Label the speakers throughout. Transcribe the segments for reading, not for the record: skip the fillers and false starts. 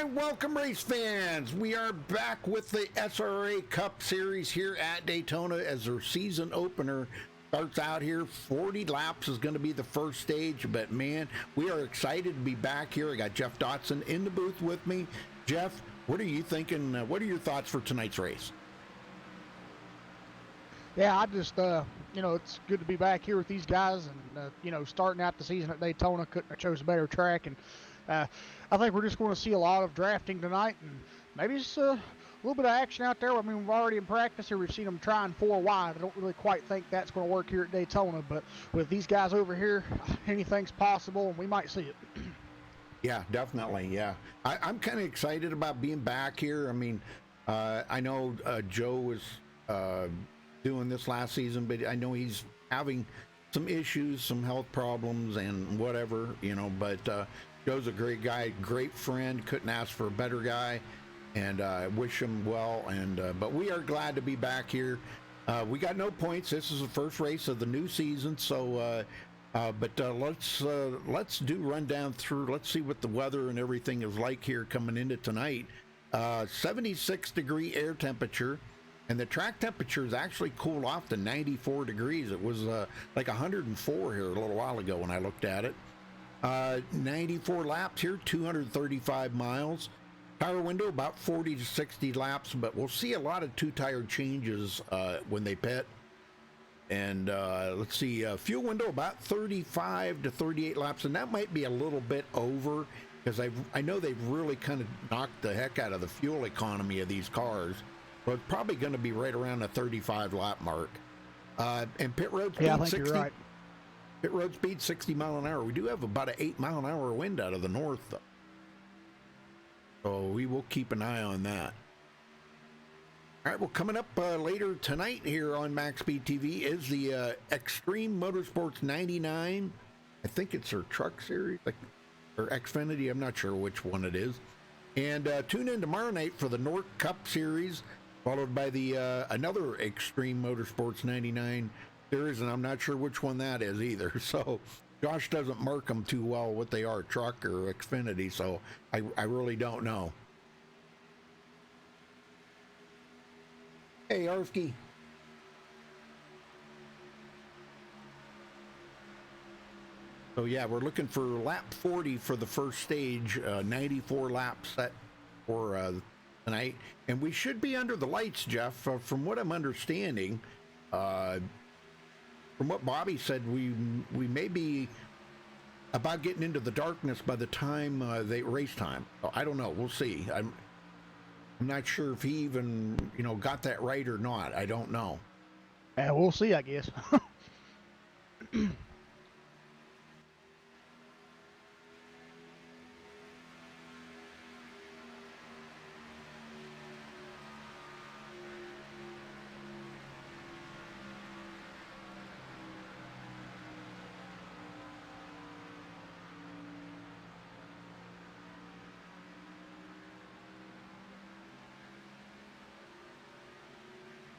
Speaker 1: right, welcome race fans. We are back with the SRA Cup Series here at Daytona as their season opener starts out here. 40 laps is going to be the first stage, but man, we are excited to be back here. I got Jeff Dotson in the booth with me. Jeff, what are you thinking? What are your thoughts for tonight's race?
Speaker 2: Yeah, I just, it's good to be back here with these guys and, starting out the season at Daytona, couldn't have chose a better track. And I think we're just going to see a lot of drafting tonight and maybe just a little bit of action out there. I mean, we've already in practice here, we've seen them trying 4 wide. I don't really quite think that's going to work here at Daytona, but with these guys over here, anything's possible and we might see it.
Speaker 1: Yeah, definitely. Yeah. I'm kind of excited about being back here. I mean, I know Joe was doing this last season, but I know he's having some issues, some health problems and whatever, but Joe's a great guy, great friend, couldn't ask for a better guy, and I wish him well. And but we are glad to be back here. We got no points. This is the first race of the new season, so let's do rundown through. Let's see what the weather and everything is like here coming into tonight. 76-degree air temperature. And the track temperature is actually cooled off to 94 degrees. It was like 104 here a little while ago when I looked at it. 94 laps here, 235 miles. Tire window about 40 to 60 laps, but we'll see a lot of two-tire changes when they pit. And let's see, fuel window about 35 to 38 laps, and that might be a little bit over because I know they've really kind of knocked the heck out of the fuel economy of these cars. But it's probably going to be right around the 35 lap mark. And pit road speed,
Speaker 2: Yeah, I think
Speaker 1: 60,
Speaker 2: you're right.
Speaker 1: Pit road speed 60 mile an hour. We do have about an 8 mile an hour wind out of the north, though. So we will keep an eye on that. All right, well, coming up later tonight here on MaxSpeedTV is the Extreme Motorsports 99. I think it's their truck series, or Xfinity. I'm not sure which one it is. And tune in tomorrow night for the North Cup Series, followed by the another Extreme Motorsports 99 series, and I'm not sure which one that is either. So Josh doesn't mark them too well what they are, truck or Xfinity, so I really don't know. Hey, Arfke. So yeah, we're looking for lap 40 for the first stage, 94 laps set for tonight, and we should be under the lights, Jeff. From what I'm understanding, from what Bobby said, we may be about getting into the darkness by the time they race time. So I don't know. We'll see. I'm not sure if he even got that right or not. I don't know.
Speaker 2: Yeah, we'll see, I guess.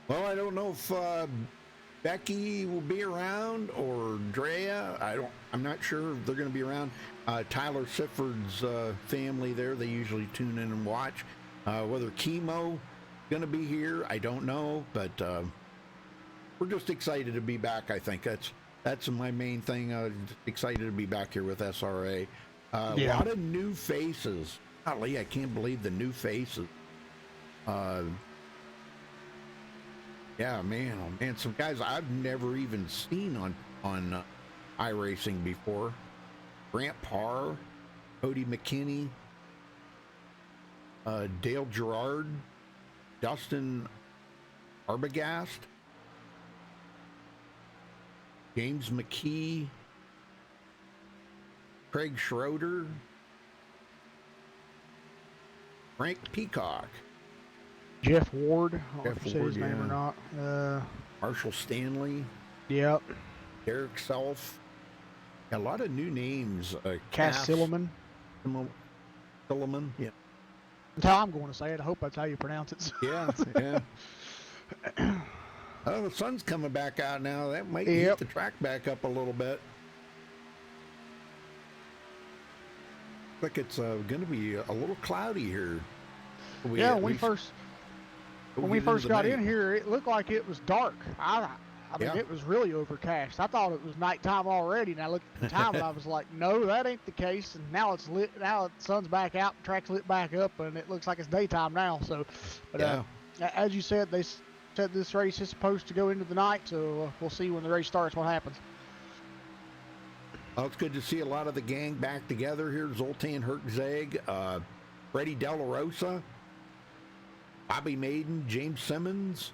Speaker 1: Well, I don't know if Becky will be around or Drea. I'm not sure if they're going to be around. Tyler Sifford's family there, they usually tune in and watch. Whether Chemo going to be here, I don't know, but we're just excited to be back. I think that's my main thing. Excited to be back here with SRA. A lot of new faces. Golly, I can't believe the new faces. Yeah, man, oh man, some guys I've never even seen on iRacing before. Grant Parr, Cody McKinney, Dale Gerard, Dustin Arbogast, James McKee, Craig Schroeder, Frank Peacock,
Speaker 2: Jeff Ward, I don't know if you said his name or not.
Speaker 1: Marshall Stanley.
Speaker 2: Yep.
Speaker 1: Derek Self. A lot of new names.
Speaker 2: Cass Silliman.
Speaker 1: Silliman, yeah.
Speaker 2: That's how I'm going to say it. I hope that's how you pronounce it.
Speaker 1: Yeah, yeah. Oh, the sun's coming back out now. That might heat the track back up a little bit. like it's going to be a little cloudy here.
Speaker 2: Yeah, when we first got in here, it looked like it was dark. I mean,
Speaker 1: Yeah.
Speaker 2: it was really overcast. I thought it was nighttime already, and I looked at the time and I was like, no, that ain't the case. And now it's lit. Now the sun's back out, the track's lit back up, and it looks like it's daytime now. So, but
Speaker 1: Yeah.
Speaker 2: as you said, they said this race is supposed to go into the night, so we'll see when the race starts what happens.
Speaker 1: Well, it's good to see a lot of the gang back together here. Zoltan Herczeg, Freddie De La Rosa, Bobby Maiden, James Simmons.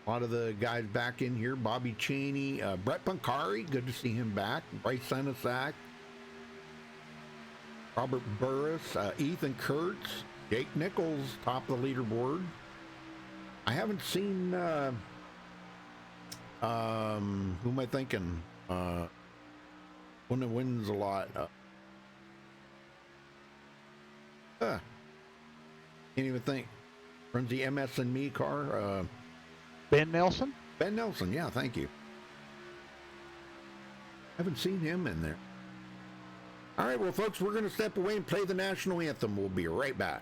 Speaker 1: A lot of the guys back in here. Bobby Cheney, Brett Pancari, good to see him back. Bryce Senesac, Robert Burris, Ethan Kurtz, Jake Nichols, top of the leaderboard. I haven't seen, who am I thinking? One that wins a lot. Can't even think. Runs the MS and Me car.
Speaker 2: Ben Nelson?
Speaker 1: Ben Nelson, yeah, thank you. Haven't seen him in there. All right, well, folks, we're going to step away and play the national anthem. We'll be right back.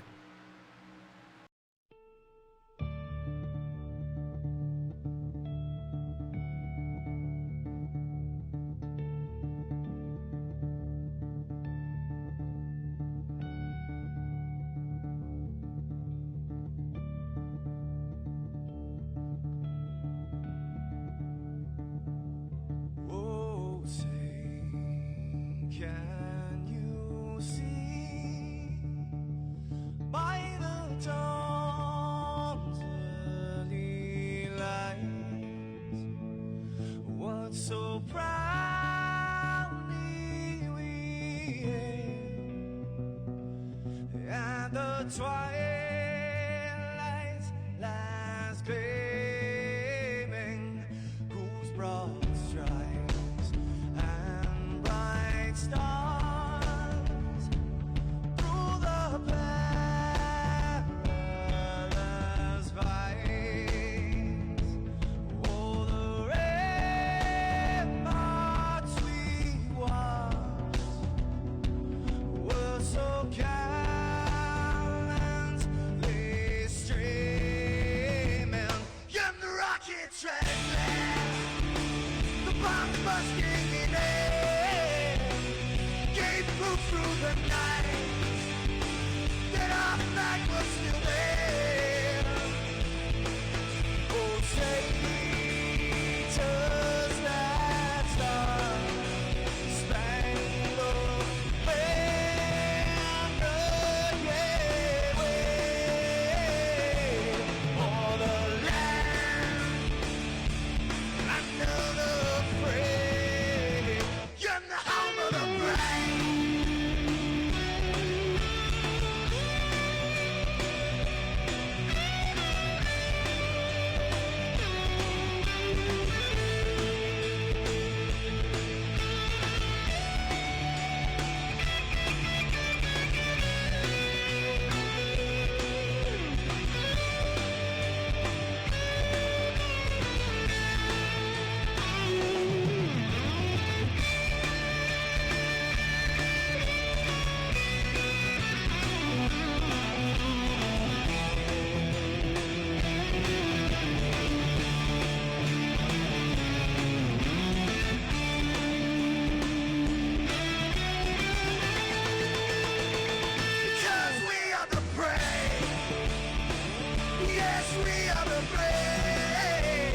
Speaker 3: So proudly we hailed at the twilight's last gleaming, whose broad stripes and bright stars through the perilous fights, oh, the ramparts we watched were so gallantly streaming, and the rockets red flash, the bombs bursting in air, gave proof through the night that our flag was still there. Oh, say does that star-spangled banner yet wave o'er the land under the free, in the home of the brave. Because we are the brave. Yes, we are the brave.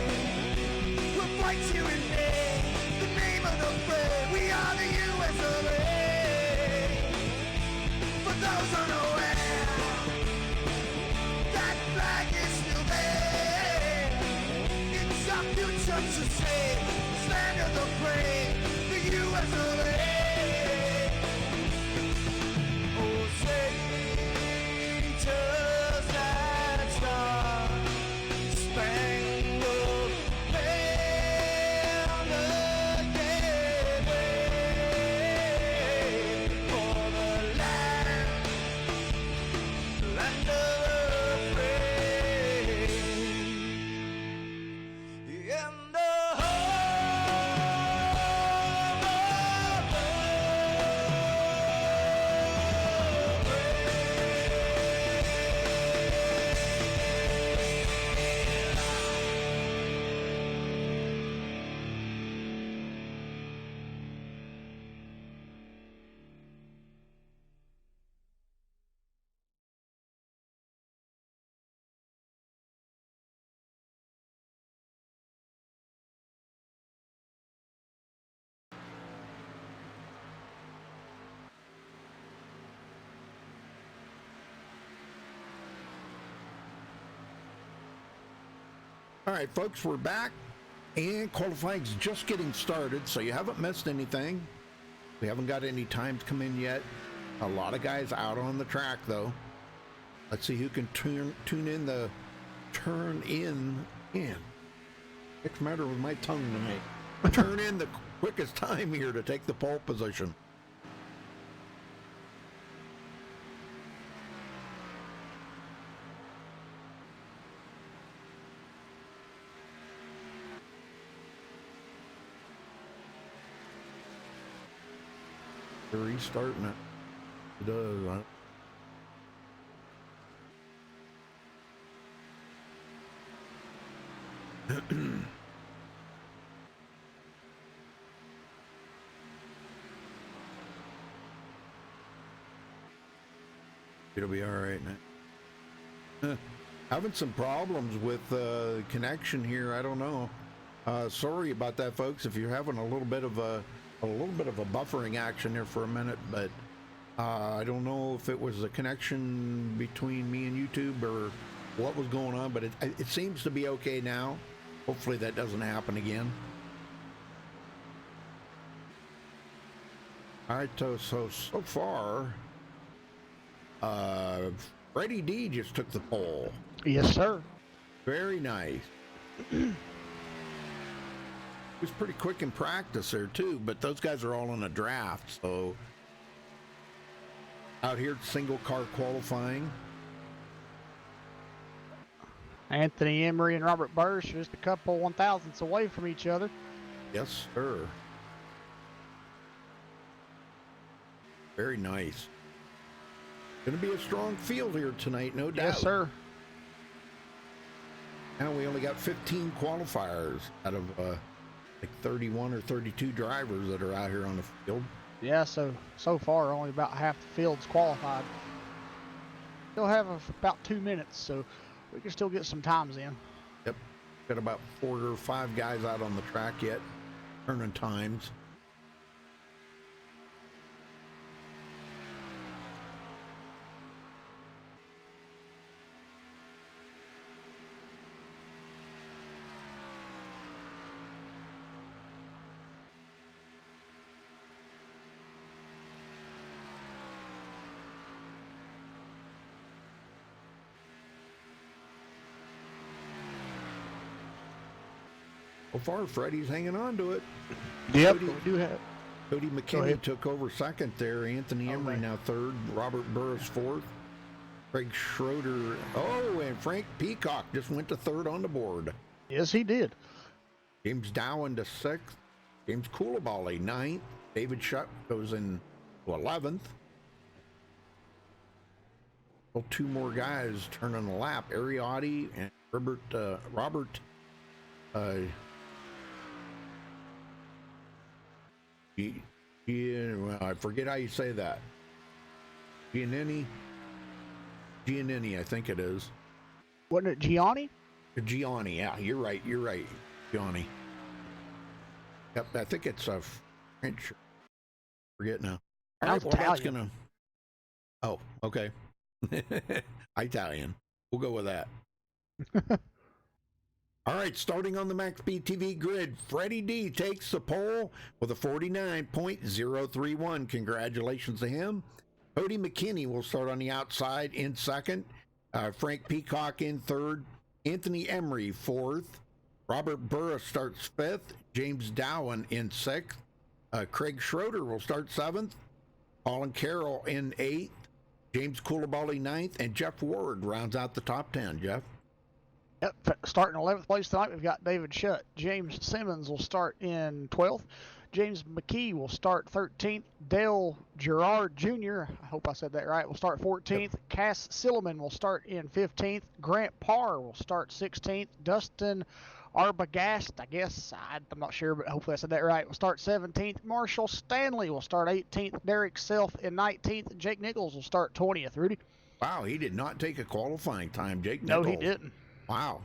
Speaker 3: We'll fight you in name, the name of the brave. We are the US of A. For those unaware, that flag is still there. It's our future to save, stand of the brave, the US of A. Oh, say does that star-spangled banner yet wave o'er the land of the free, in the home
Speaker 1: All right, folks, we're back, and qualifying's just getting started, so you haven't missed anything. We haven't got any times come in yet. A lot of guys out on the track, though. Let's see who can turn in. What's the matter with my tongue tonight? Turn in the quickest time here to take the pole position. They're restarting it. It does, huh? It'll be all right now. Having some problems with connection here. I don't know. Sorry about that, folks. If you're having a little bit of a buffering action there for a minute, but I don't know if it was a connection between me and YouTube or what was going on, but it seems to be okay now. Hopefully that doesn't happen again. All right, so far, Freddie D just took the pole.
Speaker 2: Yes, sir.
Speaker 1: Very nice. He was pretty quick in practice there too, but those guys are all in a draft, so out here single car qualifying.
Speaker 2: Anthony Emery and Robert Burris just a couple 1,000ths away from each other.
Speaker 1: Yes, sir. Very nice. Going to be a strong field here tonight, no doubt.
Speaker 2: Yes, sir.
Speaker 1: Now we only got 15 qualifiers out of like 31 or 32 drivers that are out here on the field.
Speaker 2: Yeah, so far only about half the field's qualified. Still have about 2 minutes, so we can still get some times in.
Speaker 1: Yep. Got about 4 or 5 guys out on the track yet, turning times. So far, Freddie's hanging on to it.
Speaker 2: Yep, we do have.
Speaker 1: Cody McKinney took over second there. Anthony Emery now third. Robert Burris fourth. Craig Schroeder. Oh, and Frank Peacock just went to third on the board.
Speaker 2: Yes, he did.
Speaker 1: James Dowan to sixth. James Coulibaly ninth. David Shutt goes in to 11th. Well, 2 more guys turning the lap. Ariotti and Robert. Well, I forget how you say that. Giannini, I think it is.
Speaker 2: Wasn't it Gianni?
Speaker 1: Gianni, yeah, you're right, Gianni. Yep, I think it's a French. Forget now. All right, well, that's gonna. Oh, okay. Italian. We'll go with that. All right, starting on the MaxSpeedTV grid, Freddie D takes the pole with a 49.031. Congratulations to him. Cody McKinney will start on the outside in second. Frank Peacock in third. Anthony Emery fourth. Robert Burris starts fifth. James Dowan in sixth. Craig Schroeder will start seventh. Colin Carroll in eighth. James Coulibaly ninth. And Jeff Ward rounds out the top 10. Jeff?
Speaker 2: Yep, starting 11th place tonight, we've got David Shutt. James Simmons will start in 12th. James McKee will start 13th. Dale Gerard Jr., I hope I said that right, will start 14th. Yep. Cass Silliman will start in 15th. Grant Parr will start 16th. Dustin Arbogast, I guess, I'm not sure, but hopefully I said that right, will start 17th. Marshall Stanley will start 18th. Derek Self in 19th. Jake Nichols will start 20th. Rudy?
Speaker 1: Wow, he did not take a qualifying time, Jake Nichols.
Speaker 2: No, he didn't.
Speaker 1: Wow.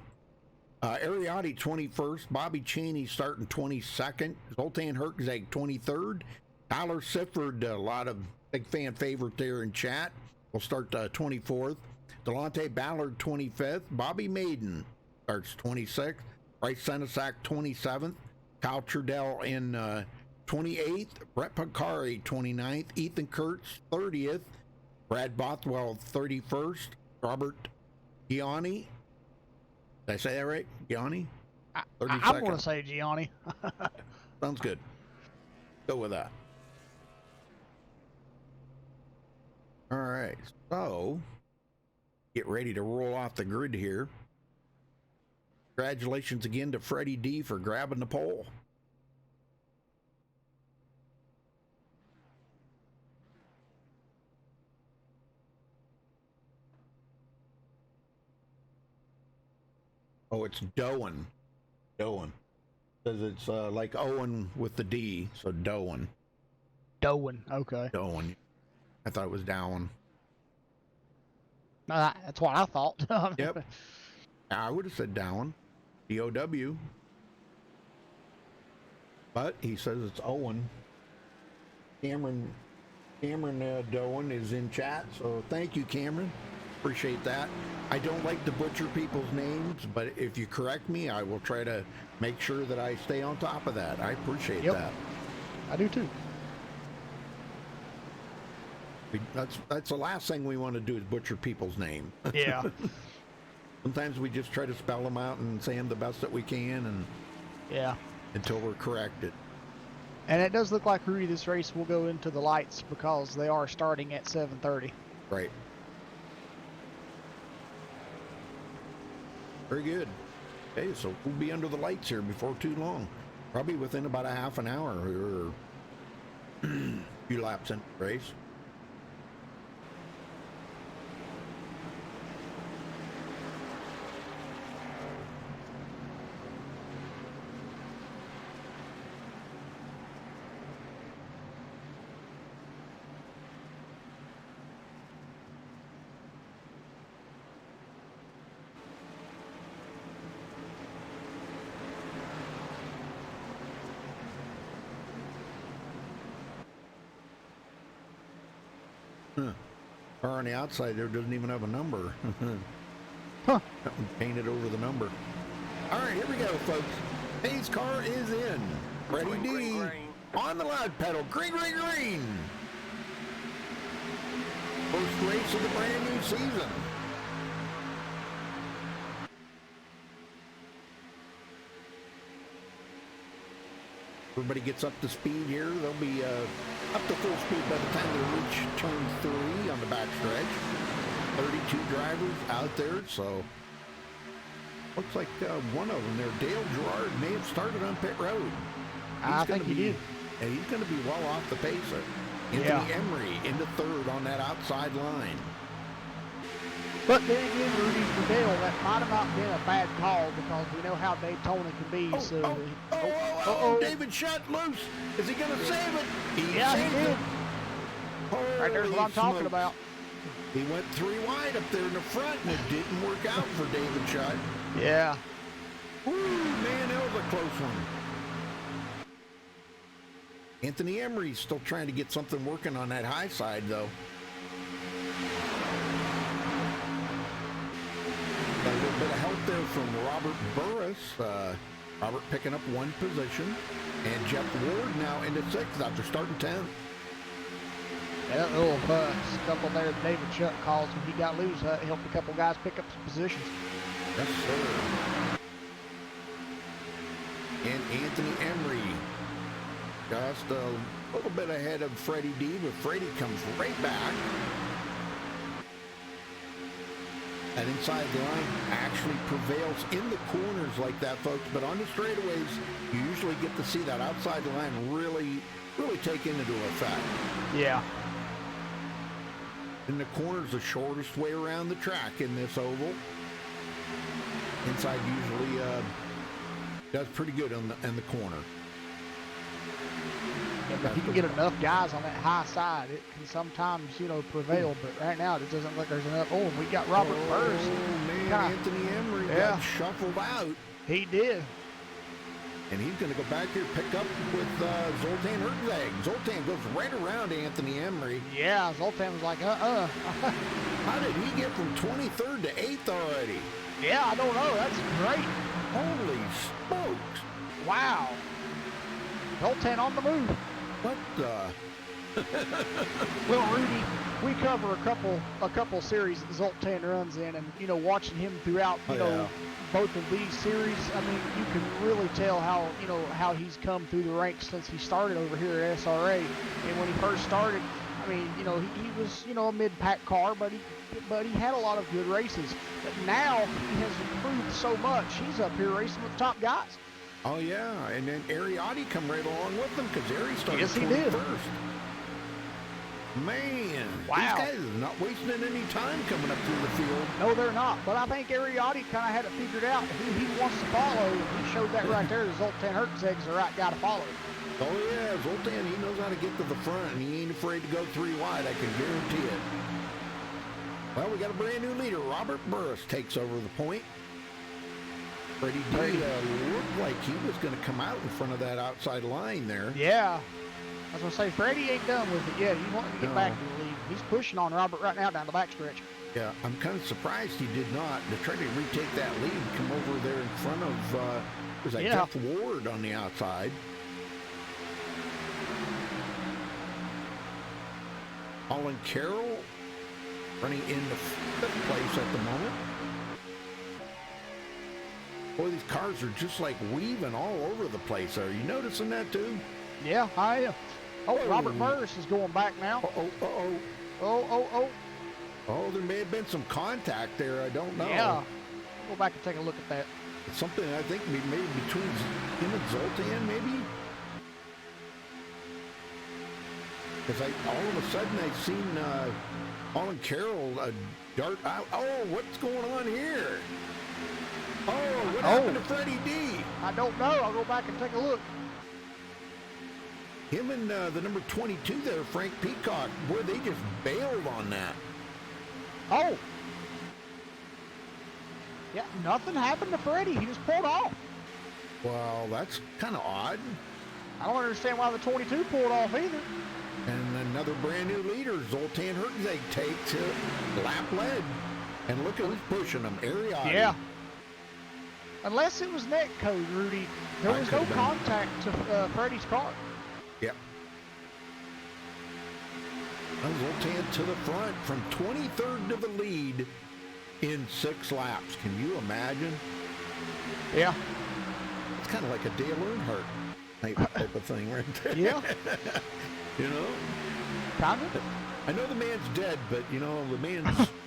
Speaker 1: Ariotti 21st. Bobby Cheney starting 22nd. Zoltan Herkzeg 23rd. Tyler Sifford, a lot of big fan favorite there in chat, will start 24th. Delonte Ballard 25th. Bobby Maiden starts 26th. Bryce Senesac 27th, Kyle Trudell in 28th, Brett Picari 29th, Ethan Kurtz 30th, Brad Bothwell 31st, Robert Gianni. Did I say that right? Gianni?
Speaker 2: I'm going to say Gianni.
Speaker 1: Sounds good. Go with that. All right, so get ready to roll off the grid here. Congratulations again to Freddie D for grabbing the pole. Oh, it's Doan. Doan. Says it's like Owen with the D, so Doan.
Speaker 2: Doan, okay.
Speaker 1: Doan. I thought it was Dowan.
Speaker 2: That's what I thought.
Speaker 1: Yep. I would have said Dowan. D-O-W. But he says it's Owen. Cameron Doan is in chat, so thank you, Cameron. Appreciate that. I don't like to butcher people's names, but if you correct me, I will try to make sure that I stay on top of that. I appreciate that.
Speaker 2: I do too.
Speaker 1: That's the last thing we want to do is butcher people's name.
Speaker 2: Yeah.
Speaker 1: Sometimes we just try to spell them out and say them the best that we can, and until we're corrected.
Speaker 2: And it does look like, Rudy, this race will go into the lights because they are starting at 7:30.
Speaker 1: Right. Very good. Okay, so we'll be under the lights here before too long. Probably within about a half an hour or a few laps in the race. Car on the outside there doesn't even have a number.
Speaker 2: Huh.
Speaker 1: Painted over the number. All right, here we go, folks. Hayes' car is in. Freddie D
Speaker 3: green.
Speaker 1: on the loud pedal. Green, green, green. First race of the brand new season. Everybody gets up to speed here. They'll be up to full speed by the time they reach turn 3 on the backstretch. 32 drivers out there, so looks like one of them there, Dale Gerard, may have started on pit road.
Speaker 2: I think he did.
Speaker 1: And he's going to be well off the pacer. Anthony Emery into third on that outside line.
Speaker 2: But then again, Rudy, for Dale, that might have not been a bad call because we know how Daytona can be. David
Speaker 1: Shutt loose. Is he going to save it? He
Speaker 2: he
Speaker 1: saved
Speaker 2: did.
Speaker 1: it.
Speaker 2: Right there's what I'm talking
Speaker 1: Holy
Speaker 2: about.
Speaker 1: He went 3 wide up there in the front, and it didn't work out for David Shutt.
Speaker 2: Yeah.
Speaker 1: Ooh, man, that was a close one. Anthony Emery's still trying to get something working on that high side, though. A little bit of help there from Robert Burris. Robert picking up 1 position. And Jeff Ward now into 6th after starting 10th.
Speaker 2: Yeah, that little scuffle there that David Shutt caused when he got loose helped a couple guys pick up some positions.
Speaker 1: Yes, sir. And Anthony Emery just a little bit ahead of Freddie D, but Freddie comes right back. That inside line actually prevails in the corners like that, folks, but on the straightaways, you usually get to see that outside line really take into effect.
Speaker 2: Yeah.
Speaker 1: In the corner's the shortest way around the track in this oval. Inside usually does pretty good in the corner.
Speaker 2: Yeah, but if you can get enough guys on that high side, it can sometimes, prevail. But right now, it doesn't look like there's enough. Oh, and we got Robert Burris.
Speaker 1: Oh, man, Anthony Emery got shuffled out.
Speaker 2: He did.
Speaker 1: And he's going to go back here, pick up with Zoltan Herzog. Zoltan goes right around Anthony Emery.
Speaker 2: Yeah, Zoltan was like, How
Speaker 1: did he get from 23rd to 8th already?
Speaker 2: Yeah, I don't know. That's great.
Speaker 1: Holy smokes.
Speaker 2: Wow. Zoltan on the move.
Speaker 1: What the?
Speaker 2: Well, Rudy, we cover a couple series that Zoltan runs in, and you know, watching him throughout, you know, both of these series, I mean, you can really tell how, you know, how he's come through the ranks since he started over here at SRA. And when he first started, I mean, you know, he was, you know, a mid-pack car, but he had a lot of good races. But now he has improved so much. He's up here racing with the top guys.
Speaker 1: Oh yeah, and then Ariotti come right along with them because Ari started
Speaker 2: Yes, he did.
Speaker 1: 21st. Man,
Speaker 2: wow.
Speaker 1: These guys are not wasting any time coming up through the field.
Speaker 2: No, they're not. But I think Ariotti kind of had it figured out who he wants to follow. And he showed that right there. Zoltan Hertzeg's the right guy to follow.
Speaker 1: Oh yeah, Zoltan, he knows how to get to the front, and he ain't afraid to go 3 wide, I can guarantee it. Well, we got a brand new leader. Robert Burris takes over the point. Freddie D looked like he was going to come out in front of that outside line there.
Speaker 2: Yeah. I was going to say, Freddie ain't done with it yet. He's wanting to get back to the lead. He's pushing on Robert right now down the backstretch.
Speaker 1: Yeah, I'm kind of surprised he did not. To try to retake that lead, come over there in front of, was that Jeff Ward on the outside. Colin Carroll running into 5th place at the moment. Boy, these cars are just like weaving all over the place. Are you noticing that too?
Speaker 2: Yeah, I am. Oh, Robert Burris is going back now.
Speaker 1: Oh, there may have been some contact there. I don't know.
Speaker 2: Yeah. Go back and take a look at that.
Speaker 1: Something I think maybe between him and Zoltan, maybe. Because all of a sudden I seen Colin Carroll dart out. Oh, what's going on here? Oh, what happened to Freddie D?
Speaker 2: I don't know. I'll go back and take a look.
Speaker 1: Him and the number 22 there, Frank Peacock, boy, they just bailed on that.
Speaker 2: Oh. Yeah, nothing happened to Freddie. He just pulled off.
Speaker 1: Well, that's kind of odd.
Speaker 2: I don't understand why the 22 pulled off either.
Speaker 1: And another brand new leader, Zoltan Hertzeg, takes it, lap led. And look at who's pushing him, Ariotti.
Speaker 2: Yeah. Unless it was net code, Rudy, there was no contact to Freddie's car.
Speaker 1: Yep. Zoltan to the front from 23rd to the lead in 6 laps. Can you imagine?
Speaker 2: Yeah.
Speaker 1: It's kind of like a Dale Earnhardt type of thing right there.
Speaker 2: Yeah.
Speaker 1: You know?
Speaker 2: Kind of.
Speaker 1: I know the man's dead, but, you know, the man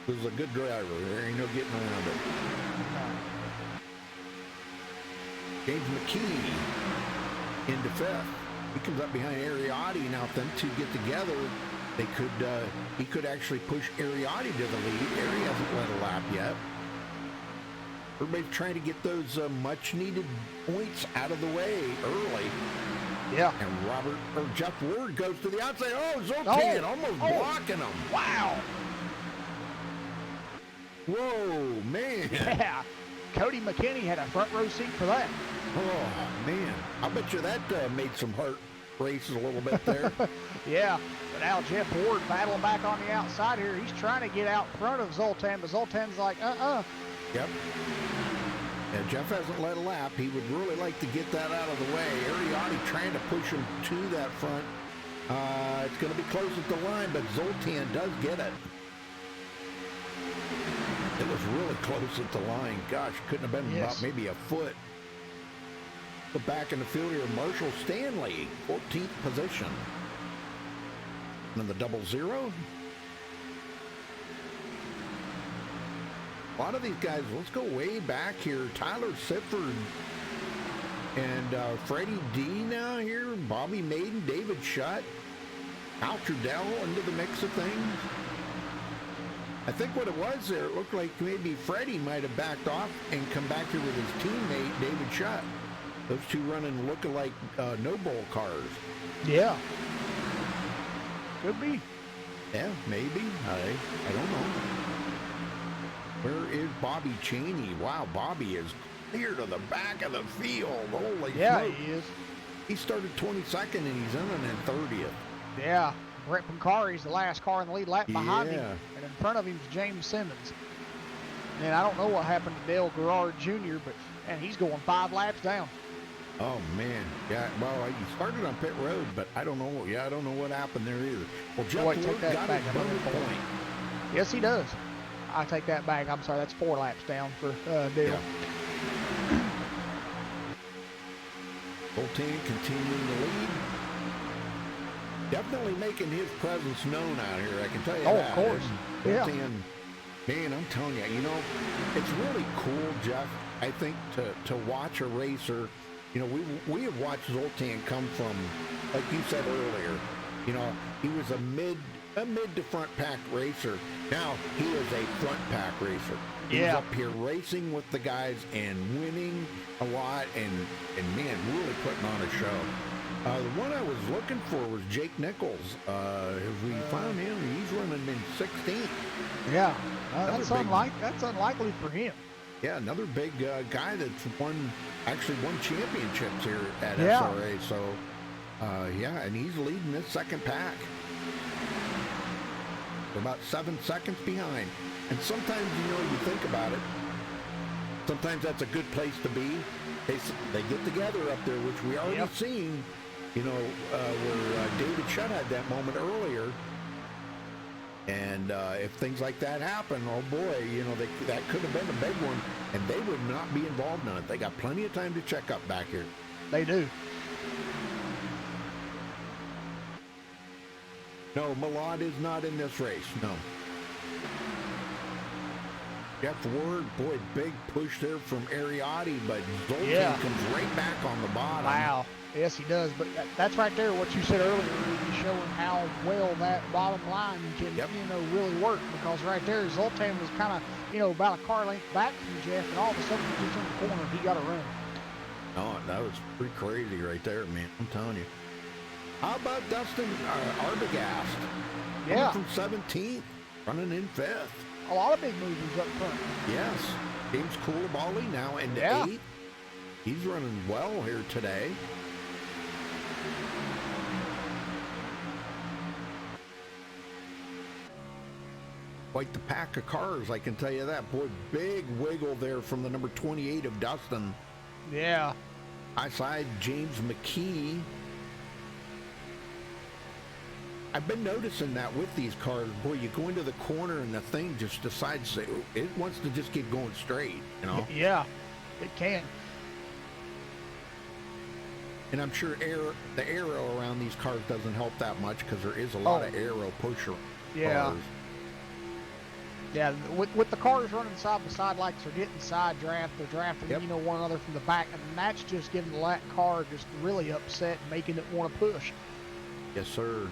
Speaker 1: was a good driver. There ain't no getting around it. James McKee into 5th. He comes up behind Ariotti. Now, if them two get together, they could. He could actually push Ariotti to the lead. Ari hasn't led a lap yet. Everybody's trying to get those much-needed points out of the way early.
Speaker 2: Yeah.
Speaker 1: And Jeff Ward goes to the outside. Oh, Zoltan almost blocking him.
Speaker 2: Wow.
Speaker 1: Whoa, man.
Speaker 2: Yeah. Cody McKinney had a front row seat for that.
Speaker 1: Oh, man. I bet you that made some heart races a little bit there.
Speaker 2: Yeah. But now Jeff Ward battling back on the outside here. He's trying to get out front of Zoltan, but Zoltan's like,
Speaker 1: Yep. And Jeff hasn't led a lap. He would really like to get that out of the way. Ariotti trying to push him to that front. It's going to be close at the line, but Zoltan does get it. It was really close at the line. Gosh, couldn't have been about maybe a foot. The back in the field here, Marshall Stanley, 14th position. And then the 00. A lot of these guys, let's go way back here. Tyler Sifford and Freddie D now here. Bobby Maiden, David Shutt, Al Trudell into the mix of things. I think what it was there, it looked like maybe Freddie might have backed off and come back here with his teammate, David Shutt. Those two running look-alike no-bowl cars.
Speaker 2: Yeah. Could be.
Speaker 1: Yeah, maybe. I don't know. Where is Bobby Cheney? Wow, Bobby is clear to the back of the field. Holy
Speaker 2: smokes.
Speaker 1: He
Speaker 2: is.
Speaker 1: He started 22nd and he's in 30th.
Speaker 2: Yeah. Brett Pancari's the last car in the lead lap behind him. And in front of him is James Simmons. And I don't know what happened to Dale Garrard Jr., but and he's going 5 laps down.
Speaker 1: Oh man, yeah. Well, he started on pit road, but I don't know. Yeah, I don't know what happened there either. Well, Jeff
Speaker 2: Wait, take
Speaker 1: Ward
Speaker 2: that
Speaker 1: got
Speaker 2: back
Speaker 1: his
Speaker 2: another
Speaker 1: bonus point.
Speaker 2: Yes, he does. I take that back. I'm sorry, that's 4 laps down for Dale.
Speaker 1: Yeah. Zoltan continuing to lead. Definitely making his presence known out here. I can tell you
Speaker 2: Oh,
Speaker 1: that.
Speaker 2: of course. Yeah.
Speaker 1: Zoltan, man, I'm telling you, it's really cool, Jeff. I think to watch a racer. We have watched Zoltan come from, like you said earlier. He was a mid to front pack racer. Now he is a front pack racer. He's
Speaker 2: Yeah.
Speaker 1: up here racing with the guys and winning a lot, and man, really putting on a show. The one I was looking for was Jake Nichols. Have we found him? He's running in 16th.
Speaker 2: Yeah,
Speaker 1: Another
Speaker 2: that's
Speaker 1: big-
Speaker 2: that's unlikely for him.
Speaker 1: Yeah, another big guy that's actually won championships here at
Speaker 2: Yeah.
Speaker 1: SRA. So, yeah, and he's leading this second pack. We're about 7 seconds behind. And sometimes, you think about it, sometimes that's a good place to be. They get together up there, which we already
Speaker 2: Yep.
Speaker 1: seen, where David Shutt had that moment earlier. And if things like that happen, oh boy, that could have been a big one, and they would not be involved in it. They got plenty of time to check up back here.
Speaker 2: They do.
Speaker 1: No, Malad is not in this race, no. Jeff Ward, boy, big push there from Ariotti, but Zoltan comes right back on the bottom.
Speaker 2: Wow. Yes, he does. But that's right there, what you said earlier, Rudy, showing how well that bottom line can, really work. Because right there, Zoltan was kind of, about a car length back from Jeff, and all of a sudden, he turned the corner, he got a run.
Speaker 1: Oh, that was pretty crazy right there, man. I'm telling you. How about Dustin Arbogast?
Speaker 2: Yeah.
Speaker 1: Coming from 17th, running in 5th.
Speaker 2: A lot of big movers up front.
Speaker 1: Yes. James Coulibaly now into 8th. He's running well here today. Quite the pack of cars, I can tell you that. Boy, big wiggle there from the number 28 of Dustin.
Speaker 2: Yeah.
Speaker 1: High side, James McKee. I've been noticing that with these cars. Boy, you go into the corner and the thing just decides it wants to just keep going straight,
Speaker 2: Yeah, it can.
Speaker 1: And I'm sure the aero around these cars doesn't help that much because there is a lot of aero pusher cars.
Speaker 2: Yeah, with the cars running side by side like they're getting side draft, they're drafting, one another from the back, and that's just getting that car just really upset and making it want to push.
Speaker 1: Yes, sir.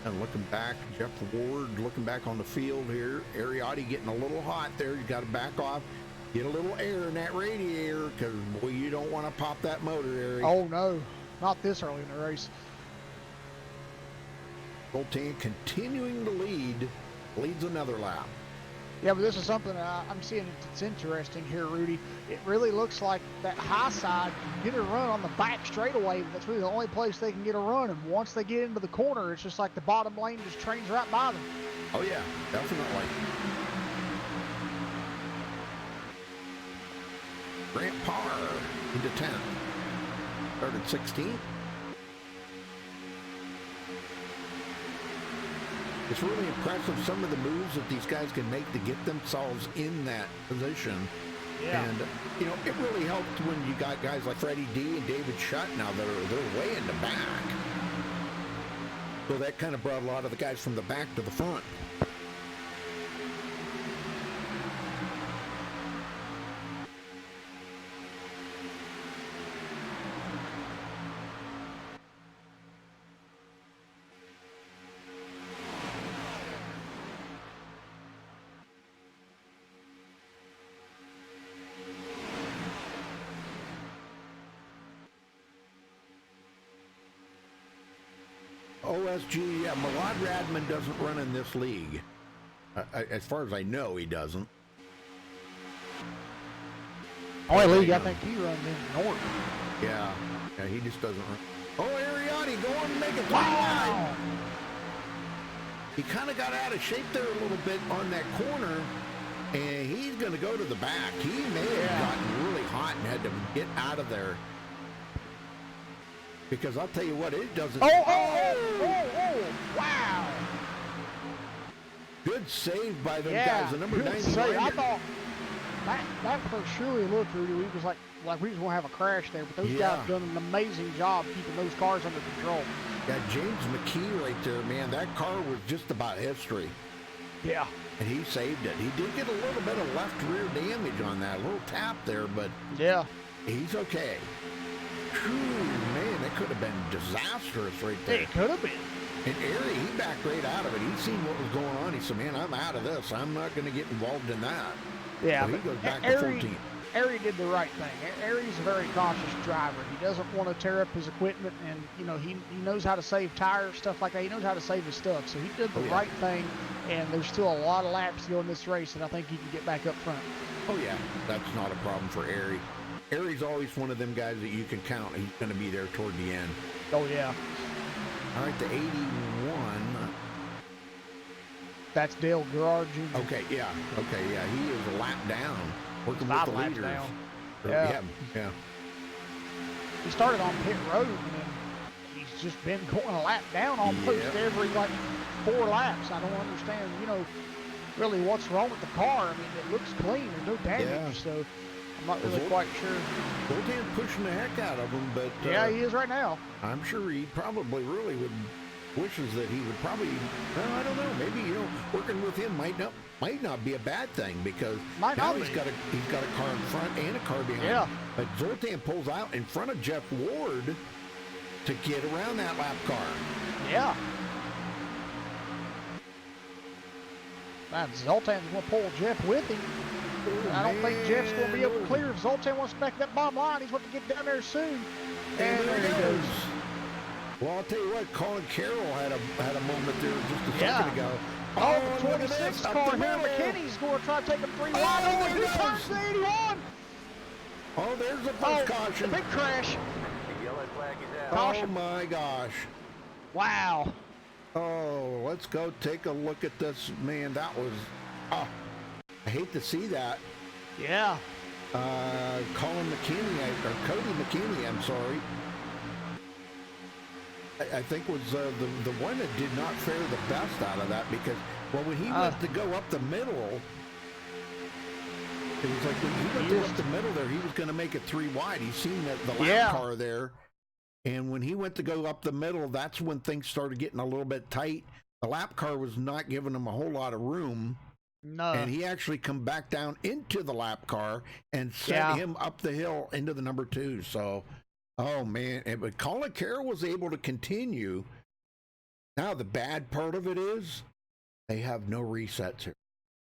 Speaker 1: And looking back, Jeff Ward looking back on the field here. Ariotti getting a little hot there. You got to back off. Get a little air in that radiator because, boy, you don't want to pop that motor, Ari.
Speaker 2: Oh, no. Not this early in the race.
Speaker 1: Zoltan continuing to leads another lap.
Speaker 2: Yeah, but this is something I'm seeing it's interesting here, Rudy. It really looks like that high side can get a run on the back straightaway. That's really the only place they can get a run. And once they get into the corner, it's just like the bottom lane just trains right by them.
Speaker 1: Oh, yeah, definitely. Grant Parr into 10th. Started 16th. It's really impressive some of the moves that these guys can make to get themselves in that position.
Speaker 2: Yeah.
Speaker 1: And, it really helped when you got guys like Freddie D and David Shutt now that they're way in the back. So that kind of brought a lot of the guys from the back to the front. OSG, yeah, Malad Radman doesn't run in this league. As far as I know, he doesn't.
Speaker 2: Only league I think he runs in North.
Speaker 1: Yeah, he just doesn't run. Oh, Ariotti, go on and make it 3
Speaker 2: Wow.
Speaker 1: wide. he kind of got out of shape there a little bit on that corner, and he's going to go to the back. He may have gotten really hot and had to get out of there. Because I'll tell you what, it doesn't...
Speaker 2: Oh, wow.
Speaker 1: Good save by them guys. The number 90.
Speaker 2: I thought that for surely looked, Rudy, we was like we was going to have a crash there, but those guys done an amazing job keeping those cars under control.
Speaker 1: Yeah, James McKee right there, man. That car was just about history.
Speaker 2: Yeah.
Speaker 1: And he saved it. He did get a little bit of left rear damage on that, a little tap there, but he's okay. Whew, man, that could have been disastrous right there.
Speaker 2: It could have been.
Speaker 1: And Airy, he backed right out of it. He'd seen what was going on. He said, man, I'm out of this. I'm not going to get involved in that.
Speaker 2: Yeah,
Speaker 1: so he goes back to 14.
Speaker 2: Airy did the right thing. Airy's a very cautious driver. He doesn't want to tear up his equipment, and, you know, he knows how to save tires, stuff like that. He knows how to save his stuff. So he did the right thing, and there's still a lot of laps to go in this race, and I think he can get back up front.
Speaker 1: Oh, yeah. That's not a problem for Airy. Airy's always one of them guys that you can count. He's going to be there toward the end.
Speaker 2: Oh, yeah.
Speaker 1: All right, the 81.
Speaker 2: That's Dale Gerard Jr.
Speaker 1: Okay, yeah. He is a lap down, working with the leaders.
Speaker 2: Down.
Speaker 1: Yeah.
Speaker 2: He started on pit road, and then he's just been going a lap down almost every, 4 laps. I don't understand, really what's wrong with the car. I mean, it looks clean. There's no damage, so I'm not really quite sure.
Speaker 1: Zoltan pushing the heck out of him, but...
Speaker 2: yeah, he is right now.
Speaker 1: I'm sure he probably really wishes that he would probably... Well, I don't know. Maybe, working with him might not be a bad thing, because now he's got a car in front and a car behind.
Speaker 2: Yeah.
Speaker 1: But Zoltan pulls out in front of Jeff Ward to get around that lap car.
Speaker 2: Yeah. Man, Zoltan's going to pull Jeff with him. I don't think Jeff's going to be able to clear. If Zoltan wants to back that bottom line, he's going to get down there soon. And there he goes.
Speaker 1: Well, I'll tell you what, Colin Carroll had a moment there just a second ago.
Speaker 2: Oh, the 26 car here, McKinney's going to try to take him 3 wide. Oh, here comes the 81.
Speaker 1: Oh, there's the first caution.
Speaker 2: The big crash.
Speaker 3: The yellow flag is out.
Speaker 1: Caution. Oh, my gosh.
Speaker 2: Wow.
Speaker 1: Oh, let's go take a look at this. Man, that was... I hate to see that.
Speaker 2: Yeah.
Speaker 1: Colin McKinney, or Cody McKinney, I'm sorry. I think was the one that did not fare the best out of that, because, well, when he went to go up the middle, it was like when he went to go up the middle there, he was going to make it 3 wide. He's seen the lap car there, and when he went to go up the middle, that's when things started getting a little bit tight. The lap car was not giving him a whole lot of room.
Speaker 2: No.
Speaker 1: And he actually come back down into the lap car and sent him up the hill into the number 2. So, oh man, but Colin Carroll was able to continue. Now the bad part of it is they have no resets here.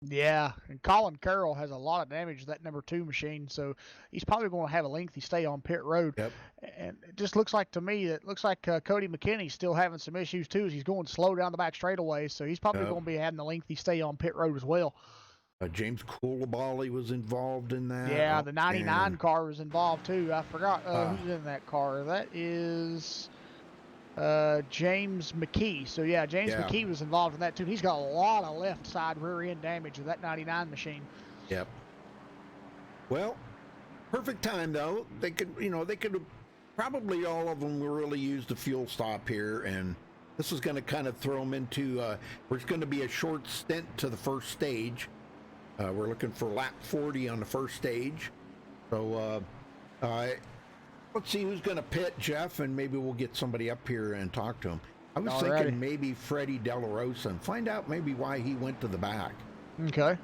Speaker 2: Yeah, and Colin Carroll has a lot of damage to that number 2 machine, so he's probably going to have a lengthy stay on pit road.
Speaker 1: Yep.
Speaker 2: And it just looks like to me that Cody McKinney's still having some issues too, as he's going slow down the back straightaway, so he's probably going to be having a lengthy stay on pit road as well.
Speaker 1: James Coulibaly was involved in that.
Speaker 2: Yeah, the 99 car was involved too. I forgot who's in that car. That is James McKee. So yeah, James McKee was involved in that too. He's got a lot of left side rear end damage with that 99 machine.
Speaker 1: Yep. Well, perfect time though. They could probably all of them will really use the fuel stop here, and this is going to kind of throw them into where it's going to be a short stint to the first stage. We're looking for lap 40 on the first stage. So let's see who's going to pit, Jeff, and maybe we'll get somebody up here and talk to him. I was thinking maybe Freddie De La Rosa, and find out maybe why he went to the back.
Speaker 2: Okay.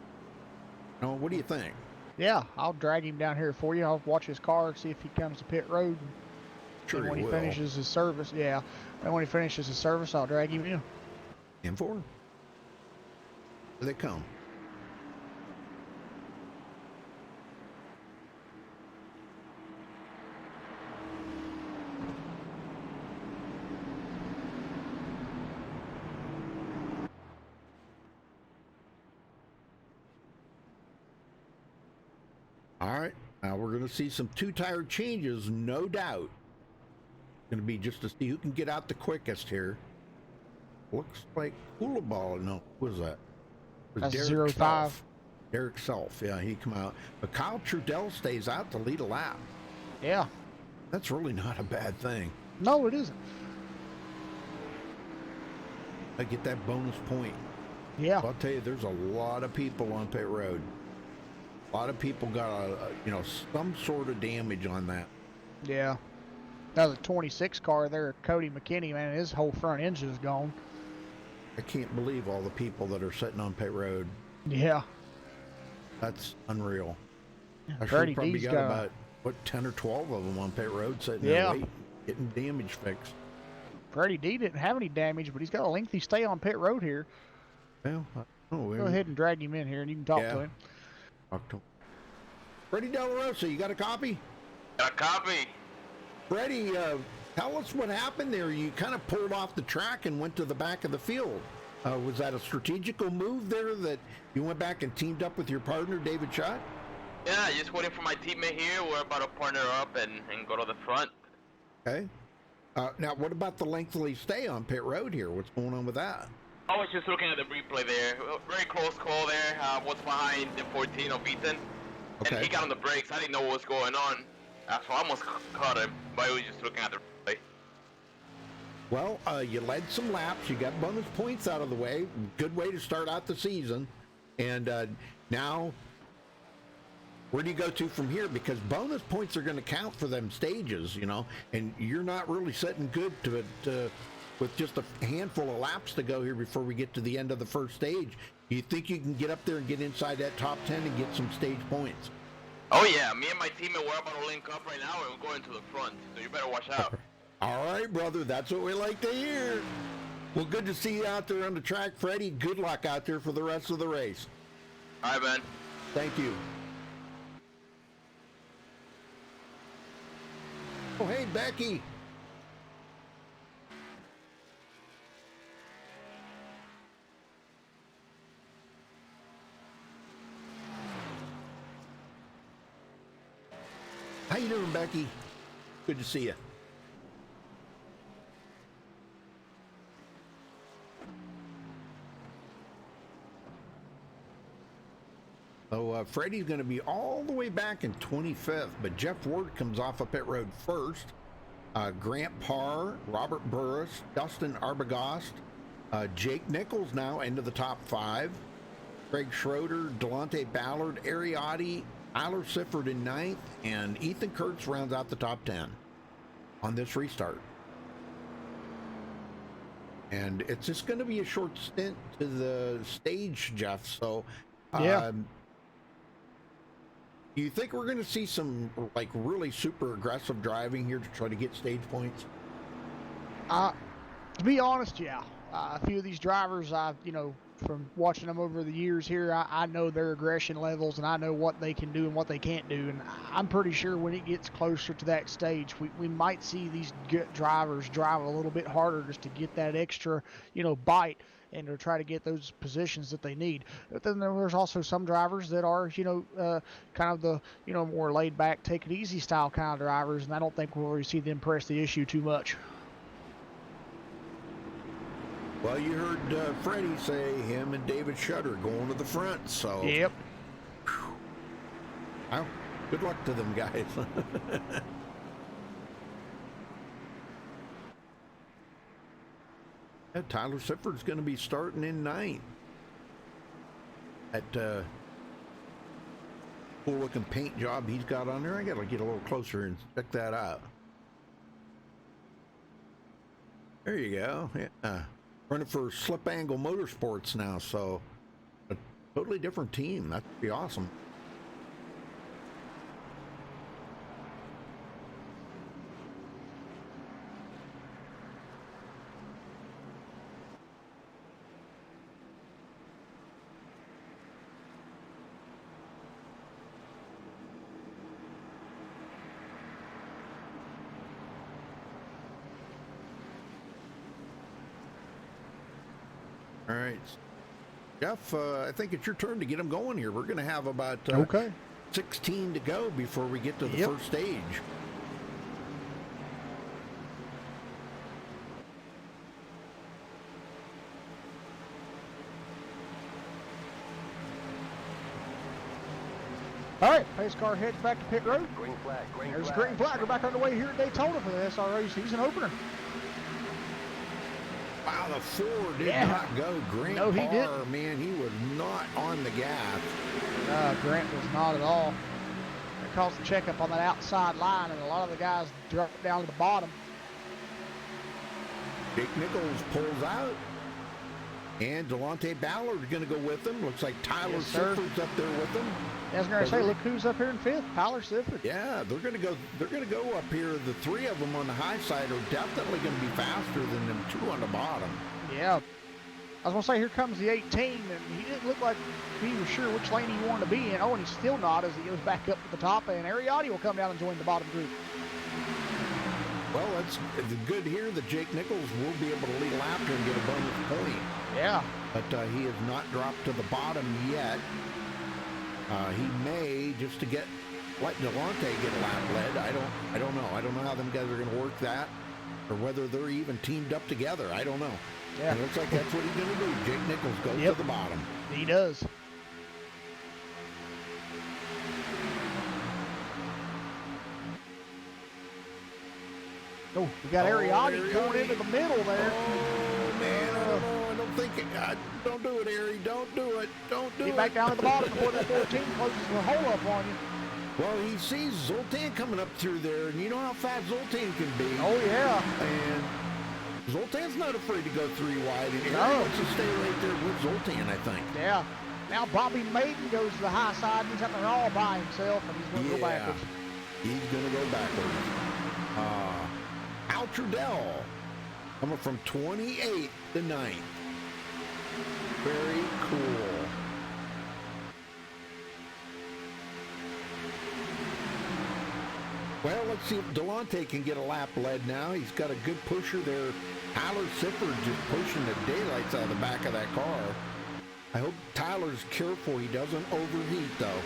Speaker 1: What do you think?
Speaker 2: Yeah, I'll drag him down here for you. I'll watch his car, see if he comes to pit road.
Speaker 1: Sure,
Speaker 2: and when he finishes his service, and when he finishes his service, I'll drag him in.
Speaker 1: In for him. Here they come. All right, now we're going to see some 2-tire changes, no doubt. Going to be just to see who can get out the quickest here looks like Coolaball. No, what was that? It was
Speaker 2: That's
Speaker 1: Derek
Speaker 2: 0-5.
Speaker 1: Self. Derek Self, yeah, he come out. But Kyle Trudell stays out to lead a lap.
Speaker 2: Yeah.
Speaker 1: That's really not a bad thing.
Speaker 2: No, it isn't.
Speaker 1: I get that bonus point.
Speaker 2: Yeah.
Speaker 1: I'll tell you, there's a lot of people on pit road. A lot of people got some sort of damage on that.
Speaker 2: Yeah. That was a 26 car there, Cody McKinney, man, his whole front engine is gone.
Speaker 1: I can't believe all the people that are sitting on pit road.
Speaker 2: Yeah.
Speaker 1: That's unreal. I
Speaker 2: Freddie
Speaker 1: probably
Speaker 2: D's
Speaker 1: got about, 10 or 12 of them on pit road sitting there waiting, getting damage fixed.
Speaker 2: Freddie D didn't have any damage, but he's got a lengthy stay on pit road here.
Speaker 1: Well,
Speaker 2: Go ahead and drag him in here, and you can talk to him.
Speaker 1: Talk to him. Freddie De La Rosa, you got a copy?
Speaker 4: Got a copy.
Speaker 1: Freddie, tell us what happened there. You kind of pulled off the track and went to the back of the field. Was that a strategical move there that you went back and teamed up with your partner, David Schott?
Speaker 4: Yeah, just waiting for my teammate here. We're about to partner up and go to the front.
Speaker 1: Okay. Now, what about the lengthy stay on pit road here? What's going on with that?
Speaker 4: I was just looking at the replay there. Very close call there. Was behind the 14 of Ethan.
Speaker 1: Okay.
Speaker 4: And he got on the brakes. I didn't know what was going on. So I almost caught him, but I was just looking at the replay.
Speaker 1: Well, you led some laps. You got bonus points out of the way. Good way to start out the season. And now, where do you go to from here? Because bonus points are going to count for them stages, and you're not really sitting good with just a handful of laps to go here before we get to the end of the first stage. Do you think you can get up there and get inside that top 10 and get some stage points?
Speaker 4: Oh yeah, me and my teammate, we're about to link up right now and we're going to the front, so you better watch out.
Speaker 1: All right, brother, that's what we like to hear. Well, good to see you out there on the track, Freddie. Good luck out there for the rest of the race.
Speaker 4: All right, man.
Speaker 1: Thank you. Oh, hey, Becky. How you doing, Becky? Good to see you. So Freddie's going to be all the way back in 25th, but Jeff Ward comes off of pit road first. Grant Parr, Robert Burris, Dustin Arbogast, Jake Nichols now into the top 5. Craig Schroeder, Delonte Ballard, Ariotti, Tyler Sifford in 9th, and Ethan Kurtz rounds out the top 10 on this restart. And it's just going to be a short stint to the stage, Jeff. So,
Speaker 2: Yeah.
Speaker 1: do you think we're going to see some really super aggressive driving here to try to get stage points?
Speaker 2: To be honest, yeah. A few of these drivers, from watching them over the years here, I know their aggression levels and I know what they can do and what they can't do. And I'm pretty sure when it gets closer to that stage, we might see these good drivers drive a little bit harder just to get that extra, bite and to try to get those positions that they need. But then there's also some drivers that are, kind of the, more laid back, take it easy style kind of drivers. And I don't think we'll really see them press the issue too much.
Speaker 1: Well, you heard Freddie say him and David Shutter going to the front, so...
Speaker 2: Yep.
Speaker 1: Well, good luck to them guys. Yeah, Tyler Sifford's going to be starting in 9th. That cool-looking paint job he's got on there, I got to get a little closer and check that out. There you go. Yeah. Running for Slip Angle Motorsports now, so a totally different team. That'd be awesome. All right, Jeff, I think it's your turn to get them going here. We're going to have about 16 to go before we get to the first stage.
Speaker 2: All right, pace car heads back to pit road.
Speaker 5: Green flag, green
Speaker 2: There's a
Speaker 5: flag.
Speaker 2: green flag. We're back underway here at Daytona for the SRA season opener.
Speaker 1: Wow, the 4 did
Speaker 2: Yeah.
Speaker 1: not go. Grant
Speaker 2: No, he
Speaker 1: Parr,
Speaker 2: didn't.
Speaker 1: man, he was not on the gas.
Speaker 2: Grant was not at all. They caused the checkup on that outside line, and a lot of the guys dropped down to the bottom.
Speaker 1: Jake Nichols pulls out. And Delonte Ballard's going to go with him. Looks like Tyler
Speaker 2: Yes, sir.
Speaker 1: Sifford's up there with him.
Speaker 2: I was going to say, look who's up here in 5th, Tyler Sifford.
Speaker 1: Yeah, they're going to go. They're going to go up here. The 3 of them on the high side are definitely going to be faster than them 2 on the bottom.
Speaker 2: Yeah. I was going to say, here comes the 18, and he didn't look like he was sure which lane he wanted to be in. Oh, and he's still not as he goes back up to the top, and Ariotti will come down and join the bottom group.
Speaker 1: Well, it's good here that Jake Nichols will be able to lead a lap here and get a bonus point.
Speaker 2: Yeah.
Speaker 1: But he has not dropped to the bottom yet. He may, just to let Delonte get a lap led. I don't know. I don't know how them guys are going to work that, or whether they're even teamed up together. I don't know.
Speaker 2: Yeah.
Speaker 1: It looks like that's what he's going to do. Jake Nichols goes
Speaker 2: Yep.
Speaker 1: to the bottom.
Speaker 2: He does. Oh, we got Ariotti going into the middle there.
Speaker 1: Oh, man, I don't know. I don't think don't do it, Ari. Don't do it. Don't do it.
Speaker 2: Get back down to the bottom before that 14 closes the hole up on you.
Speaker 1: Well, he sees Zoltan coming up through there, and you know how fast Zoltan can be.
Speaker 2: Oh, yeah.
Speaker 1: And Zoltan's not afraid to go 3 wide, and
Speaker 2: No.
Speaker 1: Ari wants to stay right there with Zoltan, I think.
Speaker 2: Yeah. Now Bobby Maiden goes to the high side. He's up there all by himself, and he's going to go backwards.
Speaker 1: He's going to go backwards. Al Trudell coming from 28th to 9th. Very cool. Well, let's see if Delonte can get a lap led now. He's got a good pusher there. Tyler Sifford just pushing the daylights out of the back of that car. I hope Tyler's careful he doesn't overheat, though.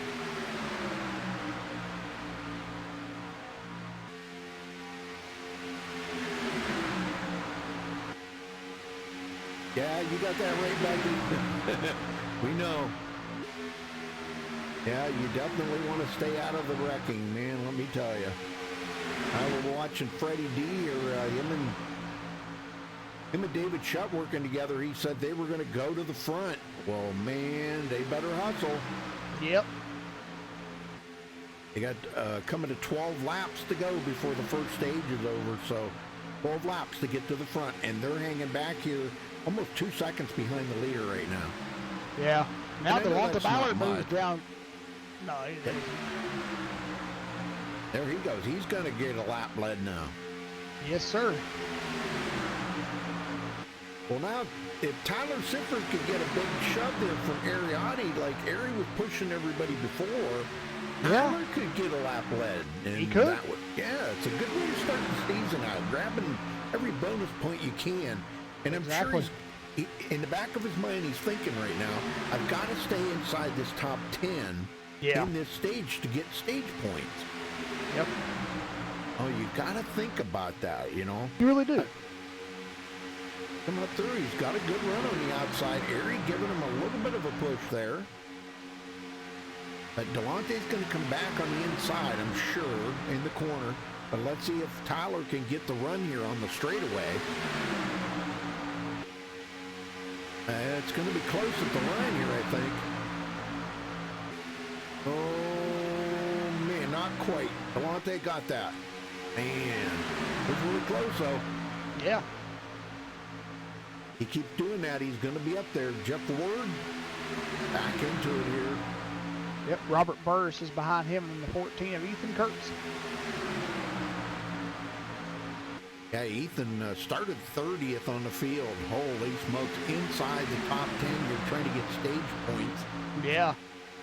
Speaker 1: Yeah, you got that right, Becky. We know. Yeah, you definitely want to stay out of the wrecking, man, let me tell you. I was watching Freddie D, or him and David Shutt working together. He said they were going to go to the front. Well, man, they better hustle.
Speaker 2: Yep.
Speaker 1: They got coming to 12 laps to go before the first stage is over, so 12 laps to get to the front, and they're hanging back here almost 2 seconds behind the leader right now.
Speaker 2: Yeah. Now
Speaker 1: And I know
Speaker 2: Delonte
Speaker 1: that's
Speaker 2: Ballard
Speaker 1: not
Speaker 2: moves
Speaker 1: much.
Speaker 2: down. No, he didn't.
Speaker 1: There he goes. He's going to get a lap led now.
Speaker 2: Yes, sir.
Speaker 1: Well, now, if Tyler Sifford could get a big shove there from Ariotti, like Ari was pushing everybody before,
Speaker 2: Yeah.
Speaker 1: Tyler could get a lap led. And
Speaker 2: He could.
Speaker 1: that would, yeah, it's a good way to start the season out, grabbing every bonus point you can. And I'm
Speaker 2: Exactly.
Speaker 1: sure in the back of his mind, he's thinking right now, I've got to stay inside this top 10
Speaker 2: Yeah.
Speaker 1: in this stage to get stage points.
Speaker 2: Yep.
Speaker 1: Oh, you got to think about that, you know.
Speaker 2: You really do.
Speaker 1: Coming up through, he's got a good run on the outside. Ari giving him a little bit of a push there. But Delonte's going to come back on the inside, I'm sure, in the corner. But let's see if Tyler can get the run here on the straightaway. It's going to be close at the line here, I think. Oh, man, not quite. Delonte got that. Man, it was really close, though.
Speaker 2: Yeah.
Speaker 1: He keeps doing that, he's going to be up there. Jeff Ward, back into it here.
Speaker 2: Yep. Robert Burris is behind him in the 14 of Ethan Kurtz.
Speaker 1: Yeah, Ethan started 30th on the field. Holy smokes, inside the top 10, you're trying to get stage points.
Speaker 2: Yeah.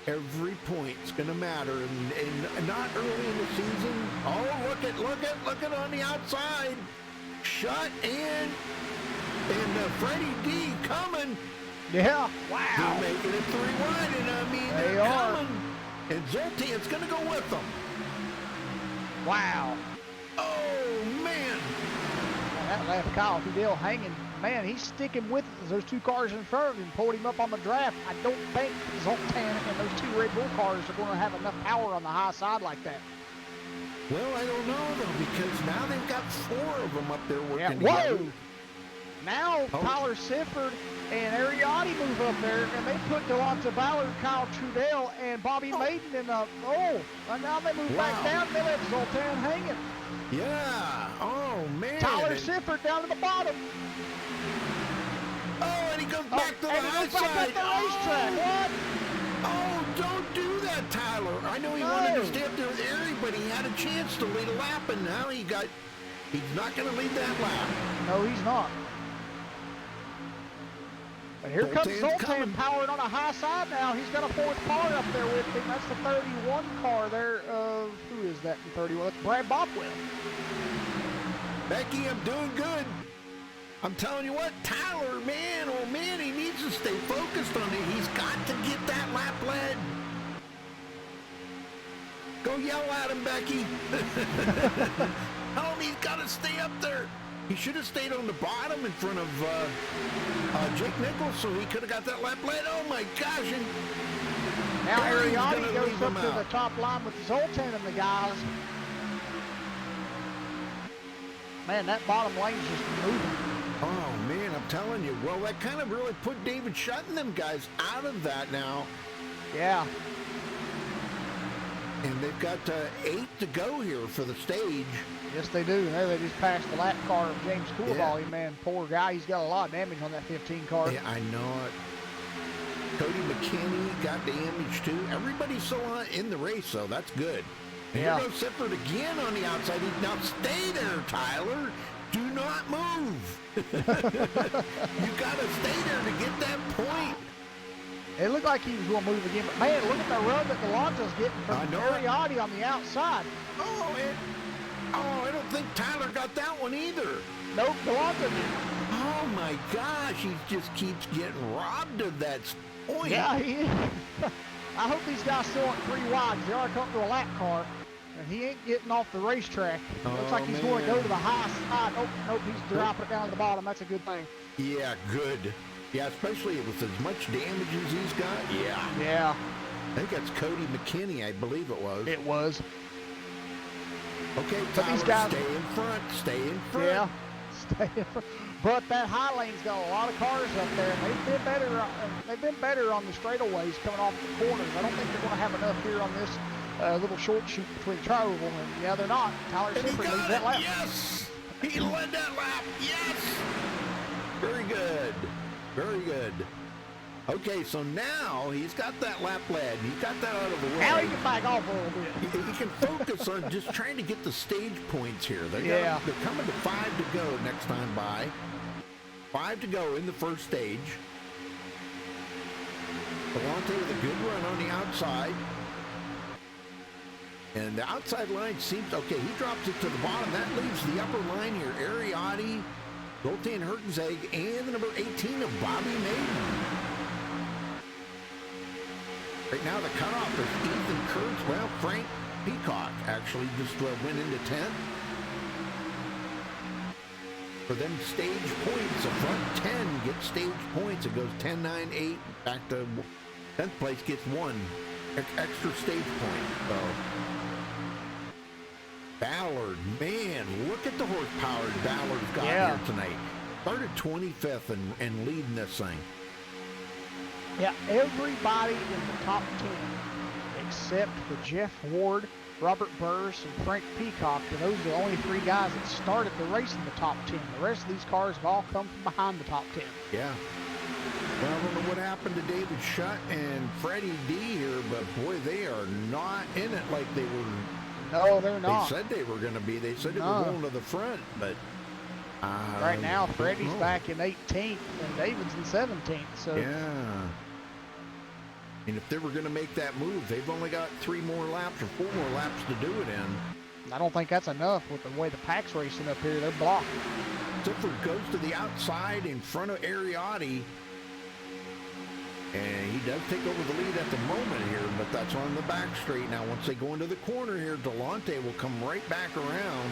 Speaker 1: Every point's going to matter, and not early in the season. Oh, look at on the outside. Shut in. And Freddie D coming.
Speaker 2: Yeah. Wow.
Speaker 1: They're making it 3 wide, and I mean,
Speaker 2: They
Speaker 1: they're
Speaker 2: are.
Speaker 1: coming. And Zoltan's going to go with them.
Speaker 2: Wow.
Speaker 1: Oh, man.
Speaker 2: That left Kyle Fidel hanging man, he's sticking with it. Those two cars in front of him pulled him up on the draft. I don't think Zoltan and those two Red Bull cars are going to have enough power on the high side like that.
Speaker 1: Well, I don't know, though, because now they've got 4 of them up there working
Speaker 2: Yeah,
Speaker 1: together.
Speaker 2: whoa! Now Tyler Sifford and Ariati move up there, and they put Delonta Ballard, Kyle Trudell, and Bobby Maiden in the, and now they move back down, and they let Zoltan hanging.
Speaker 1: Yeah. Oh, man.
Speaker 2: Tyler Sifford down to the bottom.
Speaker 1: Oh, and he goes back to the
Speaker 2: and he
Speaker 1: high
Speaker 2: goes back
Speaker 1: side.
Speaker 2: up the racetrack. What?
Speaker 1: Oh, don't do that, Tyler. I know he wanted to stay up there with Ari, but he had a chance to lead a lap, and now he's not going to lead that lap.
Speaker 2: No, he's not. But here comes Zoltan powered on a high side now. He's got a 4th car up there with him. That's the 31 car there. Who is that in 31? That's Brad Bopwell.
Speaker 1: Becky, I'm doing good. I'm telling you what, Tyler, man, oh man, he needs to stay focused on it. He's got to get that lap led. Go yell at him, Becky. Tell him he's got to stay up there. He should have stayed on the bottom in front of Jake Nichols, so he could have got that lap led. Oh my gosh! And
Speaker 2: now Ariati goes up to the top line with Zoltan and the guys. Man, that bottom lane's just moving.
Speaker 1: Oh man, I'm telling you. Well, that kind of really put David Shutt and them guys out of that now.
Speaker 2: Yeah.
Speaker 1: And they've got 8 to go here for the stage.
Speaker 2: Yes, they do. There they just passed the lap car of James Coolbally. Man, poor guy. He's got a lot of damage on that 15 car.
Speaker 1: Yeah, I know it. Cody McKinney got damage too. Everybody's still in the race, so that's good. And here goes Sifford again on the outside. Now stay there, Tyler. Do not move. You got to stay there to get that point.
Speaker 2: It looked like he was going to move again, but man, look at the run that Delonta's getting from Ariati on the outside.
Speaker 1: I don't think Tyler got that one either.
Speaker 2: Nope, Delonta did.
Speaker 1: Oh my gosh, he just keeps getting robbed of that point.
Speaker 2: Yeah, he is. I hope these guys still aren't 3 wide. They are coming to a lap car, and he ain't getting off the racetrack. Looks like he's going to go to the high side. Nope, he's dropping it down to the bottom. That's a good thing.
Speaker 1: Yeah, good. Yeah, especially with as much damage as he's got. Yeah.
Speaker 2: Yeah.
Speaker 1: I think that's Cody McKinney, I believe it was.
Speaker 2: It was.
Speaker 1: Okay,
Speaker 2: but
Speaker 1: Tyler,
Speaker 2: these guys,
Speaker 1: stay in front. Stay in front.
Speaker 2: Yeah, stay in front. But that high lane's got a lot of cars up there, and they've been better on the straightaways coming off the corners. I don't think they're going to have enough here on this little short shoot between Trioval and they're not. Tyler Sifford leads that lap.
Speaker 1: Yes, he led that lap. Yes, very good, very good. Okay, so now he's got that lap led. He's got that out of the way.
Speaker 2: Now he can back off a little bit.
Speaker 1: He can focus on just trying to get the stage points here. They're coming to 5 to go next time by. 5 to go in the first stage. Delonta with a good run on the outside. And the outside line seems, okay, he drops it to the bottom. That leaves the upper line here. Ariati, Zoltan Hertenzeg, and the number 18 of Bobby Maiden. Right now, the cutoff is Ethan Kurtz. Well, Frank Peacock actually just went into 10th. For them stage points, the front 10 gets stage points. It goes 10, 9, 8. Back to 10th place gets 1 extra stage point. So, Ballard, man, look at the horsepower Ballard's got here tonight. Started 25th and leading this thing.
Speaker 2: Yeah, everybody in the top 10 except for Jeff Ward, Robert Burris, and Frank Peacock, and those are the only 3 guys that started the race in the top 10. The rest of these cars have all come from behind the top 10.
Speaker 1: Yeah. Well, I don't know what happened to David Shutt and Freddie D here, but boy, they are not in it like they were.
Speaker 2: No, they're not.
Speaker 1: They said they were going to be. They said they were going to the front, but
Speaker 2: right now, Freddie's back in 18th and David's in 17th. So
Speaker 1: yeah. And if they were going to make that move, they've only got 3 more laps or 4 more laps to do it in.
Speaker 2: I don't think that's enough with the way the pack's racing up here. They're blocked.
Speaker 1: Sifford goes to the outside in front of Ariati. And he does take over the lead at the moment here, but that's on the back straight. Now, once they go into the corner here, Delonta will come right back around.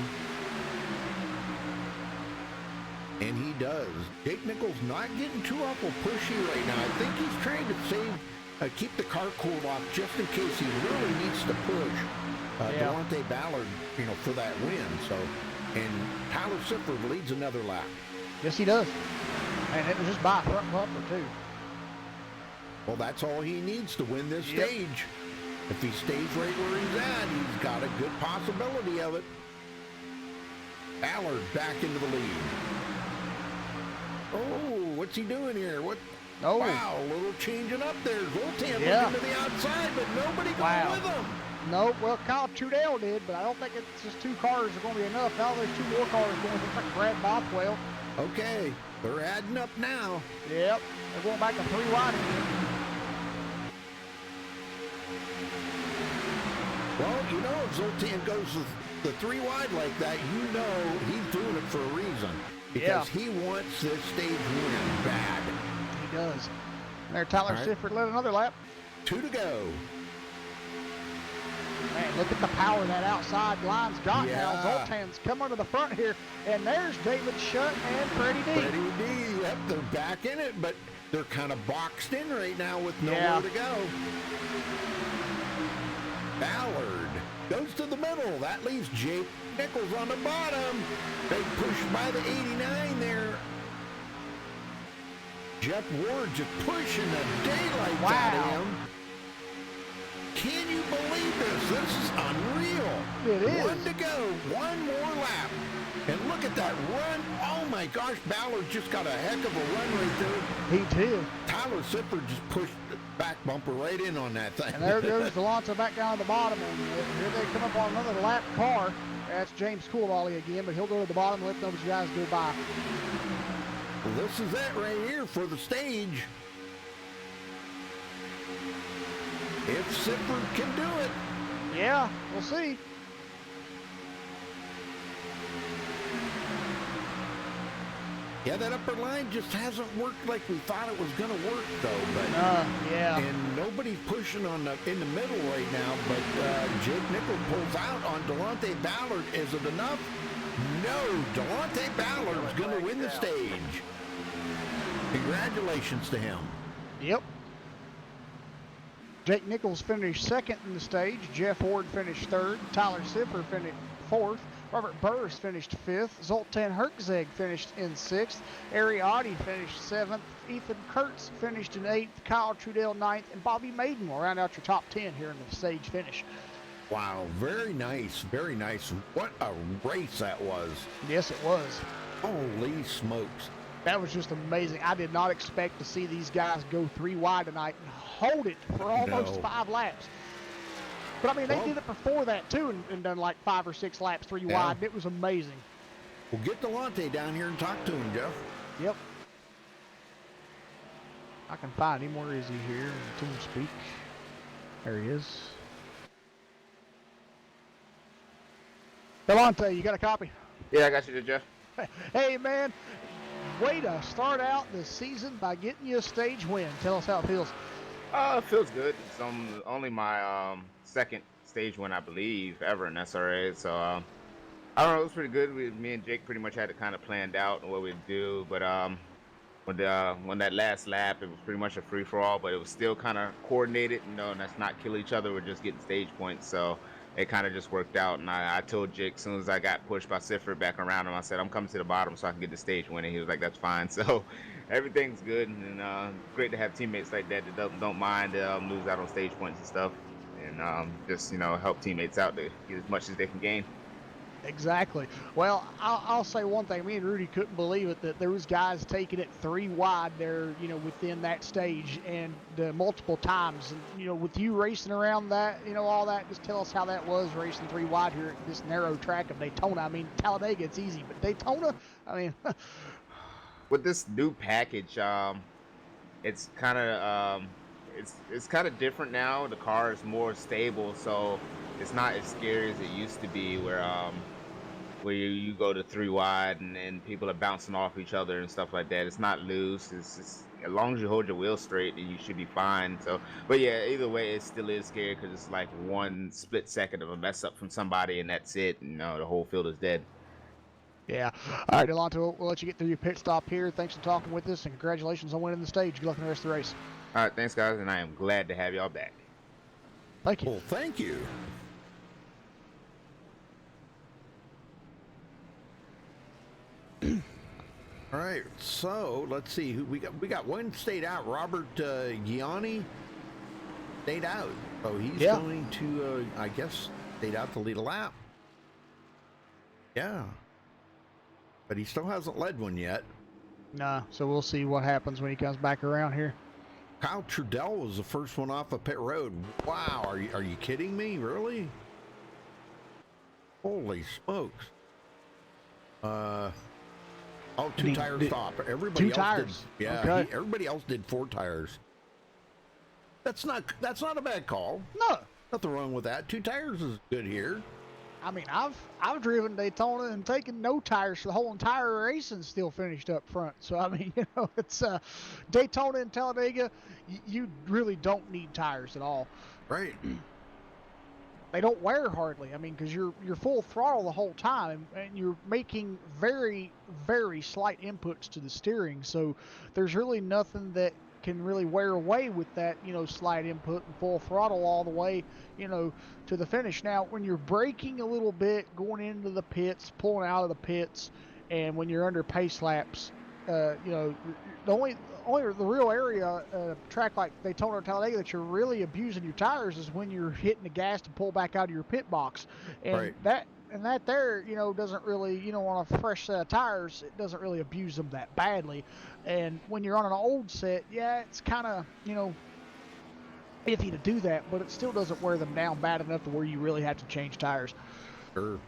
Speaker 1: And he does. Jake Nichols not getting too awful pushy right now. I think he's trying to keep the car cooled off just in case he really needs to push Delonte Ballard, for that win. So, and Tyler Sifford leads another lap.
Speaker 2: Yes, he does. And it was just by a front bumper, too.
Speaker 1: Well, that's all he needs to win this stage. If he stays right where he's at, he's got a good possibility of it. Ballard back into the lead. Oh, what's he doing here? What?
Speaker 2: Oh.
Speaker 1: Wow, a little changing up there. Zoltan looking to the outside, but nobody going with him.
Speaker 2: No, well, Kyle Trudell did, but I don't think it's just 2 cars are going to be enough. Now there's 2 more cars going. Looks like Brad Bothwell.
Speaker 1: Okay, they're adding up now.
Speaker 2: Yep, they're going back to 3 wide again.
Speaker 1: Well, if Zoltan goes the 3 wide like that, he's doing it for a reason. Because he wants this stage win bad.
Speaker 2: He does. There, Tyler Sifford led another lap.
Speaker 1: 2 to go.
Speaker 2: Man, look at the power that outside line's got now. Zoltan's coming to the front here, and there's David Shutt and Freddie D.
Speaker 1: Freddie D, yep, they're back in it, but they're kind of boxed in right now with nowhere to go. Ballard goes to the middle. That leaves Jake Nichols on the bottom. Big push by the 89 there. Jeff Ward just pushing the daylight out of him. Can you believe this? This is unreal.
Speaker 2: It is.
Speaker 1: 1 to go. 1 more lap. And look at that run. Oh my gosh, Ballard just got a heck of a run right there.
Speaker 2: He did.
Speaker 1: Tyler Sifford just pushed the back bumper right in on that thing.
Speaker 2: And there goes Delonte back down at the bottom. And here they come up on another lap car. That's James Coulibaly again, but he'll go to the bottom and let those guys go by.
Speaker 1: Well, this is it right here for the stage. If Sifford can do it.
Speaker 2: Yeah, we'll see.
Speaker 1: Yeah, that upper line just hasn't worked like we thought it was going to work, though. But and nobody's pushing in the middle right now. But Jake Nichols pulls out on Delonte Ballard. Is it enough? No, Delonte Ballard's going to win the stage. Congratulations to him.
Speaker 2: Yep. Jake Nichols finished 2nd in the stage. Jeff Ward finished 3rd. Tyler Sifford finished 4th. Robert Burris finished 5th. Zoltan Herkzeg finished in 6th. Ariati finished 7th. Ethan Kurtz finished in 8th. Kyle Trudell 9th. And Bobby Maiden will round out your top 10 here in the stage finish.
Speaker 1: Wow, very nice, very nice. What a race that was.
Speaker 2: Yes, it was.
Speaker 1: Holy smokes.
Speaker 2: That was just amazing. I did not expect to see these guys go 3 wide tonight and hold it for almost 5 laps. But, I mean, they did it before that, too, and done like 5 or 6 laps 3 wide. And it was amazing.
Speaker 1: Well, get Delonte down here and talk to him, Jeff.
Speaker 2: Yep. I can find him. Where is he here? Team speak. There he is. Delonte, you got a copy?
Speaker 5: Yeah, I got you, Jeff.
Speaker 2: Hey, man. Way to start out the season by getting you a stage win. Tell us how it feels.
Speaker 5: It feels good. It's only my 2nd stage win, I believe, ever in SRA. So I don't know. It was pretty good. Me and Jake pretty much had it kind of planned out and what we'd do. But when that last lap, it was pretty much a free for all. But it was still kind of coordinated, and that's not kill each other. We're just getting stage points. So it kind of just worked out. And I told Jake as soon as I got pushed by Sifford back around him, I said, I'm coming to the bottom so I can get the stage win. And he was like, that's fine. So everything's good. And great to have teammates like that don't mind lose out on stage points and stuff. And just, help teammates out to get as much as they can gain.
Speaker 2: Exactly. Well, I'll say one thing. Me and Rudy couldn't believe it that there was guys taking it 3 wide there, within that stage and multiple times. And, with you racing around that, all that, just tell us how that was racing 3 wide here at this narrow track of Daytona. I mean, Talladega, it's easy, but Daytona, I mean.
Speaker 5: With this new package, it's kind of it's kind of different now. The car is more stable, so it's not as scary as it used to be, where you go to 3 wide and people are bouncing off each other and stuff like that. It's not loose. It's as long as you hold your wheel straight, then you should be fine. So, but yeah, either way, it still is scary because it's like 1 split second of a mess up from somebody, and that's it. The whole field is dead.
Speaker 2: Yeah. All right, Delonto, we'll let you get through your pit stop here. Thanks for talking with us, and congratulations on winning the stage. Good luck in the rest of the race.
Speaker 5: All right, thanks guys, and I am glad to have y'all back.
Speaker 2: Thank you.
Speaker 1: Well, thank you. All right, so let's see who we got. We got one stayed out. Robert Gianni stayed out, so he's going to, I guess, stayed out to lead a lap. Yeah, but he still hasn't led one yet.
Speaker 2: Nah, so we'll see what happens when he comes back around here.
Speaker 1: Kyle Trudell was the first one off of pit road. Wow, are you kidding me? Really? Holy smokes! Oh, two tire stop. Everybody
Speaker 2: two
Speaker 1: else
Speaker 2: tires.
Speaker 1: did. Yeah,
Speaker 2: Okay.
Speaker 1: everybody else did 4 tires. That's not a bad call.
Speaker 2: No.
Speaker 1: Nothing wrong with that. 2 tires is good here.
Speaker 2: I mean, I've driven Daytona and taken no tires for the whole entire race and still finished up front. So I mean, it's Daytona and Talladega. You really don't need tires at all.
Speaker 1: Right.
Speaker 2: They don't wear hardly. I mean, because you're full throttle the whole time, and you're making very, very slight inputs to the steering. So there's really nothing that can really wear away with that, slight input and full throttle all the way, to the finish. Now, when you're braking a little bit, going into the pits, pulling out of the pits, and when you're under pace laps, the real area, track like Daytona or Talladega that you're really abusing your tires is when you're hitting the gas to pull back out of your pit box, and that there, doesn't really, on a fresh set of tires, it doesn't really abuse them that badly. And when you're on an old set, yeah, it's kind of, iffy to do that, but it still doesn't wear them down bad enough to where you really have to change tires.
Speaker 1: Sure.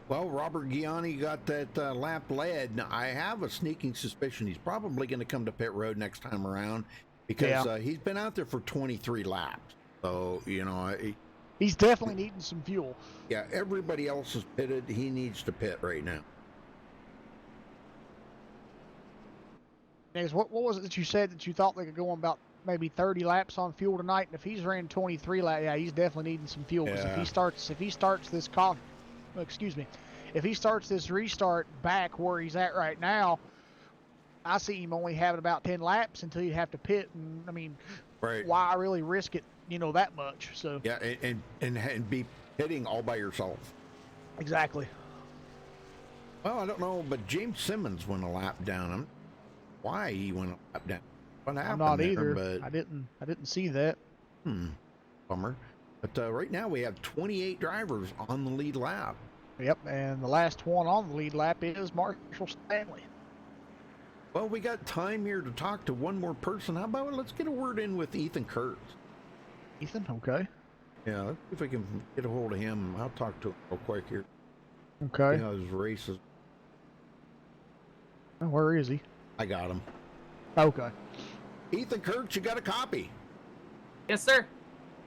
Speaker 1: Well, Robert Gianni got that lap led. Now, I have a sneaking suspicion he's probably going to come to pit road next time around because he's been out there for 23 laps. So,
Speaker 2: he's definitely needing some fuel.
Speaker 1: Yeah, everybody else is pitted. He needs to pit right now.
Speaker 2: Next, what was it that you said that you thought they could go on about maybe 30 laps on fuel tonight? And if he's ran 23 laps, yeah, he's definitely needing some fuel. Because if he starts this if he starts this restart back where he's at right now, I see him only having about 10 laps until you have to pit. And I mean, why really risk it, that much? So
Speaker 1: yeah, and be pitting all by yourself.
Speaker 2: Exactly.
Speaker 1: Well, I don't know, but James Simmons went a lap down. Why he went a lap down? What happened?
Speaker 2: I'm not
Speaker 1: there,
Speaker 2: either.
Speaker 1: but
Speaker 2: I didn't see that.
Speaker 1: Bummer. But right now we have 28 drivers on the lead lap.
Speaker 2: Yep, and the last one on the lead lap is Marshall Stanley.
Speaker 1: Well, we got time here to talk to one more person. How about let's get a word in with Ethan Kurtz.
Speaker 2: Ethan, okay.
Speaker 1: Yeah, let's see if I can get a hold of him. I'll talk to him real quick here.
Speaker 2: Okay.
Speaker 1: See how his race is.
Speaker 2: Where is he?
Speaker 1: I got him.
Speaker 2: Okay.
Speaker 1: Ethan Kurtz, you got a copy?
Speaker 6: Yes, sir.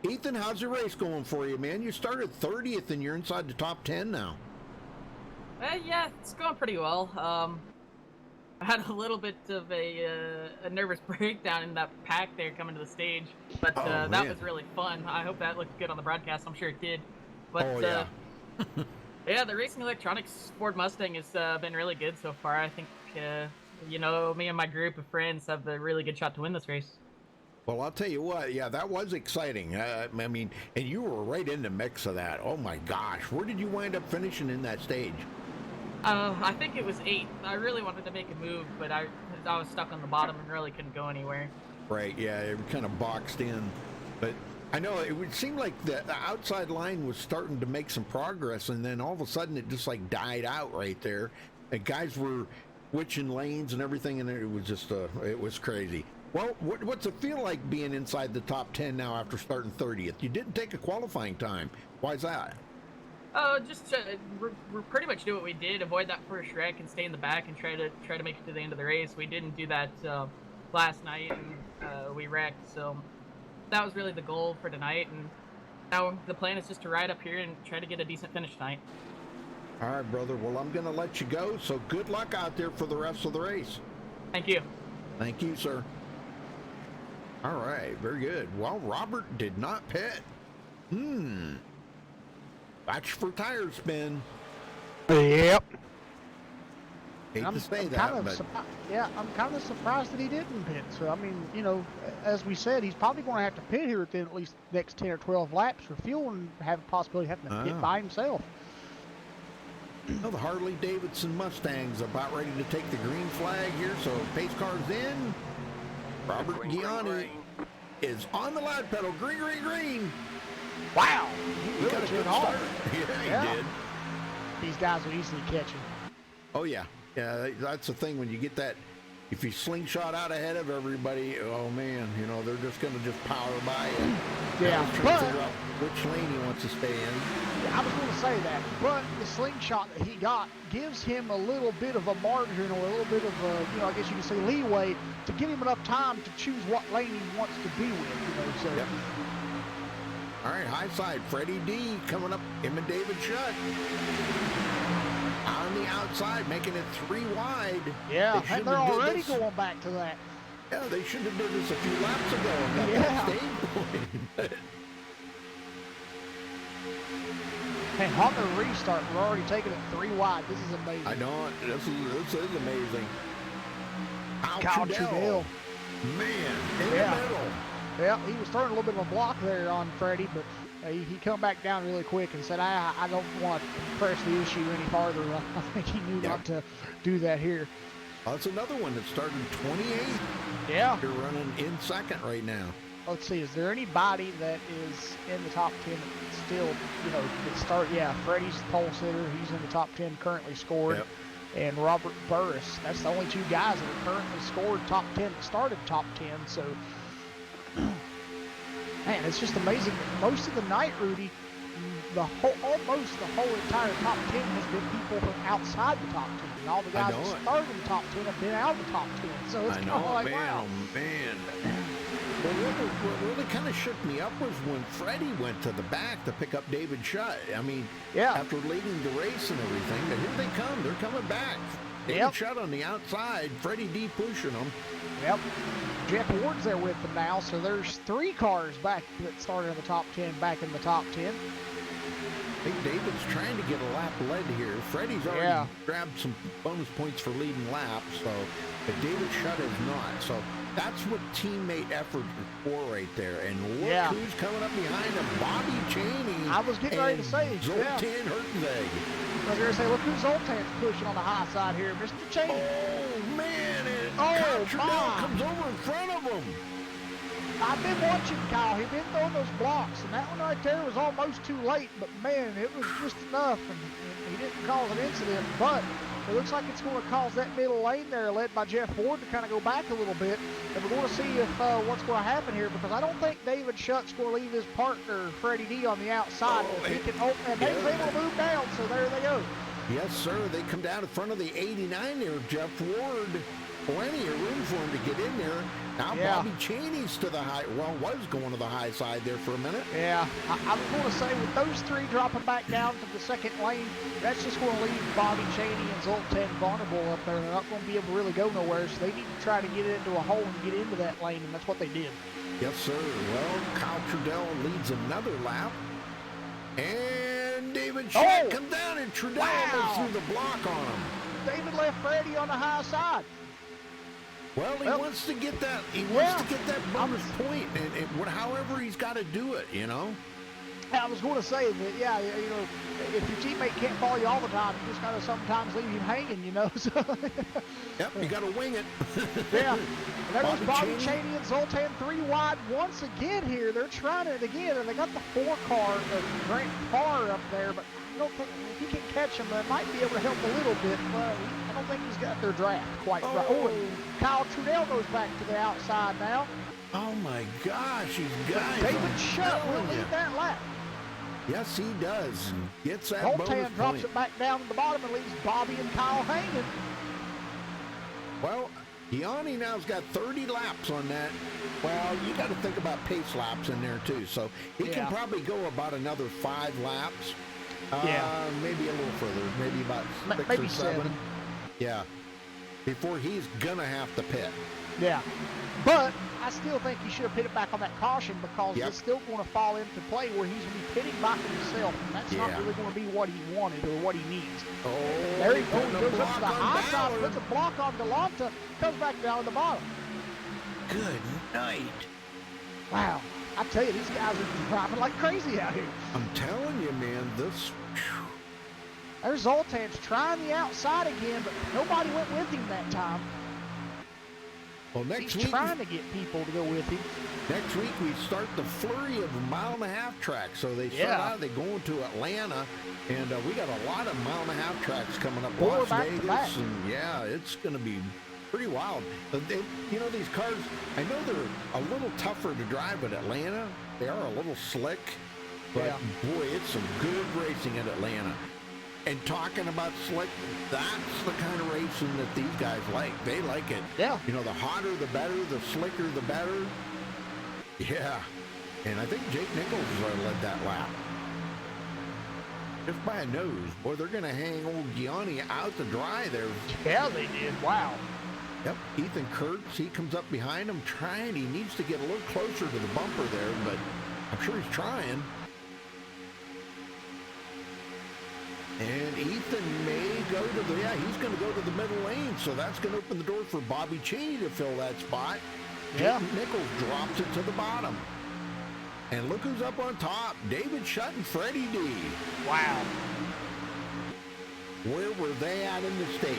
Speaker 1: Ethan, how's your race going for you, man? You started 30th and you're inside the top 10 now.
Speaker 6: Yeah, it's going pretty well. I had a little bit of a nervous breakdown in that pack there coming to the stage, but that was really fun. I hope that looked good on the broadcast. I'm sure it did. But yeah, the Racing Electronics Ford Mustang has been really good so far. I think me and my group of friends have a really good shot to win this race.
Speaker 1: Well, I'll tell you what, yeah, that was exciting. I mean, and you were right in the mix of that. Oh my gosh, where did you wind up finishing in that stage?
Speaker 6: I think it was 8th. I really wanted to make a move, but I was stuck on the bottom and really couldn't go anywhere.
Speaker 1: Right, yeah, it kind of boxed in. But I know it would seem like the outside line was starting to make some progress, and then all of a sudden it just like died out right there. And guys were switching lanes and everything, and it was just it was crazy. Well, what's it feel like being inside the top 10 now after starting 30th? You didn't take a qualifying time. Why's that?
Speaker 6: Just we're pretty much do what we did, avoid that first wreck and stay in the back and try to make it to the end of the race. We didn't do that last night, and we wrecked, so that was really the goal for tonight. And now the plan is just to ride up here and try to get a decent finish tonight.
Speaker 1: All right, brother. Well, I'm going to let you go, so good luck out there for the rest of the race.
Speaker 6: Thank you.
Speaker 1: Thank you, sir. All right, very good. Well, Robert did not pit. Watch for tire spin.
Speaker 2: Yep.
Speaker 1: Hate to say
Speaker 2: I'm
Speaker 1: that,
Speaker 2: kind of
Speaker 1: but
Speaker 2: yeah, I'm kind of surprised that he didn't pit. So I mean, you know, as we said, he's probably going to have to pit here within at least next 10 or 12 laps for fuel, and have a possibility of having to pit by himself.
Speaker 1: well, the Harley Davidson Mustangs about ready to take the green flag here. So pace car's in. Robert Gianni is on the loud pedal. Green, green, green.
Speaker 2: Wow,
Speaker 1: He got a good start. Yeah, he did.
Speaker 2: These guys are easily catching.
Speaker 1: Oh yeah, yeah. That's the thing when you get that. If you slingshot out ahead of everybody, oh man, you know they're just gonna just power by you.
Speaker 2: Yeah,
Speaker 1: He's trying to figure out which lane he wants to stay in.
Speaker 2: Yeah, I was going to say that, but the slingshot that he got gives him a little bit of a margin, or a little bit of a, you know, I guess you could say leeway to give him enough time to choose what lane he wants to be with. You know, so.
Speaker 1: Yep. All right, high side, Freddie D coming up, him and David Shutt. On the outside, making it 3 wide.
Speaker 2: Yeah, and they're already going back to that.
Speaker 1: Yeah, they should have done this a few laps ago and got that stage going.
Speaker 2: And on the restart, we're already taking it 3 wide. This is amazing.
Speaker 1: I know it. This is amazing.
Speaker 2: Kyle Trudell.
Speaker 1: Man, in the middle.
Speaker 2: Yeah, he was throwing a little bit of a block there on Freddie, but he come back down really quick and said, I don't want to press the issue any farther. I think he knew not to do that here.
Speaker 1: Well, that's another one that started 28th.
Speaker 2: Yeah.
Speaker 1: You're running in second right now.
Speaker 2: Let's see, is there anybody that is in the top 10 that still, you know, that start? Yeah, Freddie's the pole sitter. He's in the top 10 currently scored.
Speaker 1: Yep.
Speaker 2: And Robert Burris, that's the only 2 guys that are currently scored top 10, that started top 10. So, man, it's just amazing. Most of the night, Rudy, almost the whole entire top 10 has been people from outside the top 10. And all the guys that started in the top 10 have been out of the top 10. So it's kind of like, wow.
Speaker 1: Oh, man. Well, what really kind of shook me up was when Freddie went to the back to pick up David Shutt. I mean, after leading the race and everything, but here they come. They're coming back. David Shutt on the outside, Freddie D pushing them.
Speaker 2: Yep. Jeff Ward's there with them now, so there's 3 cars back that started in the top 10, back in the top 10.
Speaker 1: I think David's trying to get a lap led here. Freddie's already grabbed some bonus points for leading laps, but David Shutt has not. So that's what teammate effort is for right there. And look who's coming up behind him. Bobby Cheney.
Speaker 2: I was getting ready to say.
Speaker 1: Zoltan Hurtenzeg.
Speaker 2: I was going to say, look who Zoltan's pushing on the high side here. Mr. Cheney.
Speaker 1: Oh, man. And Kyle Trudell comes over in front of him.
Speaker 2: I've been watching Kyle. He's been throwing those blocks, and that one right there was almost too late, but man, it was just enough, and he didn't cause an incident, but it looks like it's going to cause that middle lane there, led by Jeff Ward, to kind of go back a little bit, and we're going to see if what's going to happen here, because I don't think David Shutt's going to leave his partner, Freddie D, on the outside. He can open, and they was able to move down, so there they go.
Speaker 1: Yes, sir. They come down in front of the 89 there, Jeff Ward. Plenty of room for him to get in there. Now Bobby Cheney's to the high, was going to the high side there for a minute.
Speaker 2: Yeah, I was going to say, with those 3 dropping back down to the second lane, that's just going to leave Bobby Cheney and Zoltan vulnerable up there. They're not going to be able to really go nowhere, so they need to try to get into a hole and get into that lane, and that's what they did.
Speaker 1: Yes, sir. Well, Kyle Trudell leads another lap. And David Shutt comes down, and Trudell almost threw the block on him.
Speaker 2: David left Freddie on the high side.
Speaker 1: Well, he wants to get that. He wants to get that bonus point, and however he's got to do it, you know.
Speaker 2: I was going to say that, you know, if your teammate can't follow you all the time, you just got to sometimes leave him hanging, you know. So
Speaker 1: yep, you got to wing it.
Speaker 2: Yeah. And there goes Bobby Cheney and Zoltan 3 wide once again here. They're trying it again, and they got the 4 car of Grant Parr up there, but I don't think if he can catch him, that might be able to help a little bit, but I don't think he's got their draft quite right. Oh, and Kyle Trudell goes back to the outside now.
Speaker 1: Oh my gosh, he's got
Speaker 2: David Shutt will lead that lap.
Speaker 1: Yes, he does. And gets that
Speaker 2: Zoltan
Speaker 1: bonus
Speaker 2: drops
Speaker 1: point.
Speaker 2: it back down to the bottom and leaves Bobby and Kyle hanging.
Speaker 1: Well, Gianni now's got 30 laps on that. Well, you got to think about pace laps in there too. So he can probably go about another 5 laps. Maybe a little further. Maybe about 6 or 7. Yeah. Before he's going to have to pit.
Speaker 2: Yeah. But I still think he should have put it back on that caution because
Speaker 1: Yep.
Speaker 2: it's still going to fall into play where he's going to be pitting back on himself, and that's not
Speaker 1: Yeah.
Speaker 2: really going to be what he wanted or what he needs.
Speaker 1: Oh,
Speaker 2: There he
Speaker 1: putting
Speaker 2: goes.
Speaker 1: a
Speaker 2: Goes up to the
Speaker 1: block on
Speaker 2: high side,
Speaker 1: Ballard.
Speaker 2: puts a block on Galanta, comes back down to the bottom.
Speaker 1: Good night.
Speaker 2: Wow. I tell you, these guys are driving like crazy out here.
Speaker 1: I'm telling you, man, this.
Speaker 2: There's Zoltan's trying the outside again, but nobody went with him that time.
Speaker 1: Well, next
Speaker 2: He's
Speaker 1: week,
Speaker 2: trying to get people to go with him.
Speaker 1: next week we start the flurry of mile-and-a-half tracks. So they start
Speaker 2: Yeah.
Speaker 1: out, they go into Atlanta, and we got a lot of mile-and-a-half tracks coming up.
Speaker 2: 4
Speaker 1: Las
Speaker 2: back to
Speaker 1: Vegas,
Speaker 2: back.
Speaker 1: and yeah, it's going to be pretty wild. But you know, these cars, I know they're a little tougher to drive at Atlanta. They are a little slick, but
Speaker 2: Yeah.
Speaker 1: boy, it's some good racing at Atlanta. And talking about slick, that's the kind of racing that these guys like. They like it.
Speaker 2: Yeah.
Speaker 1: You know, the hotter, the better. The slicker, the better. Yeah. And I think Jake Nichols led that lap. Just by a nose. Boy, they're going to hang old Gianni out to dry there.
Speaker 2: Yeah, they did. Wow.
Speaker 1: Yep. Ethan Kurtz, he comes up behind him trying. He needs to get a little closer to the bumper there, but I'm sure he's trying. And Ethan may go to the, he's going to go to the middle lane, so that's going to open the door for Bobby Cheney to fill that spot.
Speaker 2: Yeah.
Speaker 1: Jake Nichols drops it to the bottom. And look who's up on top, David Shutt and Freddie D.
Speaker 2: Wow.
Speaker 1: Where were they at in the stage?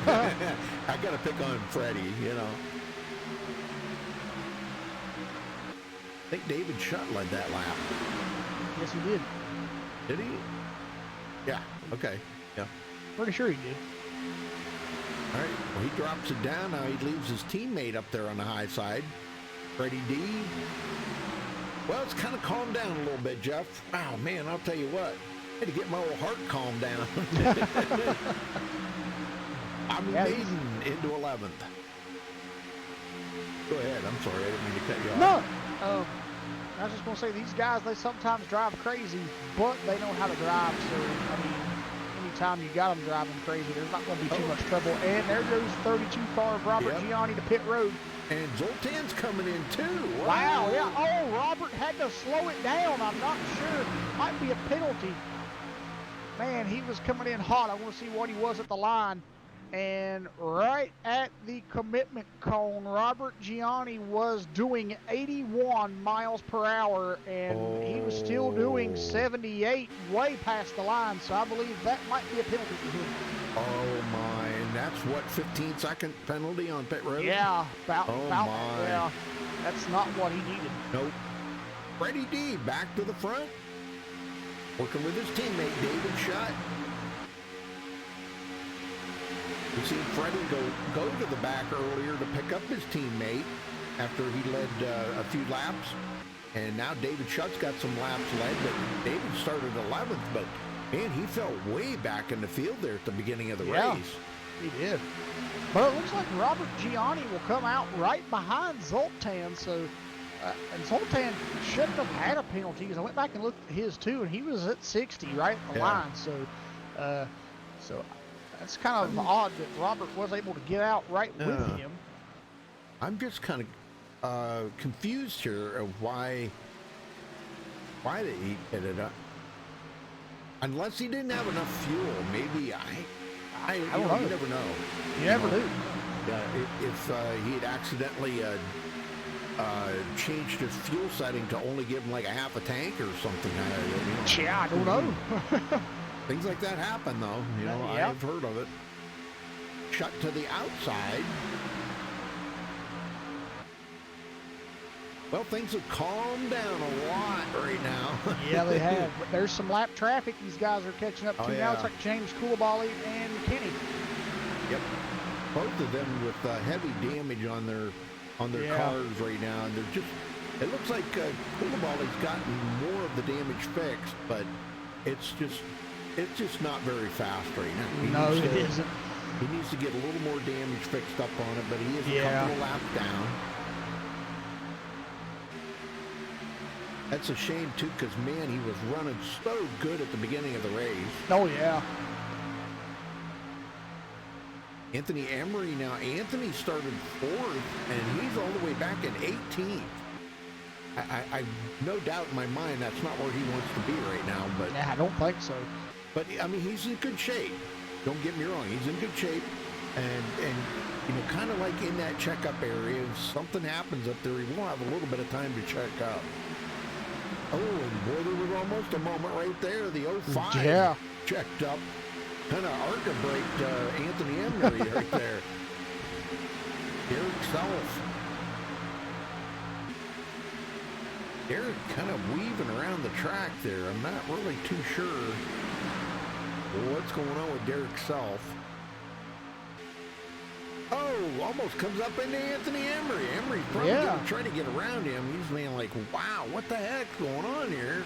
Speaker 1: I got to pick on Freddie, you know. I think David Shutt led that lap.
Speaker 2: Yes, he did.
Speaker 1: Did he? Yeah, okay. Yeah.
Speaker 2: Pretty sure he did.
Speaker 1: All right. Well, he drops it down. Now he leaves his teammate up there on the high side. Freddie D. Well, it's kind of calmed down a little bit, Jeff. Wow, man, I'll tell you what. I had to get my old heart calmed down. I'm
Speaker 2: Yeah,
Speaker 1: Maiden into 11th. Go ahead. I'm sorry. I didn't mean to cut you
Speaker 2: No.
Speaker 1: off.
Speaker 2: I was just going to say, these guys, they sometimes drive crazy, but they know how to drive. So, I mean, anytime you got them driving crazy, there's not going to be too much trouble. And there goes 32 car of Robert
Speaker 1: Yep.
Speaker 2: Gianni to pit road.
Speaker 1: And Zoltan's coming in too.
Speaker 2: Wow, yeah. Oh, Robert had to slow it down. I'm not sure. Might be a penalty. Man, he was coming in hot. I want to see what he was at the line. And right at the commitment cone, Robert Gianni was doing 81 miles per hour, and he was still doing 78 way past the line. So I believe that might be a penalty for him.
Speaker 1: Oh my, and that's what, 15-second penalty on pit road?
Speaker 2: Yeah, about,
Speaker 1: Oh,
Speaker 2: about
Speaker 1: my.
Speaker 2: yeah. That's not what he needed.
Speaker 1: Nope. Freddie D back to the front, working with his teammate David Shutt. We seen Freddie go to the back earlier to pick up his teammate after he led a few laps, and now David Shutt's got some laps led, but David started 11th, but man, he fell way back in the field there at the beginning of the race.
Speaker 2: He did. But it looks like Robert Gianni will come out right behind Zoltan. So, and Zoltan shouldn't have had a penalty because I went back and looked at his too, and he was at 60 right at the line. So, so that's kind of odd that Robert was able to get out right with him.
Speaker 1: I'm just kind of confused here of why he hit it up. Unless he didn't have enough fuel, maybe I don't know. You never know.
Speaker 2: You never do.
Speaker 1: If he had accidentally changed his fuel setting to only give him like a half a tank or something.
Speaker 2: Yeah, I don't know.
Speaker 1: Things like that happen, though. You know,
Speaker 2: Yeah.
Speaker 1: I've heard of it. Shut to the outside. Well, things have calmed down a lot right now.
Speaker 2: Yeah, they have. But there's some lap traffic these guys are catching up to
Speaker 1: Oh,
Speaker 2: now.
Speaker 1: yeah.
Speaker 2: It's like James Coolbally and Kenny.
Speaker 1: Yep. Both of them with heavy damage on their
Speaker 2: Yeah.
Speaker 1: cars right now, and they're just. It looks like Coolbally's gotten more of the damage fixed, but it's just not very fast right now.
Speaker 2: No, it isn't.
Speaker 1: He needs to get a little more damage fixed up on it, but he is a
Speaker 2: Yeah.
Speaker 1: couple of laps down. That's a shame too, because man, he was running so good at the beginning of the race.
Speaker 2: Oh, yeah.
Speaker 1: Anthony Emery. Now, Anthony started 4th, and he's all the way back in 18th. I no doubt in my mind that's not where he wants to be right now, but
Speaker 2: Yeah, I don't think so.
Speaker 1: But I mean, he's in good shape. Don't get me wrong, he's in good shape, and you know, kind of like in that checkup area, if something happens up there, he will have a little bit of time to check up. Oh, and boy, there was almost a moment right there. The 05
Speaker 2: Yeah.
Speaker 1: checked up, kind of arca braked Anthony Emery right there. Derek Self. Derek kind of weaving around the track there. I'm not really too sure what's going on with Derek Self. Oh, almost comes up into Anthony Emery. Emery's probably going to try to get around him. He's being like, wow, what the heck's going on here?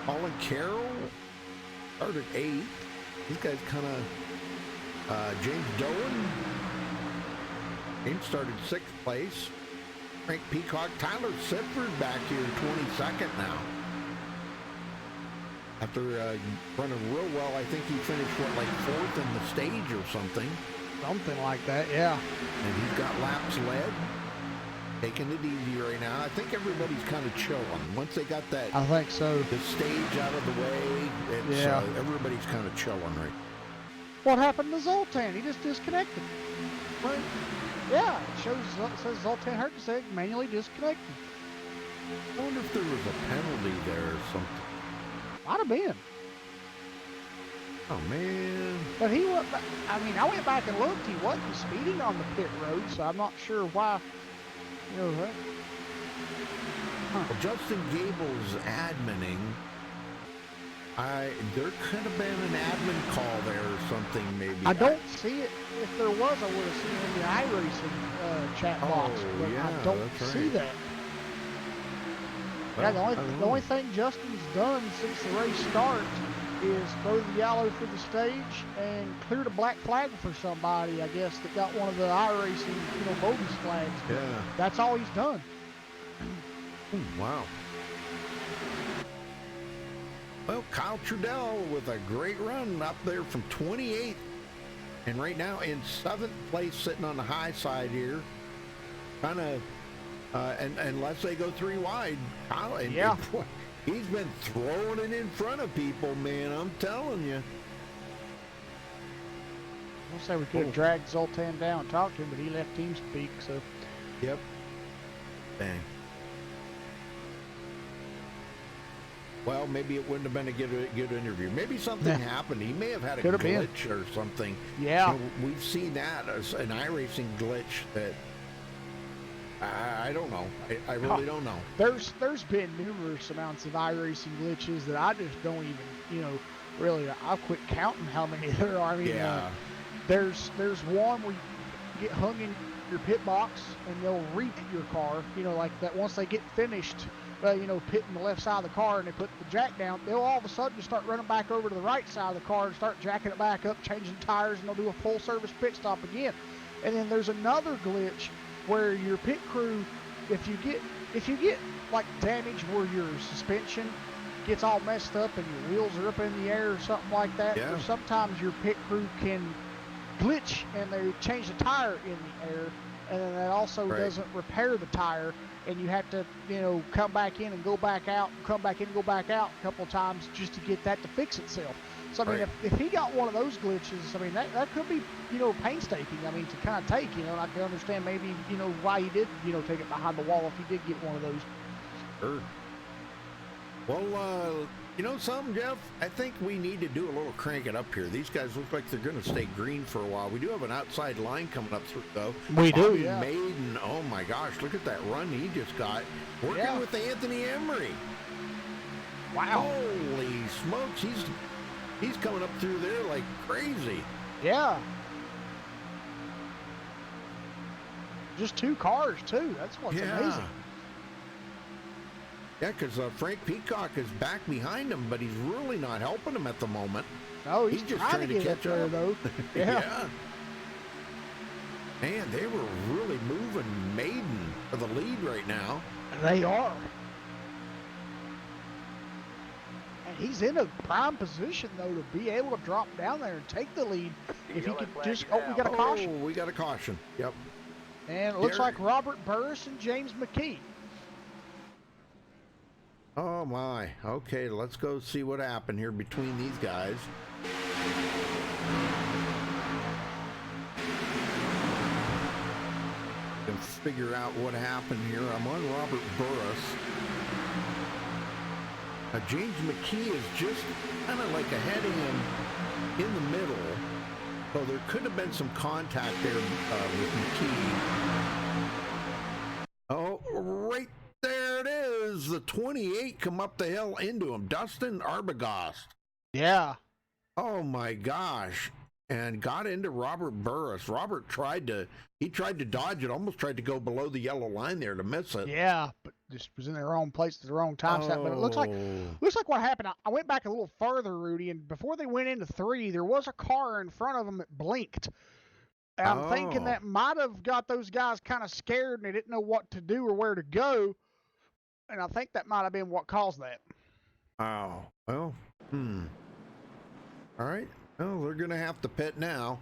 Speaker 1: Colin Carroll started 8th. These guys kind of, James Dolan. James started 6th place. Frank Peacock, Tyler Sitford back here 22nd now. After running real well, I think he finished, what, like 4th in the stage or something.
Speaker 2: Something like that, yeah.
Speaker 1: And he's got laps led, taking it easy right now. I think everybody's kind of chilling. Once they got that,
Speaker 2: I think so.
Speaker 1: the stage out of the way, it's, everybody's kind of chilling right.
Speaker 2: What happened to Zoltan? He just disconnected.
Speaker 1: Right.
Speaker 2: Yeah, it says Zoltan Hertzog manually disconnected.
Speaker 1: I wonder if there was a penalty there or something.
Speaker 2: Might have been.
Speaker 1: Oh, man.
Speaker 2: But he was, I mean, I went back and looked. He wasn't speeding on the pit road, so I'm not sure why. You know what? Huh.
Speaker 1: Well, Justin Gable's adminning. There could have been an admin call there or something, maybe.
Speaker 2: I don't see it. If there was, I would have seen it in the iRacing chat box, but
Speaker 1: yeah,
Speaker 2: I don't
Speaker 1: that's
Speaker 2: see
Speaker 1: right.
Speaker 2: that.
Speaker 1: Well,
Speaker 2: Yeah, the only thing Justin's done since the race starts is throw the yellow for the stage and cleared a black flag for somebody, I guess, that got one of the iRacing, bogus flags. But
Speaker 1: Yeah.
Speaker 2: that's all he's done.
Speaker 1: Wow. Well, Kyle Trudell with a great run up there from 28th. And right now in 7th place, sitting on the high side here. Kind of, and unless they go 3 wide, Kyle, and boy, he's been throwing it in front of people, man. I'm telling you.
Speaker 2: I'll say we could have dragged Zoltan down and talked to him, but he left TeamSpeak, so.
Speaker 1: Yep. Dang. Well, maybe it wouldn't have been a good interview. Maybe something happened. He may have had a glitch or something.
Speaker 2: Yeah.
Speaker 1: We've seen that as an iRacing glitch that I don't know. I really don't know.
Speaker 2: There's been numerous amounts of iRacing glitches that I just don't even, really, I'll quit counting how many there are. I mean, there's one where you get hung in your pit box and they'll read your car, like that once they get finished, pitting the left side of the car and they put the jack down, they'll all of a sudden just start running back over to the right side of the car and start jacking it back up, changing tires, and they'll do a full service pit stop again. And then there's another glitch where your pit crew, if you get like damage where your suspension gets all messed up and your wheels are up in the air or something like that, or sometimes your pit crew can glitch and they change the tire in the air, and then that also doesn't repair the tire, and you have to come back in and go back out, come back in and go back out a couple of times just to get that to fix itself. So I mean, if he got one of those glitches, I mean that could be painstaking. I mean, to kind of take, and I can understand maybe why he did take it behind the wall if he did get one of those.
Speaker 1: Sure. Well, something, Jeff? I think we need to do a little crank it up here. These guys look like they're going to stay green for a while. We do have an outside line coming up through, though.
Speaker 2: We do,
Speaker 1: Bobby
Speaker 2: yeah.
Speaker 1: Maiden, oh my gosh, look at that run he just got. Working with Anthony Emery.
Speaker 2: Wow.
Speaker 1: Holy smokes, he's coming up through there like crazy.
Speaker 2: Yeah. Just 2 cars, too. That's what's amazing.
Speaker 1: Yeah, because Frank Peacock is back behind him, but he's really not helping him at the moment.
Speaker 2: No, he's
Speaker 1: just
Speaker 2: trying to
Speaker 1: catch
Speaker 2: get up there,
Speaker 1: up.
Speaker 2: though. Yeah.
Speaker 1: Man, they were really moving Maiden for the lead right now.
Speaker 2: They are. And he's in a prime position though to be able to drop down there and take the lead. If he could just, we got a caution.
Speaker 1: Oh, we got a caution. Yep.
Speaker 2: And it looks like Robert Burris and James McKee.
Speaker 1: Oh my. Okay, let's go see what happened here between these guys. Can figure out what happened here. I'm on Robert Burris. James McKee is just kind of like ahead of him in the middle. So there could have been some contact there with McKee. Oh, right there it is. The 28 come up the hill into him. Dustin Arbogast.
Speaker 2: Yeah.
Speaker 1: Oh my gosh. And got into Robert Burris. Robert tried to dodge it, almost tried to go below the yellow line there to miss it.
Speaker 2: Yeah, but just was in the wrong place at the wrong time.
Speaker 1: Oh.
Speaker 2: But it looks like what happened. I went back a little further, Rudy, and before they went into 3, there was a car in front of them that blinked. And I'm thinking that might have got those guys kind of scared and they didn't know what to do or where to go. And I think that might have been what caused that.
Speaker 1: Oh, well, All right. Well, they're going to have to pit now.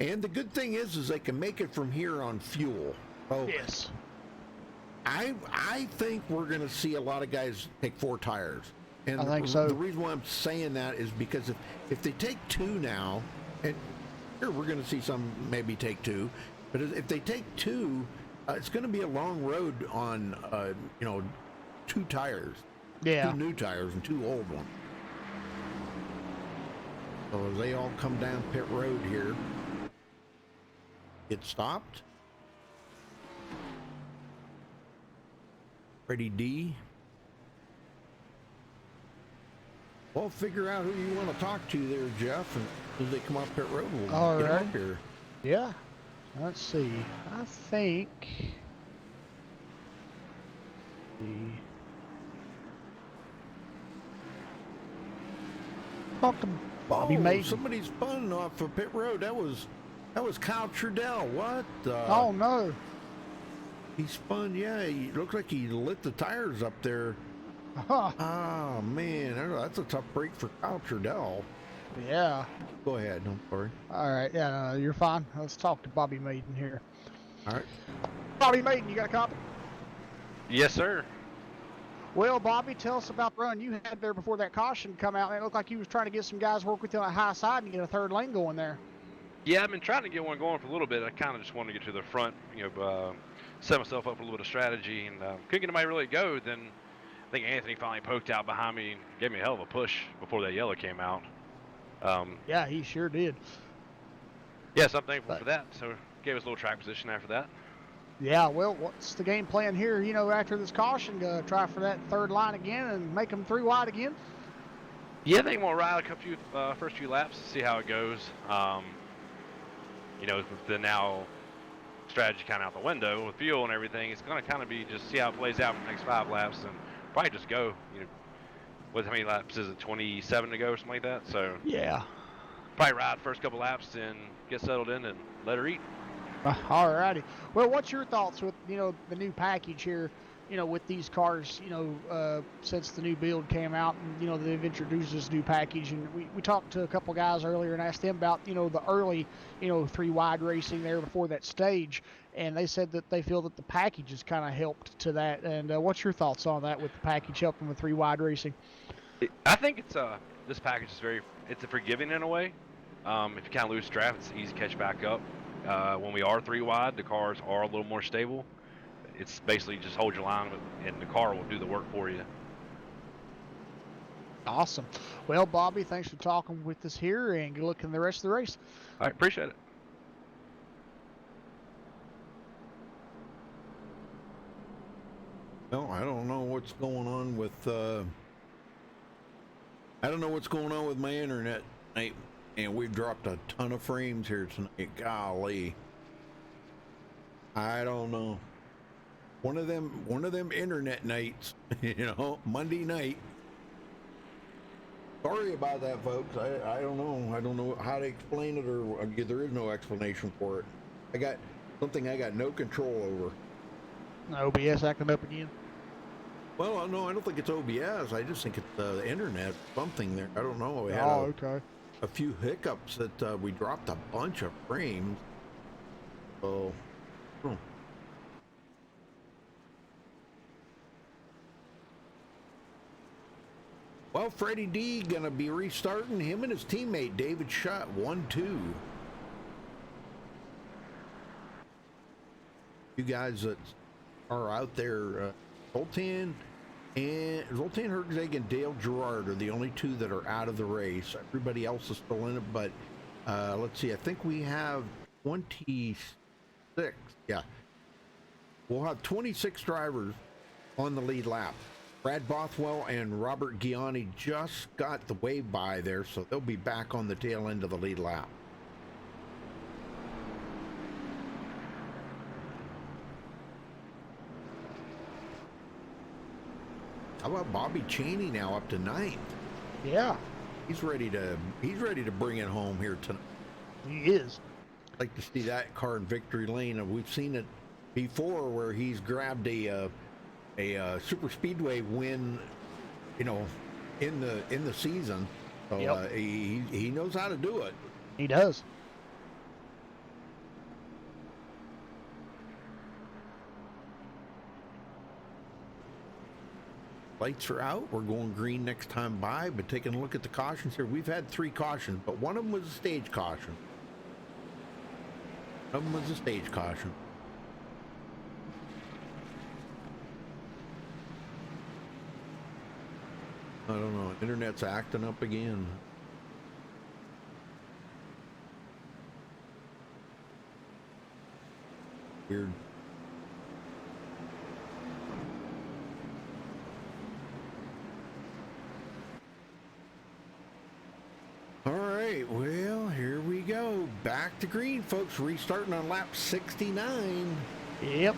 Speaker 1: And the good thing is they can make it from here on fuel. Oh,
Speaker 2: yes.
Speaker 1: I think we're going to see a lot of guys take 4 tires. And
Speaker 2: I think so.
Speaker 1: The reason why I'm saying that is because if they take 2 now, and here we're going to see some maybe take 2, but if they take 2, it's going to be a long road on, 2 tires.
Speaker 2: Yeah.
Speaker 1: 2 new tires and 2 old ones. So as they all come down pit road here, get stopped. Freddie D. Well, figure out who you want to talk to there, Jeff, and as they come up pit road, we'll
Speaker 2: all
Speaker 1: get
Speaker 2: right.
Speaker 1: up here.
Speaker 2: Yeah. Let's see. I think talk to Bobby Maiden.
Speaker 1: Somebody spun off of pit road. That was Kyle Trudell. What?
Speaker 2: Oh no.
Speaker 1: He spun. Yeah, he looked like he lit the tires up there.
Speaker 2: Huh.
Speaker 1: Oh man, that's a tough break for Kyle Trudell.
Speaker 2: Yeah.
Speaker 1: Go ahead. I'm sorry.
Speaker 2: All right. Yeah, no, you're fine. Let's talk to Bobby Maiden here.
Speaker 1: All right.
Speaker 2: Bobby Maiden, you got a copy?
Speaker 7: Yes, sir.
Speaker 2: Well, Bobby, tell us about the run you had there before that caution come out. And it looked like you was trying to get some guys work with you on the high side and get a 3rd lane going there.
Speaker 7: Yeah, I've been trying to get one going for a little bit. I kind of just wanted to get to the front, set myself up for a little bit of strategy, and couldn't get anybody really go. Then I think Anthony finally poked out behind me and gave me a hell of a push before that yellow came out.
Speaker 2: Yeah, he sure did.
Speaker 7: Yes, I'm thankful for that. So gave us a little track position after that.
Speaker 2: Yeah, well, what's the game plan here? After this caution, try for that 3rd line again and make them 3 wide again?
Speaker 7: Yeah, I think we'll ride first few laps, see how it goes. With the now strategy kind of out the window with fuel and everything, it's going to kind of be just see how it plays out for the next 5 laps and probably just go. How many laps is it? 27 to go or something like that? So
Speaker 2: yeah,
Speaker 7: probably ride first couple laps and get settled in and let her eat.
Speaker 2: All righty. Well, what's your thoughts with the new package here? With these cars, since the new build came out, and they've introduced this new package, and we talked to a couple guys earlier and asked them about the early 3 wide racing there before that stage, and they said that they feel that the package has kind of helped to that. And what's your thoughts on that with the package helping with 3 wide racing?
Speaker 7: I think this package is it's forgiving in a way. If you kind of lose draft, it's easy to catch back up. When we are 3 wide, the cars are a little more stable. It's basically just hold your line, and the car will do the work for you.
Speaker 2: Awesome. Well, Bobby, thanks for talking with us here, and good luck in the rest of the race.
Speaker 7: All right, appreciate it.
Speaker 1: No, I don't know what's going on with my internet tonight, and we've dropped a ton of frames here tonight. Golly. I don't know. One of them internet nights, Monday night. Sorry about that, folks. I don't know. I don't know how to explain it, or there is no explanation for it. I got something I got no control over.
Speaker 2: OBS acting up again.
Speaker 1: Well, no, I don't think it's OBS. I just think it's the internet, something there. I don't know. We had
Speaker 2: okay.
Speaker 1: a few hiccups that we dropped a bunch of frames. So, well, Freddie D gonna be restarting. Him and his teammate David Shutt 1-2. You guys that are out there, Zoltan Hergzeg and Dale Gerard are the only two that are out of the race. Everybody else is still in it, but let's see. I think we have 26. Yeah, we'll have 26 drivers on the lead lap. Brad Bothwell and Robert Gianni just got the wave by there, so they'll be back on the tail end of the lead lap. How about Bobby Cheney now up to 9th?
Speaker 2: Yeah,
Speaker 1: He's ready to bring it home here tonight.
Speaker 2: he is.
Speaker 1: I'd like to see that car in victory lane. We've seen it before where he's grabbed a super speedway win, you know, in the season. So
Speaker 2: Yep.
Speaker 1: He knows how to do it.
Speaker 2: He does.
Speaker 1: Lights are out. We're going green next time by, but taking a look at the cautions here, we've had 3 cautions, but one of them was a stage caution. One of them was a stage caution. I don't know. Internet's acting up again. Weird. All right, well, here we go. Back to green, folks. Restarting on lap 69.
Speaker 2: Yep.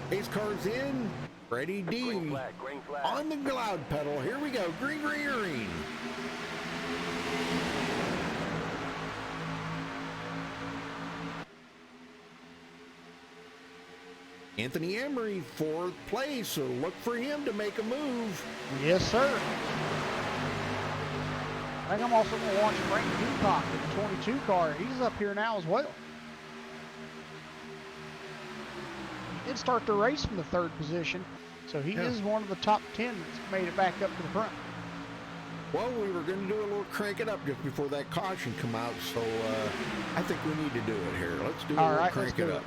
Speaker 1: Pace car's in. Freddie D
Speaker 3: Green flag, green flag.
Speaker 1: on the cloud pedal. Here we go. Green, green, green. Anthony Emery, 4th place, so look for him to make a move.
Speaker 2: Yes, sir. I think I'm also going to watch Frank Peacock in the 22 car. He's up here now as well. He did start the race from the 3rd position, so he is one of the top 10 that's made it back up to the front.
Speaker 1: Well, we were going to do a little crank it up just before that caution come out, so I think we need to do it here. Let's do a
Speaker 2: All
Speaker 1: little
Speaker 2: right,
Speaker 1: crank
Speaker 2: let's do
Speaker 1: it
Speaker 2: it.
Speaker 1: up.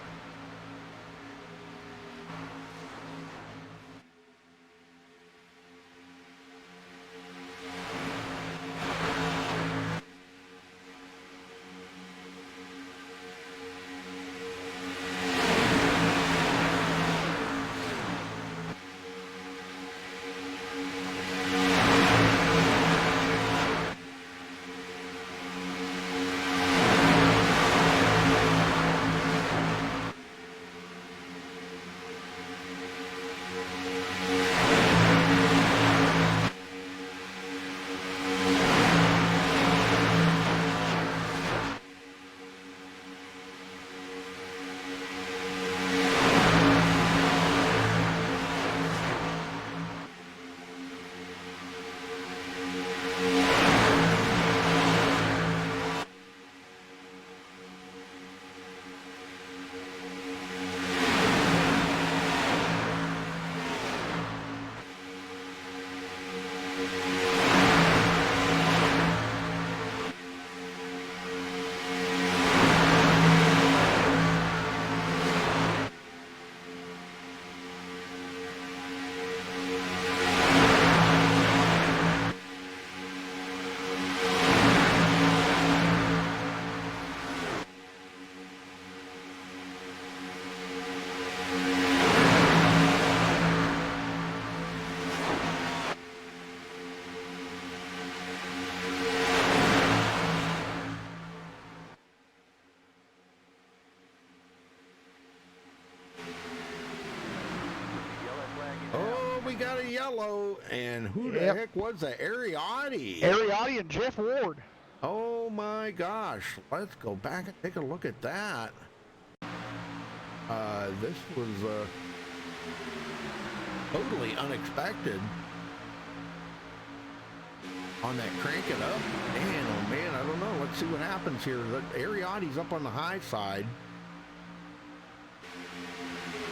Speaker 1: We got a yellow, and who the heck was that? Ariotti.
Speaker 2: Ariotti and Jeff Ward.
Speaker 1: Oh my gosh. Let's go back and take a look at that. This was totally unexpected on that crank it up. Man, oh man, I don't know. Let's see what happens here. The Ariotti's up on the high side.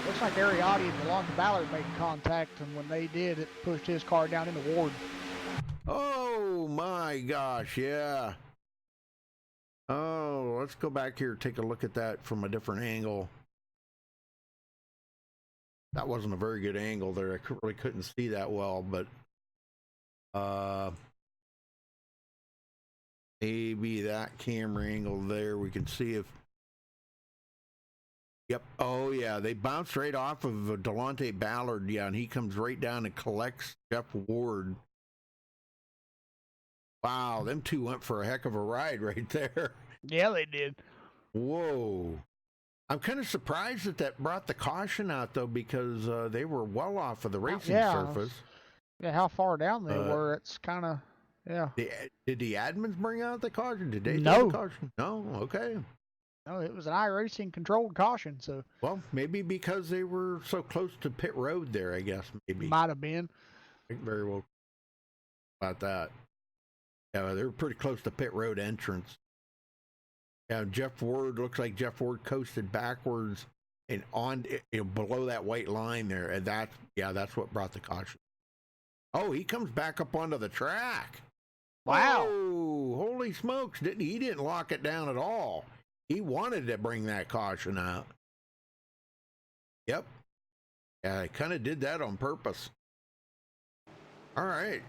Speaker 2: Looks like Ariotti and DeLonte Ballard made contact, and when they did, it pushed his car down into Ward.
Speaker 1: Oh my gosh, yeah. Oh, let's go back here and take a look at that from a different angle. That wasn't a very good angle there. I really couldn't see that well, but maybe that camera angle there, we can see if. Yep. Oh yeah, they bounced right off of DeLonte Ballard. Yeah, and he comes right down and collects Jeff Ward. Wow, them two went for a heck of a ride right there.
Speaker 2: Yeah, they did.
Speaker 1: Whoa. I'm kind of surprised that brought the caution out, though, because they were well off of the racing surface.
Speaker 2: Yeah, how far down they were, it's kind of, yeah.
Speaker 1: Did the admins bring out the caution? Did they
Speaker 2: No.
Speaker 1: do the caution? No? Okay.
Speaker 2: No, it was an iRacing controlled caution, so.
Speaker 1: Well, maybe because they were so close to pit road there, I guess, maybe.
Speaker 2: Might have been.
Speaker 1: I think very well about that. Yeah, they were pretty close to pit road entrance. Yeah, Jeff Ward, looks like Jeff Ward coasted backwards and on, below that white line there. And that's what brought the caution. Oh, he comes back up onto the track.
Speaker 2: Wow.
Speaker 1: Oh, holy smokes. He didn't lock it down at all. He wanted to bring that caution out. Yep. Yeah, I kind of did that on purpose. All right.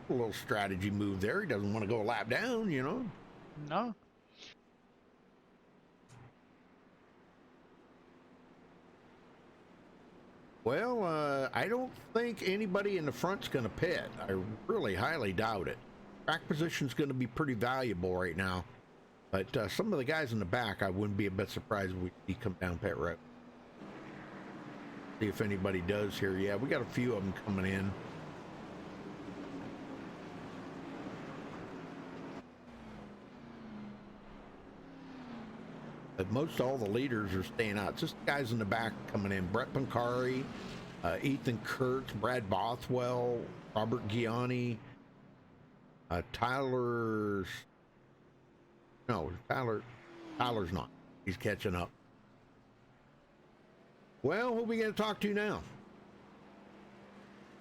Speaker 1: A little strategy move there. He doesn't want to go a lap down,
Speaker 2: No.
Speaker 1: Well, I don't think anybody in the front's going to pit. I really highly doubt it. Track position's going to be pretty valuable right now. But some of the guys in the back, I wouldn't be a bit surprised if we come down pit road. See if anybody does here. Yeah, we got a few of them coming in. But most all the leaders are staying out. Just guys in the back coming in. Brett Pancari, Ethan Kurtz, Brad Bothwell, Robert Gianni, Tyler's not. He's catching up. Well, who are we going to talk to now?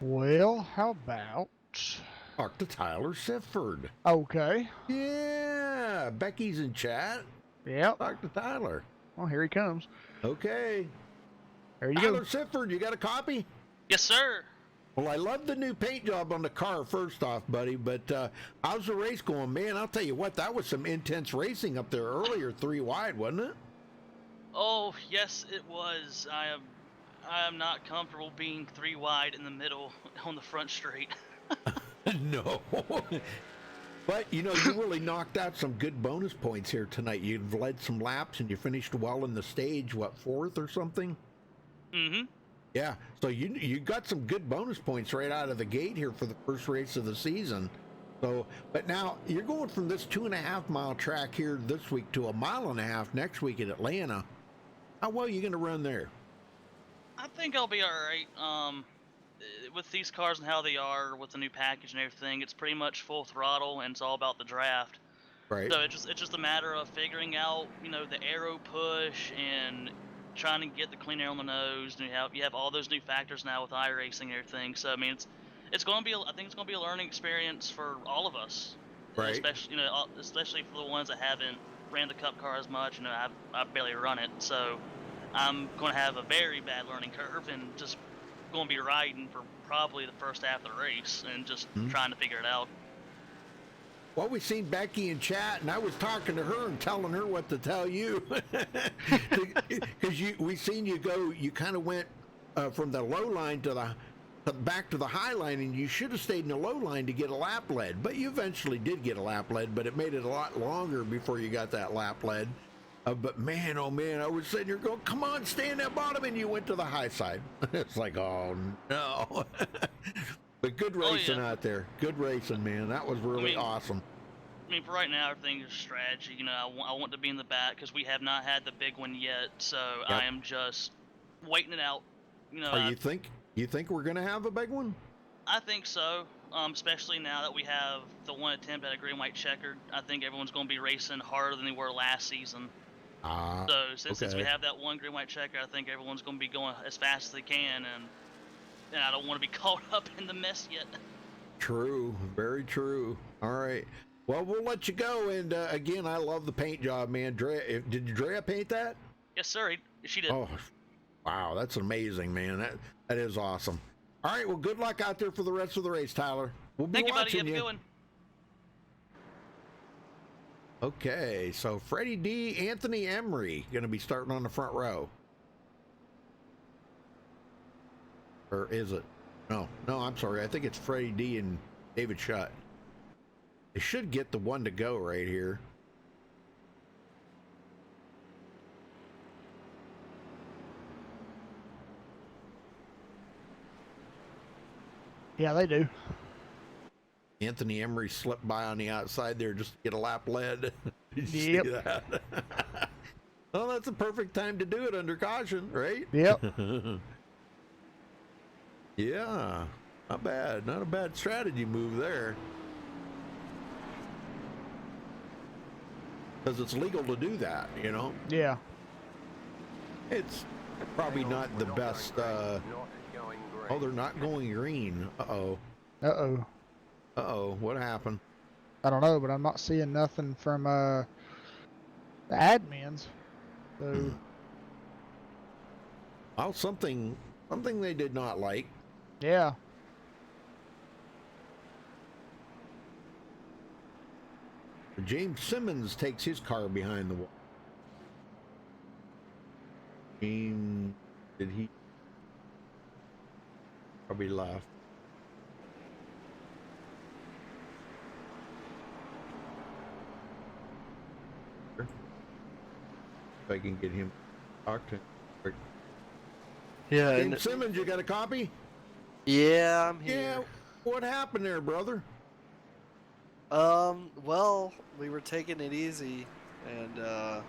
Speaker 2: Well, how about...
Speaker 1: Talk to Tyler Sifford.
Speaker 2: Okay.
Speaker 1: Yeah, Becky's in chat.
Speaker 2: Yep.
Speaker 1: Talk to Tyler.
Speaker 2: Well, here he comes.
Speaker 1: Okay.
Speaker 2: There you
Speaker 1: Tyler
Speaker 2: go.
Speaker 1: Sifford, you got a copy?
Speaker 8: Yes, sir.
Speaker 1: Well, I love the new paint job on the car, first off, buddy, but how's the race going? Man, I'll tell you what, that was some intense racing up there earlier, 3 wide, wasn't it?
Speaker 8: Oh, yes, it was. I am not comfortable being 3 wide in the middle on the front straight.
Speaker 1: No. But, you really knocked out some good bonus points here tonight. You've led some laps and you finished well in the stage, what, 4th or something?
Speaker 8: Mm-hmm.
Speaker 1: Yeah, so you got some good bonus points right out of the gate here for the first race of the season. So, but now you're going from this 2.5 mile track here this week to 1.5 miles next week at Atlanta. How well are you going to run there?
Speaker 8: I think I'll be all right. With these cars and how they are with the new package and everything, it's pretty much full throttle and it's all about the draft.
Speaker 1: Right.
Speaker 8: So it's just a matter of figuring out, the aero push and trying to get the clean air on the nose. And you have all those new factors now with iRacing and everything. So I mean, it's going to be. I think it's going to be a learning experience for all of us.
Speaker 1: Right.
Speaker 8: Especially for the ones that haven't ran the Cup car as much. I've barely run it, so I'm going to have a very bad learning curve and just going to be riding for probably the first half of the race and just trying to figure it out.
Speaker 1: Well, we seen Becky in chat, and I was talking to her and telling her what to tell you, because we seen you go. You kind of went from the low line to back to the high line, and you should have stayed in the low line to get a lap lead. But you eventually did get a lap lead, but it made it a lot longer before you got that lap lead. But man, oh man, I was sitting here going, "Come on, stay in that bottom," and you went to the high side. It's like, oh no. But good racing out there. Good racing, man. That was really awesome.
Speaker 8: I mean, for right now, everything is strategy. I want to be in the back because we have not had the big one yet. So I am just waiting it out You know,
Speaker 1: Oh, you think we're gonna have a big one?
Speaker 8: I think so. Especially now that we have the one attempt at a green white checkered. I think everyone's going to be racing harder than they were last season. So since we have that one green white checker, I think everyone's going to be going as fast as they can, and I don't want to be caught up in the mess yet.
Speaker 1: True, very true. All right. Well, we'll let you go. And again, I love the paint job, man. Drea, did Drea paint that?
Speaker 8: Yes, sir. She did.
Speaker 1: Oh, wow, that's amazing, man. That is awesome. All right, well, good luck out there for the rest of the race, Tyler. We'll be
Speaker 8: Thank you, buddy.
Speaker 1: watching
Speaker 8: Have a
Speaker 1: you.
Speaker 8: good one.
Speaker 1: Okay, so Freddie D, Anthony Emery going to be starting on the front row. Or is it? No, I'm sorry. I think it's Freddie D and David Shutt. They should get the one to go right here.
Speaker 2: Yeah, they do.
Speaker 1: Anthony Emery slipped by on the outside there just to get a lap lead. Did you
Speaker 2: Yep.
Speaker 1: see that? Well, that's a perfect time to do it under caution, right?
Speaker 2: Yep.
Speaker 1: Yeah, not bad. Not a bad strategy move there. Because it's legal to do that, you know?
Speaker 2: Yeah.
Speaker 1: It's probably not the best. Oh, they're not going green. Uh-oh.
Speaker 2: Uh-oh.
Speaker 1: Uh-oh. What happened?
Speaker 2: I don't know, but I'm not seeing nothing from the admins. So
Speaker 1: Oh, something they did not like.
Speaker 2: yeah.
Speaker 1: James Simmons takes his car behind the wall. Did he? Probably left. If I can get him to talk to him.
Speaker 9: Yeah.
Speaker 1: James Simmons, you got a copy?
Speaker 9: Yeah, I'm here.
Speaker 1: Yeah. What happened there, brother?
Speaker 9: Well, we were taking it easy, and,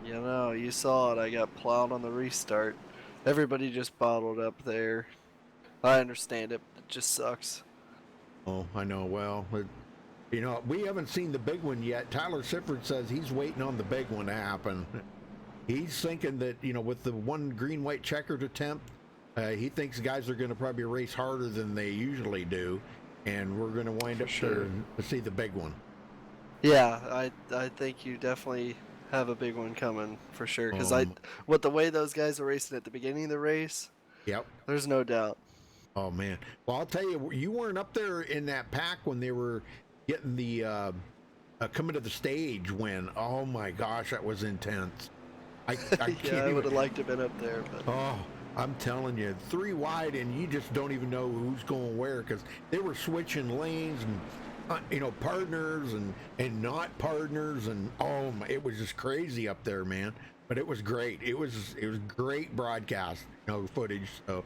Speaker 9: you know, you saw it. I got plowed on the restart. Everybody just bottled up there. I understand it. It just sucks.
Speaker 1: Oh, I know. Well, you know, we haven't seen the big one yet. Tyler Sifford says he's waiting on the big one to happen. He's thinking that, you know, with the one green-white checkered attempt, he thinks guys are going to probably race harder than they usually do, and we're going to wind up there to see the big one.
Speaker 9: Yeah, I think you definitely have a big one coming for sure. Because with the way those guys are racing at the beginning of the race,
Speaker 1: yep,
Speaker 9: there's no doubt.
Speaker 1: Oh man, well I'll tell you, you weren't up there in that pack when they were getting the coming to the stage. When oh my gosh, that was intense. I can't
Speaker 9: yeah, I would have liked to have been up there, but
Speaker 1: oh. I'm telling you, 3 wide, and you just don't even know who's going where because they were switching lanes and you know, partners and not partners, and oh my, it was just crazy up there, man. But it was great. It was great broadcast, you know, footage. So,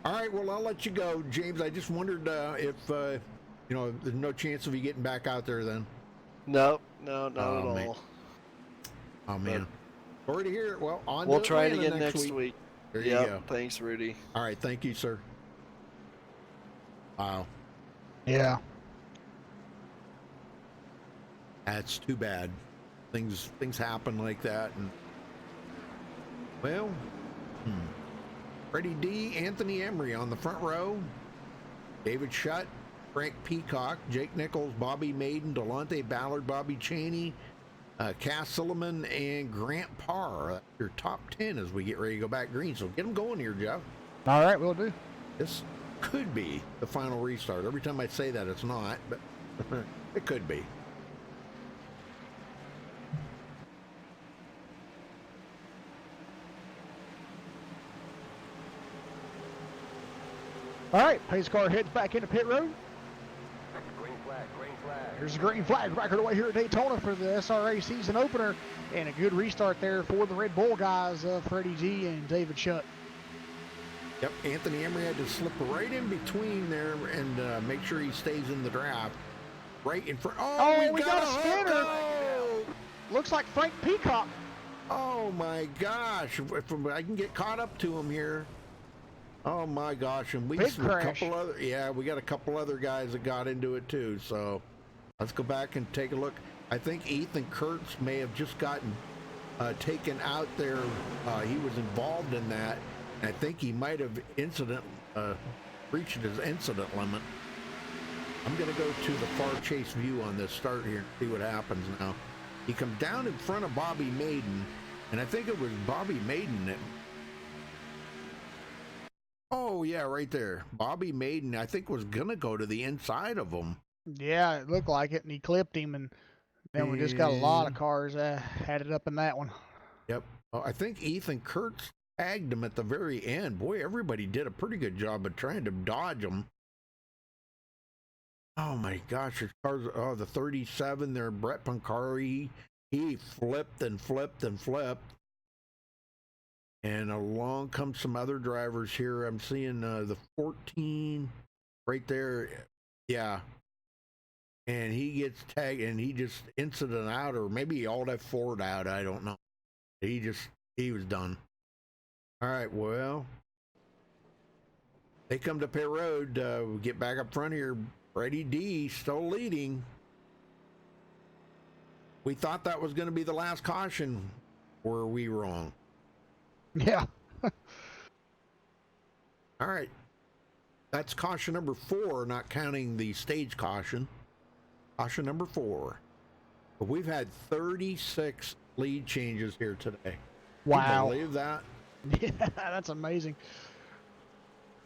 Speaker 1: all right, well I'll let you go, James. I just wondered if you know, there's no chance of you getting back out there then.
Speaker 9: no, not at all.
Speaker 1: Man. Oh man, sorry to hear it. Well,
Speaker 9: We'll try it
Speaker 1: Atlanta
Speaker 9: again next week.
Speaker 1: There you go.
Speaker 9: Thanks, Rudy.
Speaker 1: All right, thank you, sir. Wow,
Speaker 2: Yeah.
Speaker 1: that's too bad. Things happen like that, and well, Freddie D, Anthony Emery on the front row, David Shutt, Frank Peacock, Jake Nichols, Bobby Maiden, Delonte Ballard, Bobby Cheney, Cass Silliman, and Grant Parr. Your top 10 as we get ready to go back green. So get them going here, Jeff.
Speaker 2: All right, we'll do.
Speaker 1: This could be the final restart. Every time I say that, it's not, but it could be.
Speaker 2: All right, pace car heads back into pit road. There's a green flag record away here at Daytona for the SRA season opener, and a good restart there for the Red Bull guys, Freddie G and David Shutt.
Speaker 1: Yep, Anthony Emery had to slip right in between there and make sure he stays in the draft. Right in front.
Speaker 2: Oh, we got a spinner. Looks like Frank Peacock
Speaker 1: Oh my gosh! If I can get caught up to him here. Oh my gosh! And we
Speaker 2: Big
Speaker 1: some
Speaker 2: crash.
Speaker 1: couple other, yeah, we got a couple other guys that got into it too. So let's go back and take a look. I think Ethan Kurtz may have just gotten taken out there. He was involved in that. I think he might have reached his incident limit. I'm going to go to the far chase view on this start here and see what happens now. He comes down in front of Bobby Maiden, and I think it was Bobby Maiden that... Oh, yeah, right there. Bobby Maiden, I think, was going to go to the inside of him.
Speaker 2: Yeah, it looked like it, and he clipped him, and then we just got a lot of cars had it up in that one.
Speaker 1: Yep. I think Ethan Kurtz tagged him at the very end. Boy, everybody did a pretty good job of trying to dodge him. Oh my gosh, his cars, oh, the 37 there, Brett Pancari, he flipped and flipped and flipped. And along come some other drivers here. I'm seeing the 14 right there. Yeah. And he gets tagged and he just incident out, or maybe he all F4'd out. I don't know. He was done. All right, well, they come to pit road. We get back up front here. Freddie D still leading. We thought that was going to be the last caution. Were we wrong?
Speaker 2: Yeah.
Speaker 1: All right. That's caution number 4, not counting the stage caution. Caution number 4. But we've had 36 lead changes here today.
Speaker 2: Wow.
Speaker 1: Can you believe that?
Speaker 2: Yeah, that's amazing.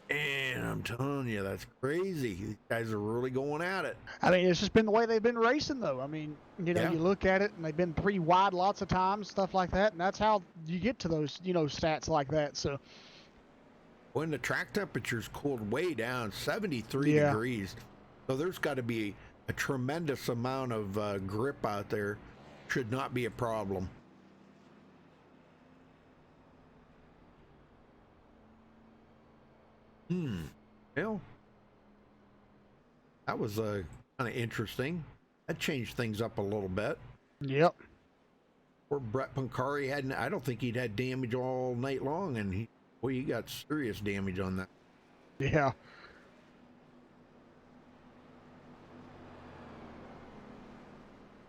Speaker 1: And I'm telling you, that's crazy. These guys are really going at it.
Speaker 2: I mean, it's just been the way they've been racing, though. I mean, you know,
Speaker 1: Yeah.
Speaker 2: you look at it, and they've been pretty wide lots of times, stuff like that, and that's how you get to those, you know, stats like that. So,
Speaker 1: When the track temperature's cooled way down, 73
Speaker 2: Yeah.
Speaker 1: degrees, so there's got to be a tremendous amount of grip out there. Should not be a problem. Well, that was kind of interesting. That changed things up a little bit.
Speaker 2: yep.
Speaker 1: Poor Brett Pancari I don't think he'd had damage all night long, and he got serious damage on that.
Speaker 2: Yeah.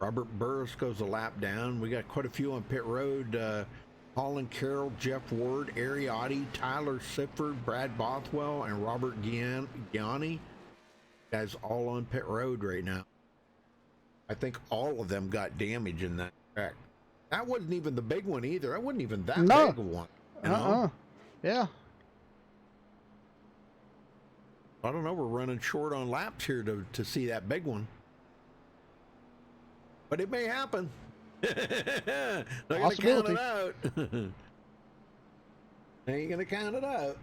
Speaker 1: Robert Burris goes a lap down. We got quite a few on pit road. Colin Carroll, Jeff Ward, Ariotti, Tyler Sifford, Brad Bothwell, and Robert Gianni. Guys all on pit road right now. I think all of them got damage in that wreck. That wasn't even the big one either. That wasn't even that
Speaker 2: No.
Speaker 1: big a one. You know?
Speaker 2: Yeah.
Speaker 1: I don't know. We're running short on laps here to see that big one. But it may happen. Not gonna count it out. Ain't gonna count it out.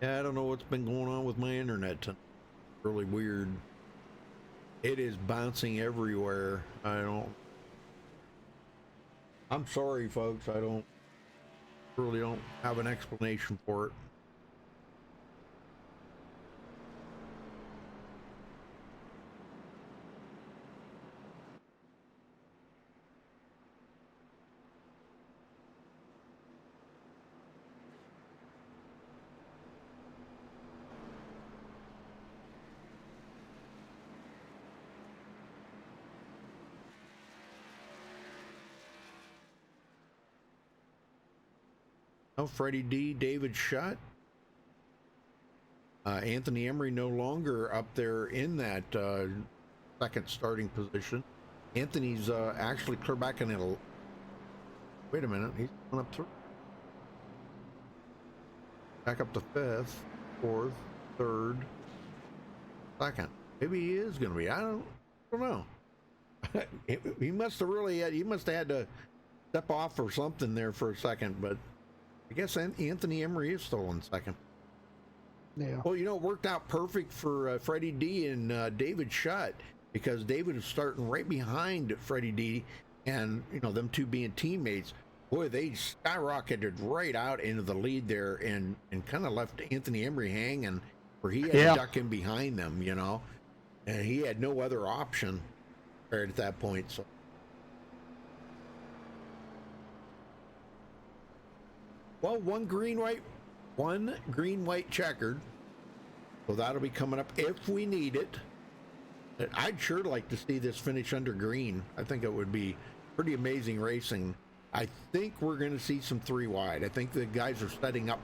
Speaker 1: Yeah, I don't know what's been going on with my internet tonight. Really weird. It is bouncing everywhere. I'm sorry, folks. I really don't have an explanation for it. Oh, Freddie D, David Shutt. Anthony Emery no longer up there in that second starting position. Anthony's actually clear back in it. Wait a minute, he's going up through. Back up to 5th, 4th, 3rd, 2nd. Maybe he is going to be. I don't know. He must have had to step off or something there for a second, but I guess Anthony Emery is still in second.
Speaker 2: Yeah.
Speaker 1: Well, you know, it worked out perfect for Freddie D and David Shutt, because David is starting right behind Freddie D, and, you know, them two being teammates. Boy, they skyrocketed right out into the lead there and kind of left Anthony Emery hanging. where he had to duck in behind them, you know, and he had no other option right at that point. So. Well, one green, white, checkered. So that'll be coming up if we need it. I'd sure like to see this finish under green. I think it would be pretty amazing racing. I think we're going to see some 3 wide. I think the guys are setting up.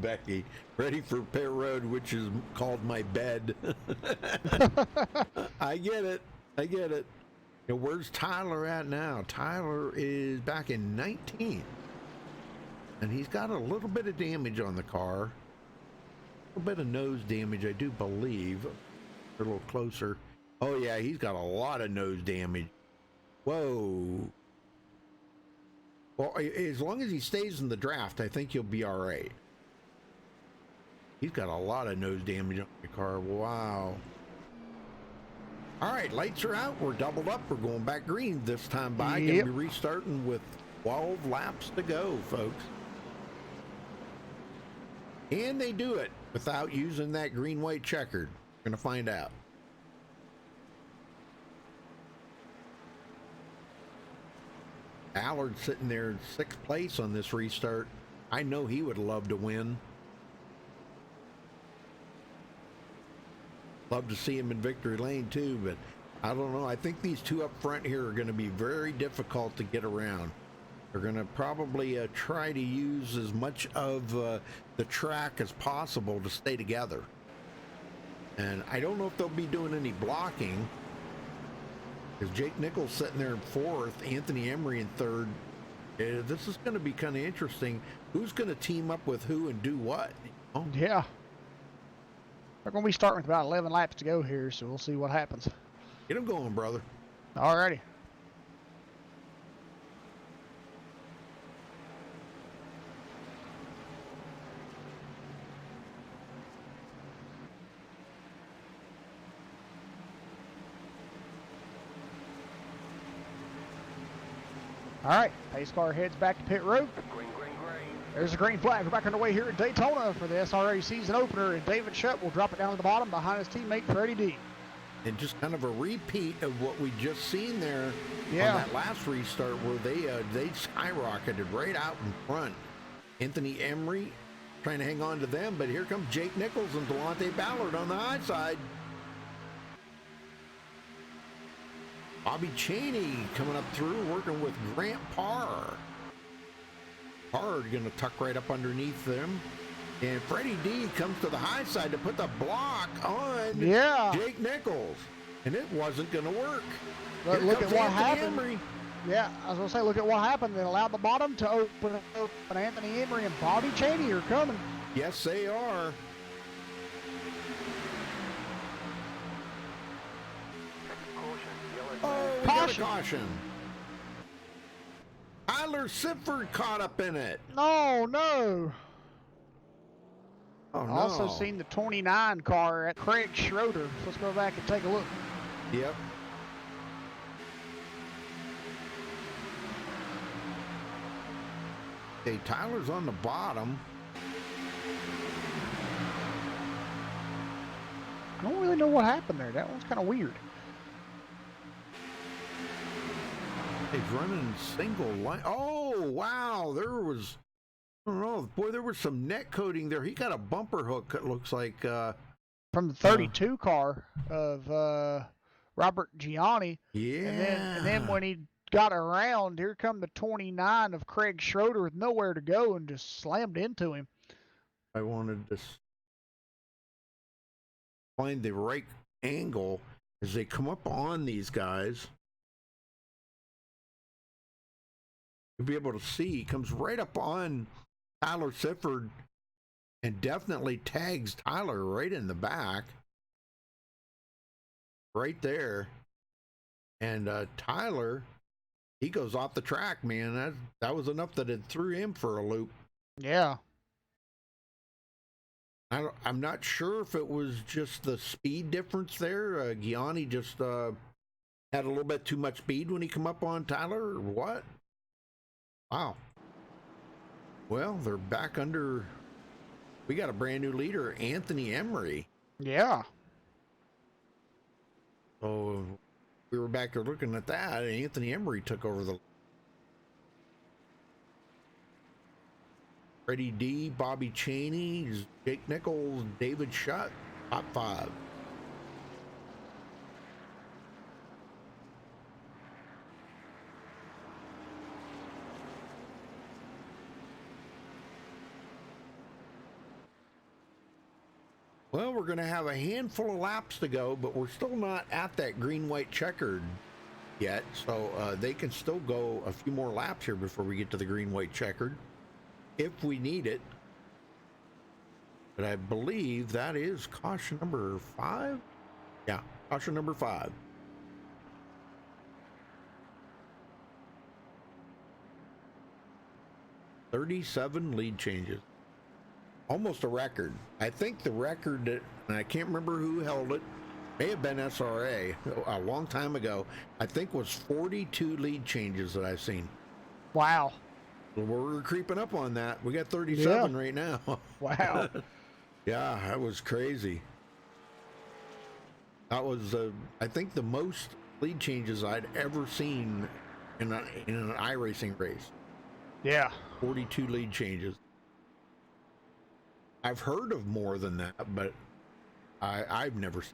Speaker 1: Becky, ready for pit road, which is called my bed. I get it. You know, where's Tyler at now? Tyler is back in 19th. And he's got a little bit of damage on the car. A little bit of nose damage, I do believe. A little closer. Oh, yeah, he's got a lot of nose damage. Whoa. Well, as long as he stays in the draft, I think he'll be all right. He's got a lot of nose damage on the car. Wow. All right, lights are out. We're doubled up. We're going back green this time by. Going to be restarting with 12 laps to go, folks. And they do it without using that green-white checkered. We're going to find out. Allard sitting there in 6th place on this restart. I know he would love to win. Love to see him in victory lane too, but I don't know. I think these two up front here are going to be very difficult to get around. They're going to probably try to use as much of the track as possible to stay together. And I don't know if they'll be doing any blocking. Because Jake Nichols sitting there in 4th, Anthony Emery in 3rd. This is going to be kind of interesting. Who's going to team up with who and do what? You know?
Speaker 2: Yeah. We're going to be starting with about 11 laps to go here, so we'll see what happens.
Speaker 1: Get him going, brother.
Speaker 2: Alrighty. All right, pace car heads back to pit road. There's a green flag. We're back underway here at Daytona for the SRA season opener, and David Shutt will drop it down to the bottom behind his teammate Freddie D.
Speaker 1: And just kind of a repeat of what we just seen there on that last restart, where they skyrocketed right out in front. Anthony Emery trying to hang on to them, but here comes Jake Nichols and Delonte Ballard on the high side. Bobby Cheney coming up through, working with Grant Parr. Parr going to tuck right up underneath them. And Freddie D comes to the high side to put the block on Jake Nichols. And it wasn't going to work.
Speaker 2: But look at what happened. Emery. Yeah, I was going to say, look at what happened. They allowed the bottom to open up, and Anthony Emery and Bobby Cheney are coming.
Speaker 1: Yes, they are. Oh, we got a caution. Tyler Sifford caught up in it.
Speaker 2: No, no.
Speaker 1: Oh, no.
Speaker 2: Also seen the 29 car at Craig Schroeder. Let's go back and take a look.
Speaker 1: Yep. Okay, Tyler's on the bottom.
Speaker 2: I don't really know what happened there. That one's kind of weird.
Speaker 1: He's running single line. Oh, wow. There was, I don't know. Boy, there was some net coating there. He got a bumper hook, it looks like.
Speaker 2: From the 32 car of Robert Gianni.
Speaker 1: Yeah.
Speaker 2: And then when he got around, here come the 29 of Craig Schroeder with nowhere to go and just slammed into him.
Speaker 1: I wanted to find the right angle as they come up on these guys. You'll be able to see he comes right up on Tyler Sifford and definitely tags Tyler right in the back. Right there. And Tyler, he goes off the track, man. That was enough that it threw him for a loop.
Speaker 2: Yeah.
Speaker 1: I'm not sure if it was just the speed difference there. Gianni just Had a little bit too much speed when he come up on Tyler, or what? Wow. Well, they're back under. We got a brand new leader, Anthony Emery.
Speaker 2: Yeah.
Speaker 1: So we were back there looking at that, and Anthony Emery took over the. Freddie D, Bobby Cheney, Jake Nichols, David Shutt, top 5. Well, we're going to have a handful of laps to go, but we're still not at that green-white checkered yet, so they can still go a few more laps here before we get to the green-white checkered, if we need it. But I believe that is caution number 5. Yeah, caution number 5. $37 lead changes. Almost a record. I think the record, and I can't remember who held it, may have been SRA a long time ago, I think was 42 lead changes that I've seen.
Speaker 2: Wow.
Speaker 1: We're creeping up on that. We got 37 right now.
Speaker 2: Wow.
Speaker 1: Yeah, that was crazy. That was, I think, the most lead changes I'd ever seen in an iRacing race.
Speaker 2: Yeah.
Speaker 1: 42 lead changes. I've heard of more than that, but I've never seen.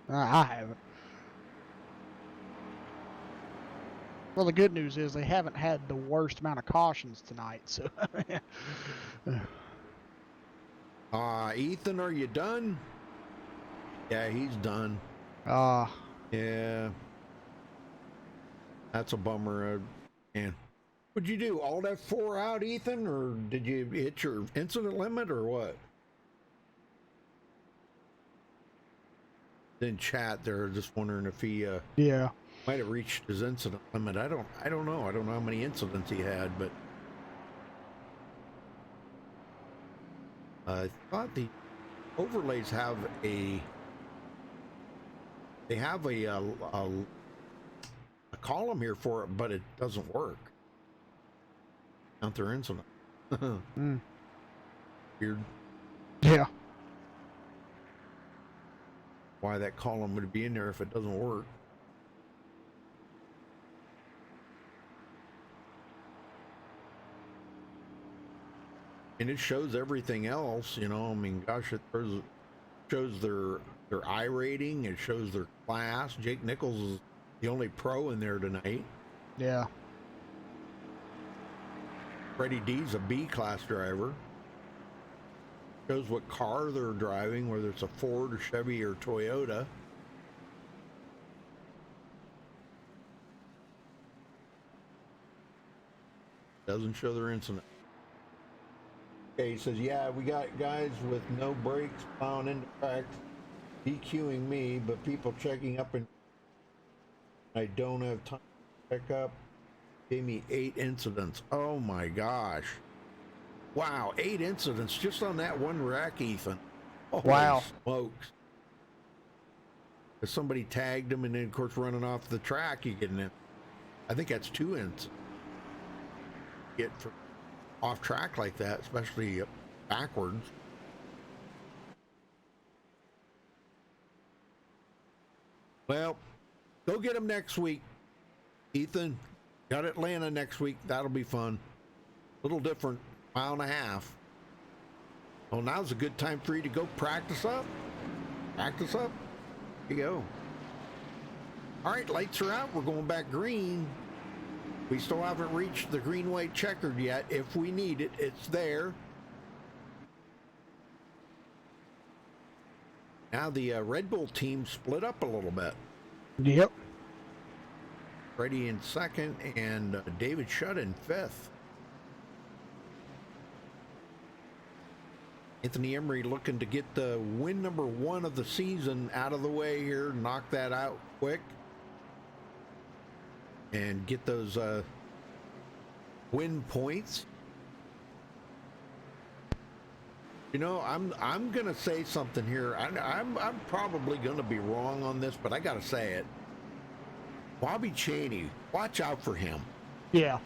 Speaker 2: I haven't. Well, the good news is they haven't had the worst amount of cautions tonight, so.
Speaker 1: Ethan, are you done? Yeah, he's done. Yeah. That's a bummer, man. What'd you do? Alt F4 out, Ethan, or did you hit your incident limit, or what? In chat, they're just wondering if he
Speaker 2: yeah,
Speaker 1: might have reached his incident limit. I don't know. I don't know how many incidents he had, but I thought the overlays have a column here for it, but it doesn't work. Count their incident. Weird.
Speaker 2: Yeah.
Speaker 1: Why that column would be in there if it doesn't work. And it shows everything else, you know. I mean, gosh, it shows their I rating. It shows their class. Jake Nichols is the only pro in there tonight.
Speaker 2: Yeah.
Speaker 1: Freddie D's a B class driver. Shows what car they're driving, whether it's a Ford or Chevy or Toyota. Doesn't show their incident. Okay, he says, yeah, we got guys with no brakes plowing into tracks, DQing me, but people checking up, and I don't have time to check up. Gave me 8 incidents. Oh my gosh. Wow, 8 incidents just on that one wreck, Ethan. Holy
Speaker 2: wow.
Speaker 1: Smokes. If somebody tagged him and then, of course, running off the track, you get in it. I think that's 2 incidents. Get for off track like that, especially backwards. Well, go get him next week, Ethan. Got Atlanta next week. That'll be fun. A little different. 1.5 miles. Well, now's a good time for you to go practice up. Practice up. Here you go. All right, lights are out. We're going back green. We still haven't reached the green-white checkered yet. If we need it, it's there. Now the Red Bull team split up a little bit.
Speaker 2: Yep.
Speaker 1: Freddie in second and David Shutt in 5th. Anthony Emery looking to get the win number 1 of the season out of the way here, knock that out quick, and get those win points. You know, I'm gonna say something here. I'm probably gonna be wrong on this, but I gotta say it. Bobby Cheney, watch out for him.
Speaker 2: Yeah.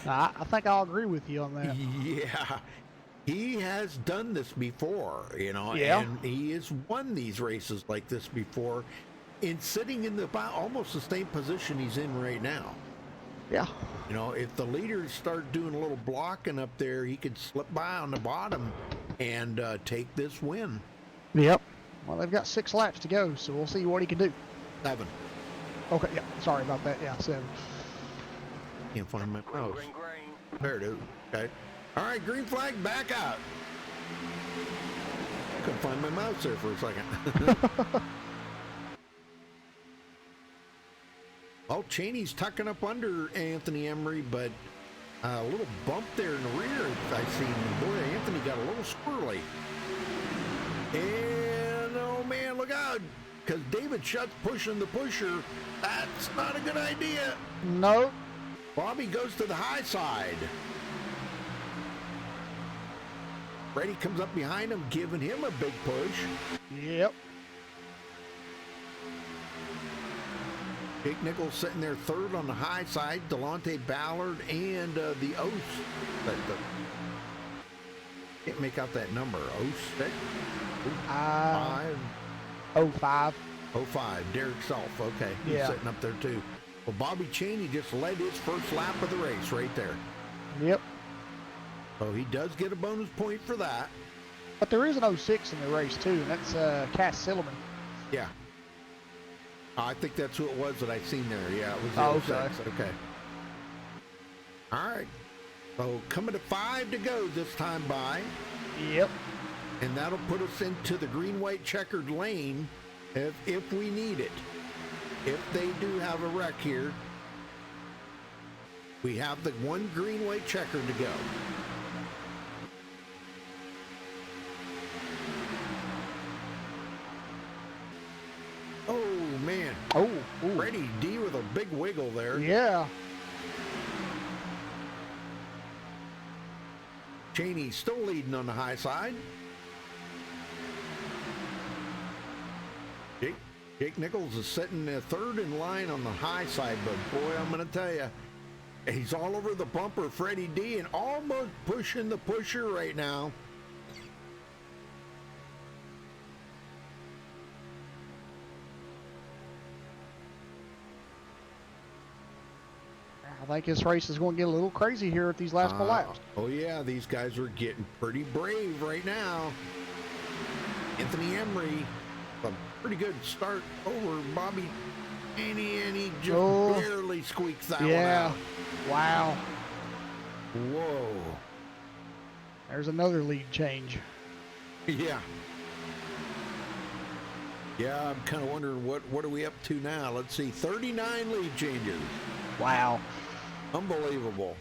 Speaker 2: I think I'll agree with you on that.
Speaker 1: Yeah. He has done this before, you know,
Speaker 2: Yeah.
Speaker 1: and he has won these races like this before in sitting in almost the same position he's in right now.
Speaker 2: Yeah.
Speaker 1: You know, if the leaders start doing a little blocking up there, he could slip by on the bottom and take this win.
Speaker 2: Yep. Well, they've got 6 laps to go, so we'll see what he can do.
Speaker 1: 7.
Speaker 2: Okay, yeah. Sorry about that. Yeah, 7.
Speaker 1: Can't find my mouse. There it is. Okay. All right, green flag, back out. Couldn't find my mouse there for a second. Well, Cheney's tucking up under Anthony Emery, but a little bump there in the rear. I seen, boy, Anthony got a little squirrely. And, oh man, look out, because David Shutt's pushing the pusher. That's not a good idea.
Speaker 2: No.
Speaker 1: Bobby goes to the high side. Freddie comes up behind him, giving him a big push.
Speaker 2: Yep.
Speaker 1: Jake Nichols sitting there third on the high side. Delonte Ballard and the O's. Can't make out that number. 06? 5?
Speaker 2: 05.
Speaker 1: 05. Derek Self. Okay. He's
Speaker 2: Yeah.
Speaker 1: sitting up there too. Well, Bobby Cheney just led his first lap of the race right there.
Speaker 2: Yep.
Speaker 1: So he does get a bonus point for that.
Speaker 2: But there is an 06 in the race too, and that's Cass Silliman.
Speaker 1: Yeah. I think that's who it was that I seen there. Yeah, it was the 06. Okay. All right. So coming to 5 to go this time by.
Speaker 2: Yep.
Speaker 1: And that'll put us into the green-white checkered lane if we need it. If they do have a wreck here, we have the one green-white checker to go. Oh, man.
Speaker 2: Oh,
Speaker 1: Freddie D with a big wiggle there.
Speaker 2: Yeah.
Speaker 1: Cheney still leading on the high side. Jake Nichols is sitting third in line on the high side, but boy, I'm going to tell you, he's all over the bumper, Freddie D, and almost pushing the pusher right now.
Speaker 2: I think this race is going to get a little crazy here at these last couple laps.
Speaker 1: Oh yeah, these guys are getting pretty brave right now. Anthony Emery, a pretty good start over Bobby Cheney, and he just barely squeaks that one out.
Speaker 2: Wow.
Speaker 1: Whoa.
Speaker 2: There's another lead change.
Speaker 1: Yeah. Yeah, I'm kind of wondering what are we up to now? Let's see, 39 lead changes.
Speaker 2: Wow.
Speaker 1: Unbelievable.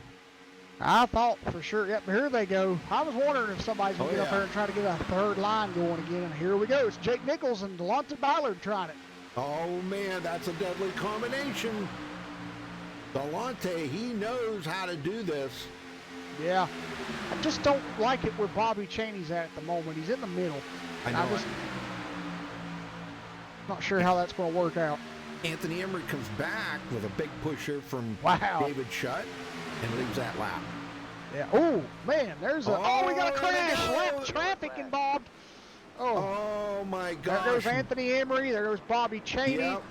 Speaker 2: I thought for sure. Yep, here they go. I was wondering if somebody's going to get up there and try to get a third line going again. And here we go. It's Jake Nichols and Delonte Ballard trying it.
Speaker 1: Oh, man, that's a deadly combination. Delonte, he knows how to do this.
Speaker 2: Yeah. I just don't like it where Bobby Cheney's at the moment. He's in the middle.
Speaker 1: I know.
Speaker 2: I'm just not sure how that's going to work out.
Speaker 1: Anthony Emery comes back with a big pusher from David Shutt and leaves that lap.
Speaker 2: Yeah. Oh, man, there's a... Oh, we got a crash. Lap traffic involved.
Speaker 1: Oh, my gosh.
Speaker 2: There goes Anthony Emery. There goes Bobby Cheney.
Speaker 1: Yep.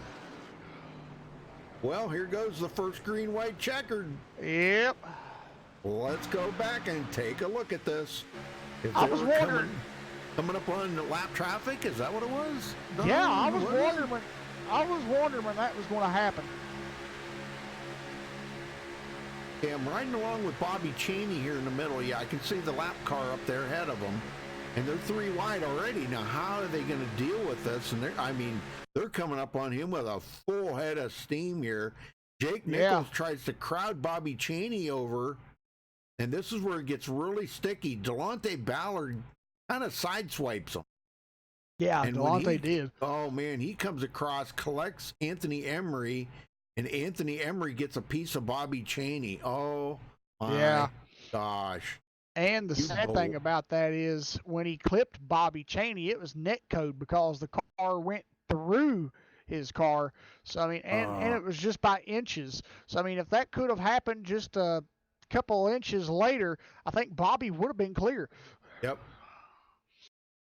Speaker 1: Well, here goes the first green-white checkered.
Speaker 2: Yep.
Speaker 1: Let's go back and take a look at this. If
Speaker 2: I was wondering...
Speaker 1: Coming up on lap traffic, is that what it was? No,
Speaker 2: yeah, I was wondering when that was going to happen.
Speaker 1: Yeah, I'm riding along with Bobby Cheney here in the middle. Yeah, I can see the lap car up there ahead of them, and they're 3 wide already. Now, how are they going to deal with this? And they're coming up on him with a full head of steam here. Jake Nichols tries to crowd Bobby Cheney over, and this is where it gets really sticky. Delonte Ballard kind of sideswipes him.
Speaker 2: Yeah,
Speaker 1: and
Speaker 2: Delonte did.
Speaker 1: Oh, man, he comes across, collects Anthony Emery, and Anthony Emery gets a piece of Bobby Cheney. Oh, my gosh.
Speaker 2: And the sad thing about that is when he clipped Bobby Cheney, it was net code because the car went through his car. So I mean, and it was just by inches. So I mean, if that could have happened just a couple inches later, I think Bobby would have been clear.
Speaker 1: Yep.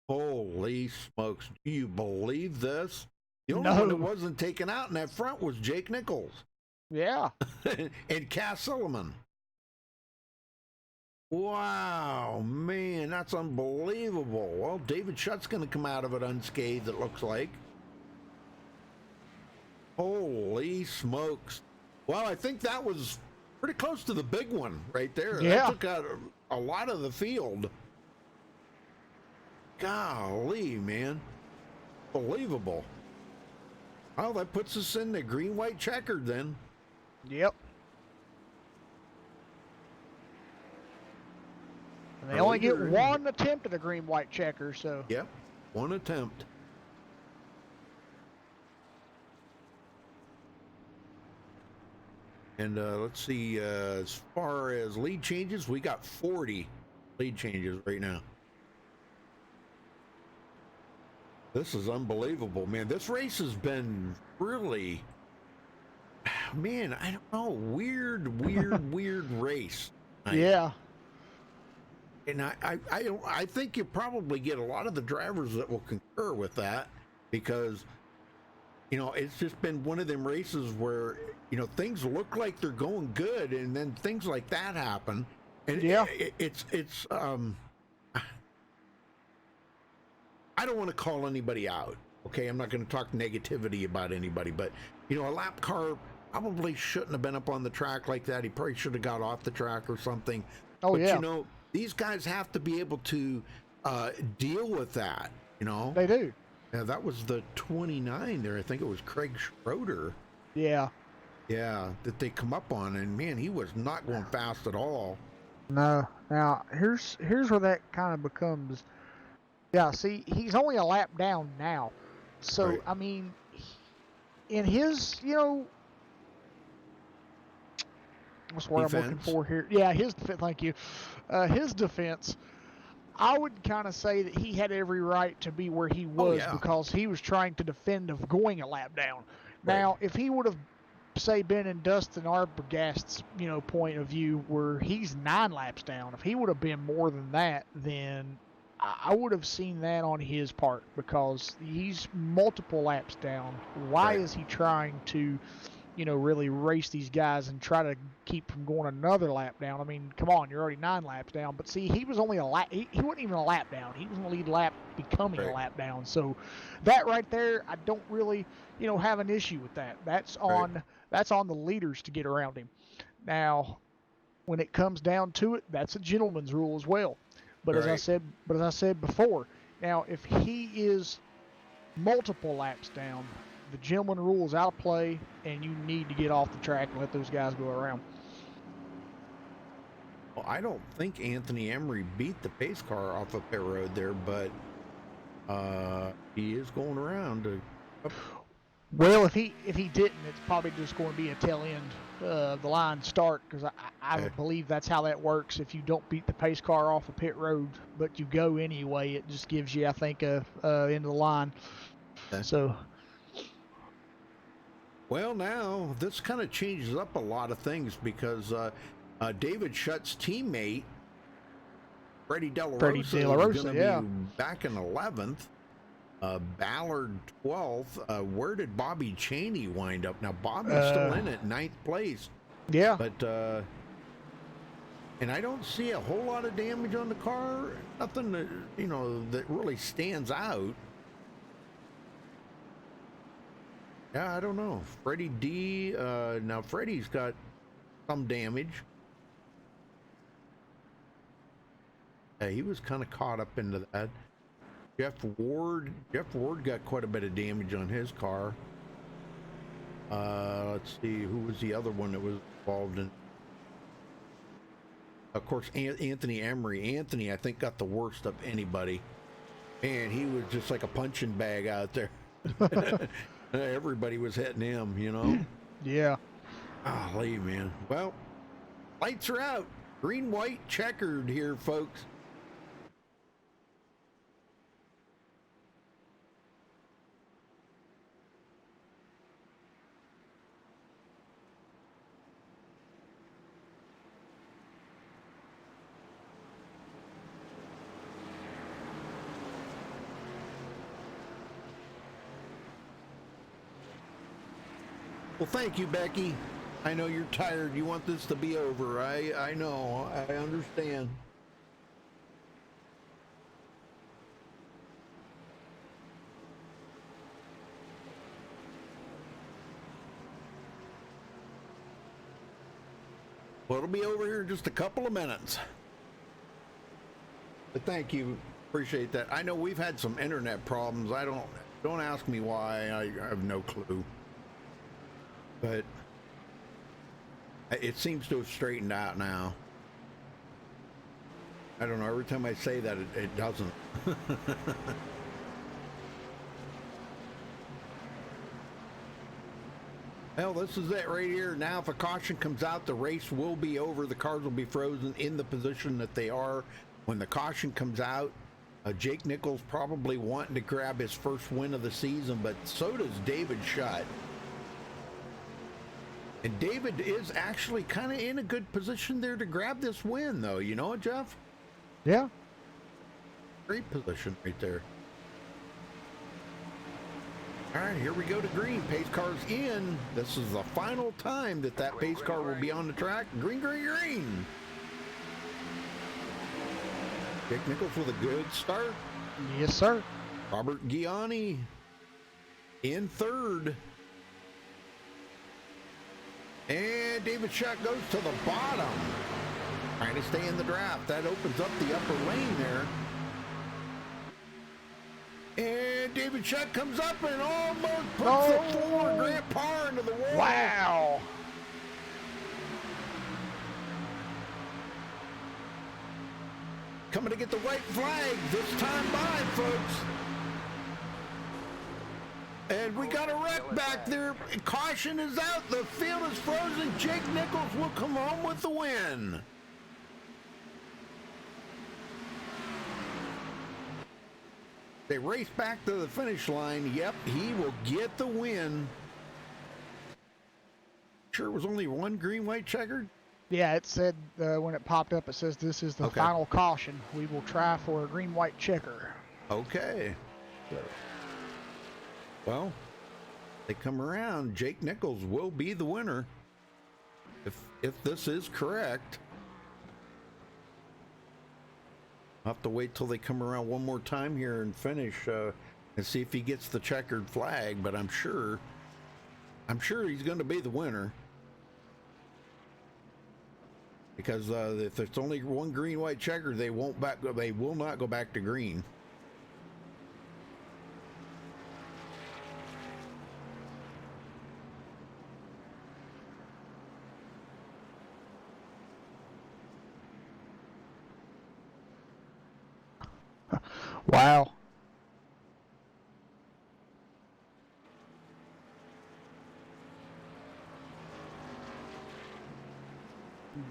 Speaker 1: Holy smokes. Do you believe this? The only one that wasn't taken out in that front was Jake Nichols.
Speaker 2: Yeah.
Speaker 1: And Cass Silliman. Wow, man, that's unbelievable. Well, David Shutt's going to come out of it unscathed, it looks like. Holy smokes. Well, I think that was pretty close to the big one right there.
Speaker 2: Yeah.
Speaker 1: That took out a lot of the field. Golly, man. Believable. Well, that puts us in the green-white checkered then.
Speaker 2: Yep. And they only get one attempt at a green-white checker, so.
Speaker 1: Yep, one attempt. And let's see, as far as lead changes, we got 40 lead changes right now. This is unbelievable, man. This race has been really, man, I don't know, weird race.
Speaker 2: Yeah.
Speaker 1: And I think you probably get a lot of the drivers that will concur with that, because, you know, it's just been one of them races where, you know, things look like they're going good, and then things like that happen. And
Speaker 2: yeah,
Speaker 1: it's I don't want to call anybody out, okay? I'm not going to talk negativity about anybody, but, you know, a lap car probably shouldn't have been up on the track like that. He probably should have got off the track or something.
Speaker 2: Oh,
Speaker 1: but,
Speaker 2: yeah.
Speaker 1: you know, these guys have to be able to deal with that, you know?
Speaker 2: They do.
Speaker 1: Yeah, that was the 29 there. I think it was Craig Schroeder.
Speaker 2: Yeah.
Speaker 1: Yeah, that they come up on, and, man, he was not going fast at all.
Speaker 2: No. Now, here's where that kind of becomes... Yeah, see, he's only a lap down now. So, right. I mean, in his, you know, what's the word I'm looking for here? Yeah, his defense, thank you. His defense, I would kind of say that he had every right to be where he was because he was trying to defend of going a lap down. Right. Now, if he would have, say, been in Dustin Arbogast's, you know, point of view where he's 9 laps down, if he would have been more than that, then I would have seen that on his part, because he's multiple laps down. Why is he trying to, you know, really race these guys and try to keep from going another lap down? I mean, come on, you're already 9 laps down. But see, he was only a lap. He wasn't even a lap down. He was in the lead lap becoming a lap down. So that right there, I don't really, you know, have an issue with that. That's on the leaders to get around him. Now, when it comes down to it, that's a gentleman's rule as well. But as I said before, now if he is multiple laps down, the gentleman rule is out of play, and you need to get off the track and let those guys go around.
Speaker 1: Well, I don't think Anthony Emery beat the pace car off of pit road there, but he is going around.
Speaker 2: Well, if he didn't, it's probably just going to be a tail end the line start, because I believe that's how that works. If you don't beat the pace car off of pit road, but you go anyway, it just gives you, I think, end of the line.
Speaker 1: Okay.
Speaker 2: So.
Speaker 1: Well, now this kind of changes up a lot of things, because David Shutt's teammate, Freddie De La Rosa, is going to be back in 11th. Ballard 12th. Where did Bobby Chaney wind up? Now, Bobby's still in at 9th place.
Speaker 2: Yeah.
Speaker 1: But, and I don't see a whole lot of damage on the car. Nothing that, you know, that really stands out. Yeah, I don't know. Freddie D. Now, Freddie's got some damage. He was kind of caught up into that. Jeff Ward got quite a bit of damage on his car. Let's see, who was the other one that was involved in? Of course, Anthony Emery. Anthony, I think, got the worst of anybody. Man, he was just like a punching bag out there. Everybody was hitting him, you know?
Speaker 2: Yeah.
Speaker 1: Golly, man. Well, lights are out. Green, white, checkered here, folks. Well, thank you, Becky. I know you're tired. You want this to be over. I know. I understand. Well, it'll be over here in just a couple of minutes. But thank you. Appreciate that. I know we've had some internet problems. Don't ask me why. I have no clue. But it seems to have straightened out now. I don't know. Every time I say that, it doesn't. Well, this is it right here. Now, if a caution comes out, the race will be over. The cars will be frozen in the position that they are. When the caution comes out, Jake Nichols probably wanting to grab his first win of the season, but so does David Shutt. And David is actually kind of in a good position there to grab this win, though. You know what, Jeff?
Speaker 2: Yeah.
Speaker 1: Great position right there. All right, here we go to green. Pace car's in. This is the final time that pace car will be on the track. Green, green, green. Jake Nichols with a good start.
Speaker 2: Yes, sir.
Speaker 1: Robert Gianni in third. And David Shutt goes to the bottom. Trying to stay in the draft. That opens up the upper lane there. And David Shutt comes up and almost puts the 4 Grant Parr into the wall.
Speaker 2: Wow.
Speaker 1: Coming to get the white flag this time by, folks. And we got a wreck back there. Caution is out. The field is frozen. Jake Nichols will come home with the win. They race back to the finish line. Yep, he will get the win. Sure, it was only one green, white, checkered.
Speaker 2: Yeah, it said when it popped up, it says this is the final caution. We will try for a green, white checker.
Speaker 1: Okay. Well, they come around. Jake Nichols will be the winner if this is correct. I'll have to wait till they come around one more time here and finish and see if he gets the checkered flag, but I'm sure he's going to be the winner. Because if it's only one green, white checker, they will not go back to green.
Speaker 2: Wow.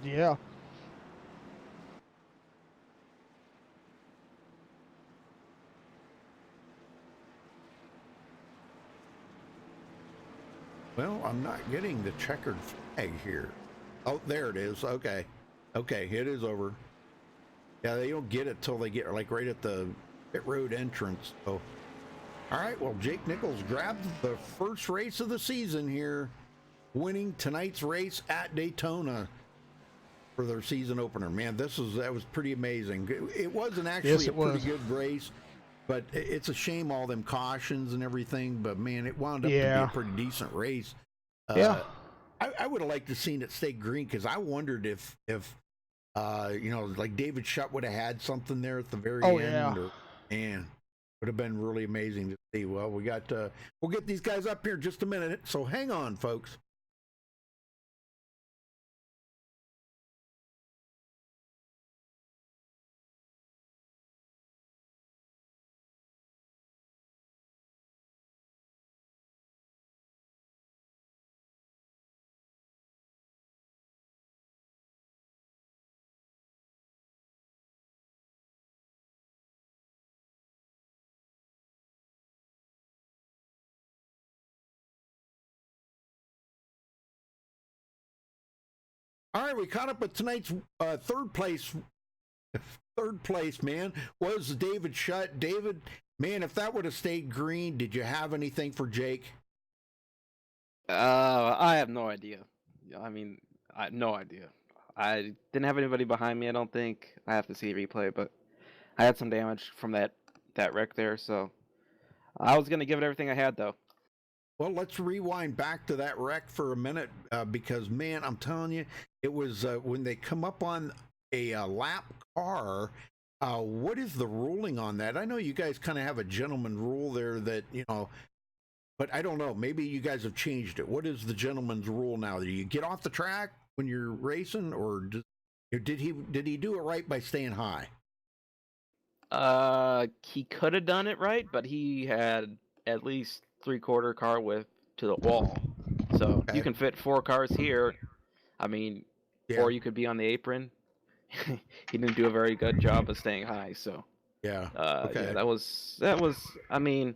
Speaker 2: Yeah.
Speaker 1: Well, I'm not getting the checkered flag here. Oh, there it is. Okay. Okay, it is over. Yeah, they don't get it till they get like right at the pit road entrance. So, all right. Well, Jake Nichols grabbed the first race of the season here, winning tonight's race at Daytona for their season opener. Man, that was pretty amazing. It wasn't actually a pretty good race, but it's a shame all them cautions and everything. But man, it wound up to be a pretty decent race.
Speaker 2: Yeah.
Speaker 1: I would have liked to seen it stay green because I wondered if you know, like David Shutt would have had something there at the very end.
Speaker 2: Yeah.
Speaker 1: And would have been really amazing to see. Well, we'll get these guys up here in just a minute. So hang on, folks. All right, we caught up with tonight's third place. Third place, man, was David Shutt. David, man, if that would have stayed green, did you have anything for Jake?
Speaker 10: I have no idea. I mean, no idea. I didn't have anybody behind me. I don't think. I have to see a replay, but I had some damage from that wreck there. So I was gonna give it everything I had, though.
Speaker 1: Well, let's rewind back to that wreck for a minute because, man, I'm telling you, it was when they come up on a lap car. What is the ruling on that? I know you guys kind of have a gentleman rule there that, but I don't know. Maybe you guys have changed it. What is the gentleman's rule now? Do you get off the track when you're racing, or did he do it right by staying high?
Speaker 10: He could have done it right, but he had at least 3/4 car width to the wall. So you can fit 4 cars here. I mean, or you could be on the apron. He didn't do a very good job of staying high. So
Speaker 1: yeah,
Speaker 10: yeah, that was. I mean,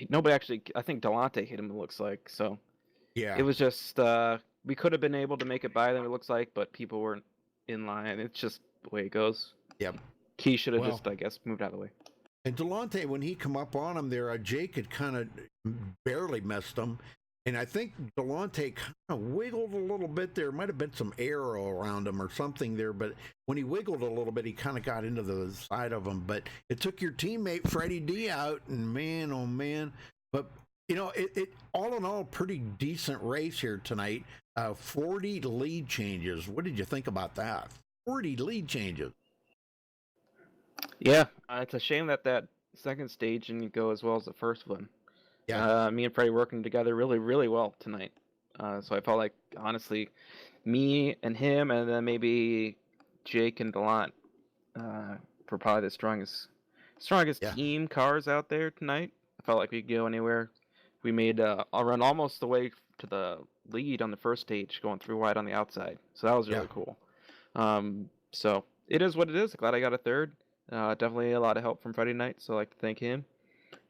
Speaker 10: nobody actually. I think Delonte hit him. It looks like so.
Speaker 1: Yeah,
Speaker 10: it was just we could have been able to make it by them. It looks like, but people weren't in line. It's just the way it goes.
Speaker 1: Yep.
Speaker 10: Key should have just, I guess, moved out of the way.
Speaker 1: And Delonte, when he come up on him there, Jake had kind of barely missed him. And I think Delonte kind of wiggled a little bit there. Might have been some air around him or something there. But when he wiggled a little bit, he kind of got into the side of him. But it took your teammate, Freddie D, out. And man, oh man. But, it all in all, pretty decent race here tonight. 40 lead changes. What did you think about that? 40 lead changes.
Speaker 10: Yeah, it's a shame that second stage didn't go as well as the first one. Yeah. Me and Freddie working together really, really well tonight. So I felt like, honestly, me and him, and then maybe Jake and Delant were probably the strongest team cars out there tonight. I felt like we could go anywhere. We made a run almost the way to the lead on the first stage, going through wide on the outside. So that was really cool. So it is what it is. Glad I got a third. Definitely a lot of help from Friday night, so I'd like to thank him.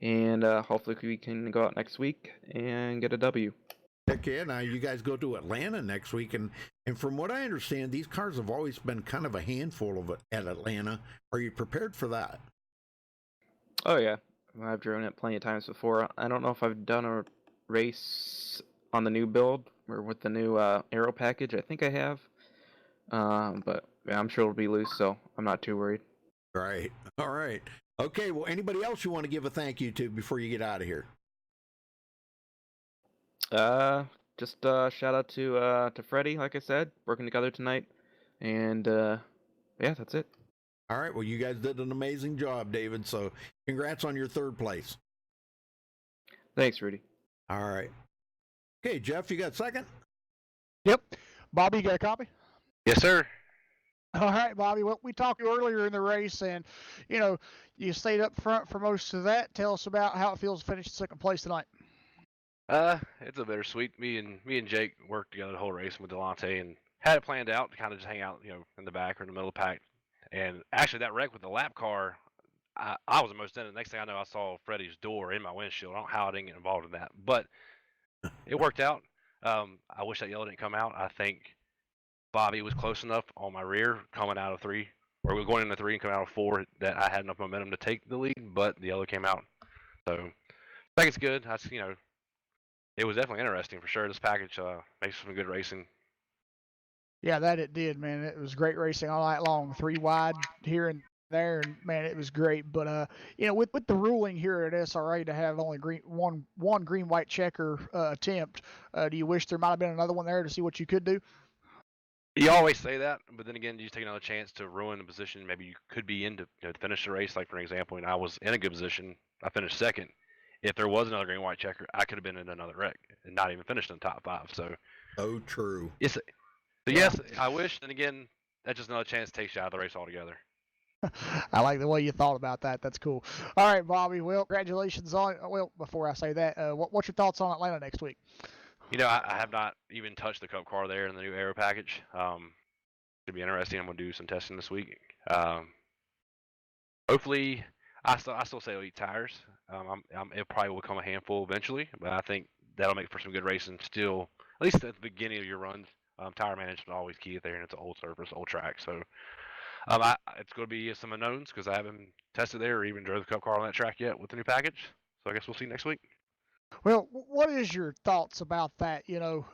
Speaker 10: And hopefully we can go out next week and get a W.
Speaker 1: Heck yeah, now you guys go to Atlanta next week, and from what I understand, these cars have always been kind of a handful of it at Atlanta. Are you prepared for that?
Speaker 10: Oh yeah, I've driven it plenty of times before. I don't know if I've done a race on the new build or with the new aero package. I think I have, but yeah, I'm sure it'll be loose, so I'm not too worried.
Speaker 1: Right. All right. Okay. Well, anybody else you want to give a thank you to before you get out of here?
Speaker 10: Just shout out to Freddie, like I said, working together tonight, and yeah, that's it.
Speaker 1: All right. Well, you guys did an amazing job, David. So, congrats on your third place.
Speaker 10: Thanks, Rudy.
Speaker 1: All right. Okay, Jeff, you got second?
Speaker 2: Yep. Bobby, you got a copy?
Speaker 7: Yes, sir.
Speaker 2: All right, Bobby. Well, we talked earlier in the race, and you stayed up front for most of that. Tell us about how it feels to finish second place tonight.
Speaker 7: It's a bittersweet. Me and Jake worked together the whole race with Delonte and had it planned out to kind of just hang out, in the back or in the middle of the pack. And actually, that wreck with the lap car, I was the most in it. Next thing I know, I saw Freddie's door in my windshield. I don't know how I didn't get involved in that, but it worked out. I wish that yellow didn't come out. I think Bobby was close enough on my rear coming out of 3, or we were going into 3 and coming out of 4 that I had enough momentum to take the lead, but the yellow came out. So I think it's good. It was definitely interesting for sure. This package makes some good racing.
Speaker 2: Yeah, that it did, man. It was great racing all night long. 3 wide here and there, and man, it was great. But with the ruling here at SRA to have only one green white checker attempt, do you wish there might have been another one there to see what you could do?
Speaker 7: You always say that, but then again, you take another chance to ruin the position. Maybe you could be in to finish the race. Like for example, I was in a good position. I finished second. If there was another green white checker, I could have been in another wreck and not even finished in the top 5. So
Speaker 1: true.
Speaker 7: Yes, I wish. And again, that's just another chance takes you out of the race altogether.
Speaker 2: I like the way you thought about that. That's cool. All right, Bobby. Well, congratulations on. Well, before I say that, what's your thoughts on Atlanta next week?
Speaker 7: I have not even touched the Cup car there in the new aero package. Should be interesting. I'm gonna do some testing this week. Hopefully, I still say elite tires. It probably will become a handful eventually, but I think that'll make for some good racing. Still, at least at the beginning of your runs, tire management is always key there, and it's an old surface, old track. So, it's going to be some unknowns because I haven't tested there or even drove the Cup car on that track yet with the new package. So I guess we'll see next week.
Speaker 2: Well, what is your thoughts about that?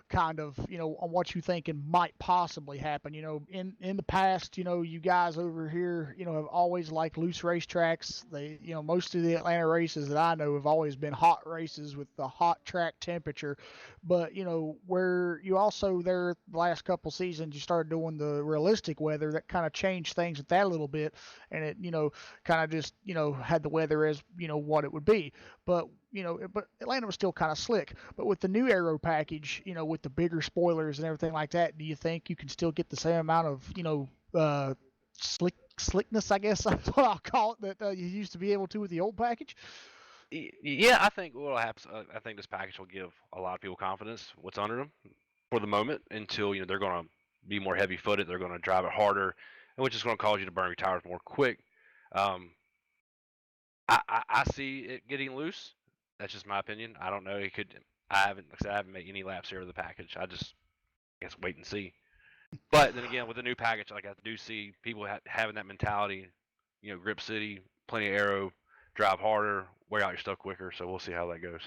Speaker 2: Kind of, on what you thinking might possibly happen. In the past, you guys over here, have always liked loose racetracks. Most of the Atlanta races that I know have always been hot races with the hot track temperature. But where you also there the last couple seasons, you started doing the realistic weather that kind of changed things with that a little bit, and it, kind of just, had the weather as what it would be. But Atlanta was still kind of slick. But with the new aero package, with the bigger spoilers and everything like that, do you think you can still get the same amount of, slickness? I guess that's what I'll call it that you used to be able to with the old package.
Speaker 7: Yeah, I think what will happen. I think this package will give a lot of people confidence what's under them for the moment until they're going to be more heavy-footed. They're going to drive it harder, and which is going to cause you to burn your tires more quick. Um, I see it getting loose. That's just my opinion. I don't know. It could. Like I said, I haven't made any laps here with the package. I just guess wait and see. But then again, with the new package, like I do see people having that mentality. Grip City, plenty of aero, drive harder, wear out your stuff quicker. So we'll see how that goes.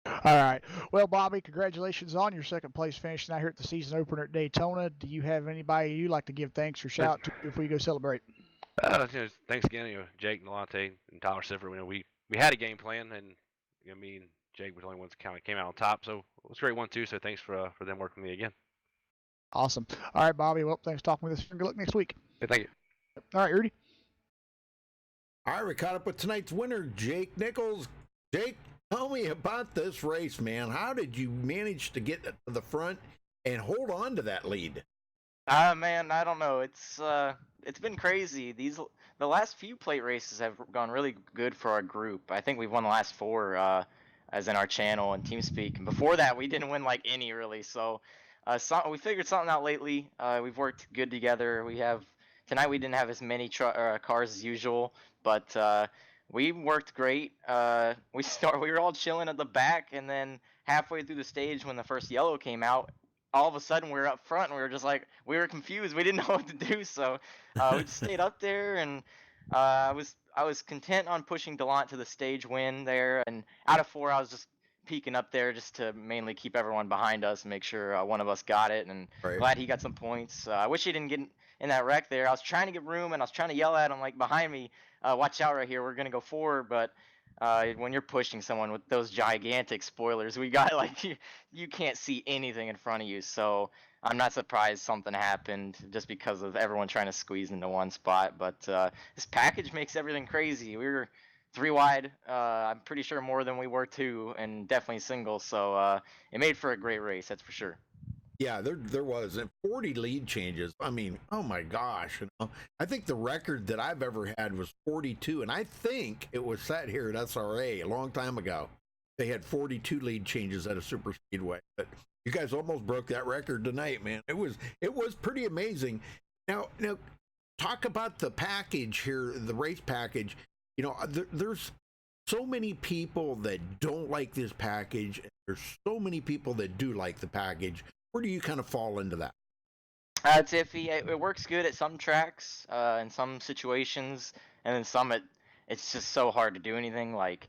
Speaker 2: All right. Well, Bobby, congratulations on your second place finish tonight here at the season opener at Daytona. Do you have anybody you'd like to give thanks or shout out to before you go celebrate?
Speaker 7: Thanks again, Jake, Nalante, and Tyler Sifford. We had a game plan, and me and Jake were the only ones that kind of came out on top. So it was a great one too. So thanks for them working with me again.
Speaker 2: Awesome. All right, Bobby. Well, thanks for talking with us. Good luck next week.
Speaker 7: Hey, thank you.
Speaker 2: All right, Rudy.
Speaker 1: All right, we caught up with tonight's winner, Jake Nichols. Jake, tell me about this race, man. How did you manage to get to the front and hold on to that lead?
Speaker 11: Man, I don't know. It's been crazy. The last few plate races have gone really good for our group. I think we've won the last 4, as in our channel and TeamSpeak. And before that, we didn't win like any really. So, we figured something out lately. We've worked good together. Tonight we didn't have as many cars as usual, but we worked great. We were all chilling at the back, and then halfway through the stage when the first yellow came out, all of a sudden we were up front and we were just like, we were confused. We didn't know what to do. So we just stayed up there, and I was content on pushing Delant to the stage win there. And out of 4, I was just peeking up there just to mainly keep everyone behind us and make sure one of us got it. And glad he got some points. I wish he didn't get in that wreck there. I was trying to get room, and I was trying to yell at him like, behind me, watch out right here. We're going to go forward. But when you're pushing someone with those gigantic spoilers, we got like you can't see anything in front of you. So I'm not surprised something happened just because of everyone trying to squeeze into one spot. But this package makes everything crazy. We were 3 wide. I'm pretty sure more than we were 2, and definitely single. So it made for a great race, that's for sure.
Speaker 1: Yeah, there was 40 lead changes. I mean, oh my gosh. I think the record that I've ever had was 42, and I think it was set here at SRA a long time ago. They had 42 lead changes at a super speedway. But you guys almost broke that record tonight, man. It was pretty amazing. Now talk about the package here, the race package. There's so many people that don't like this package, and there's so many people that do like the package. Where do you kind of fall into that?
Speaker 11: It's iffy. It works good at some tracks, in some situations, and then some it's just so hard to do anything. Like,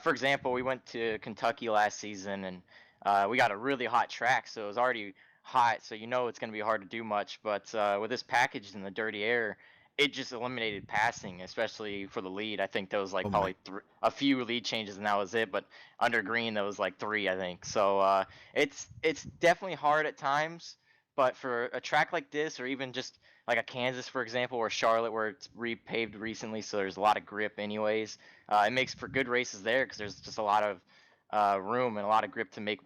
Speaker 11: for example, we went to Kentucky last season, and we got a really hot track, so it was already hot, so it's going to be hard to do much. But with this package in the dirty air, it just eliminated passing, especially for the lead. I think there was like probably a few lead changes, and that was it. But under green, there was like 3, I think. So it's definitely hard at times. But for a track like this, or even just like a Kansas, for example, or Charlotte, where it's repaved recently, so there's a lot of grip anyways, it makes for good races there because there's just a lot of room and a lot of grip to make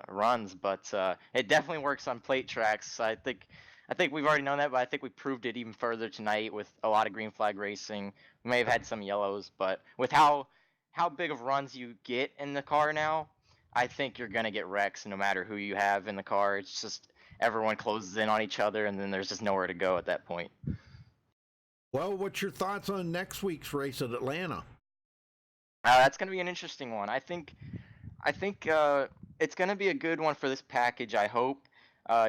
Speaker 11: runs. But it definitely works on plate tracks. I think we've already known that, but I think we proved it even further tonight with a lot of green flag racing. We may have had some yellows, but with how big of runs you get in the car now, I think you're going to get wrecks no matter who you have in the car. It's just everyone closes in on each other, and then there's just nowhere to go at that point.
Speaker 1: Well, what's your thoughts on next week's race at Atlanta?
Speaker 11: That's going to be an interesting one. I think it's going to be a good one for this package, I hope.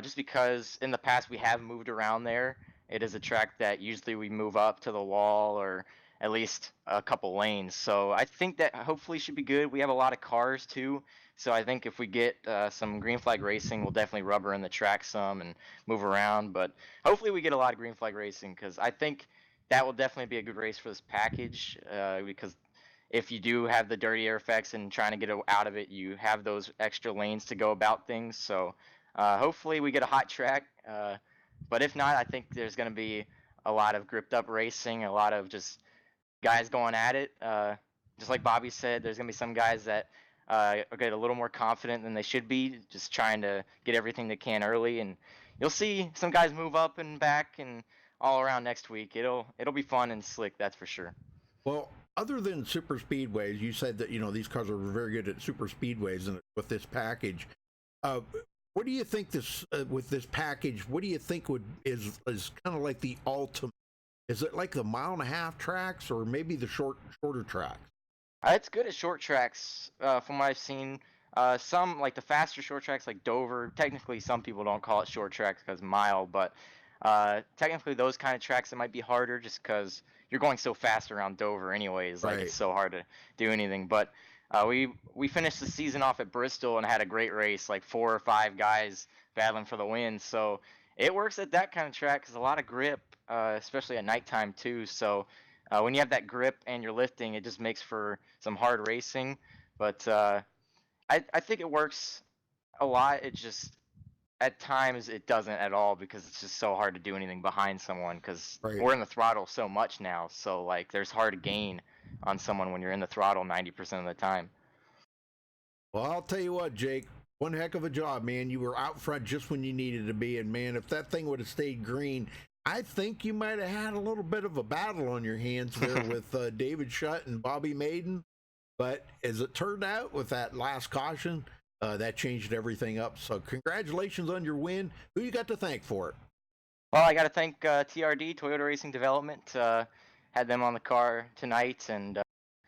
Speaker 11: Just because in the past we have moved around there. It is a track that usually we move up to the wall, or at least a couple lanes. So I think that hopefully should be good. We have a lot of cars too. So I think if we get some green flag racing, we'll definitely rubber in the track some and move around. But hopefully we get a lot of green flag racing because I think that will definitely be a good race for this package. Because if you do have the dirty air effects and trying to get out of it, you have those extra lanes to go about things. So hopefully we get a hot track. But if not, I think there's going to be a lot of gripped up racing, a lot of just guys going at it. Just like Bobby said, there's going to be some guys that get a little more confident than they should be, just trying to get everything they can early. And you'll see some guys move up and back and all around next week. It'll be fun and slick, that's for sure.
Speaker 1: Well, other than super speedways, you said that these cars are very good at super speedways, and with this package, what do you think with this package? What do you think is kind of like the ultimate? Is it like the 1.5-mile tracks, or maybe the shorter tracks?
Speaker 11: It's good at short tracks, from what I've seen. Some like the faster short tracks, like Dover. Technically, some people don't call it short tracks because mile, but technically those kind of tracks it might be harder just because you're going so fast around Dover, anyways. Like it's so hard to do anything. But we finished the season off at Bristol and had a great race, like 4 or 5 guys battling for the win. So it works at that kind of track because a lot of grip, especially at nighttime too. So when you have that grip and you're lifting, it just makes for some hard racing. But I think it works a lot. It just at times it doesn't at all because it's just so hard to do anything behind someone because we're in the throttle so much now. So like there's hard to gain on someone when you're in the throttle 90% of the time.
Speaker 1: Well, I'll tell you what, Jake, one heck of a job, man. You were out front just when you needed to be, and man, if that thing would have stayed green, I think you might have had a little bit of a battle on your hands there with David Shutt and Bobby Maiden. But as it turned out, with that last caution, that changed everything up. So congratulations on your win. Who you got to thank for it?
Speaker 11: Well, I got to thank TRD, Toyota Racing Development. Had them on the car tonight, and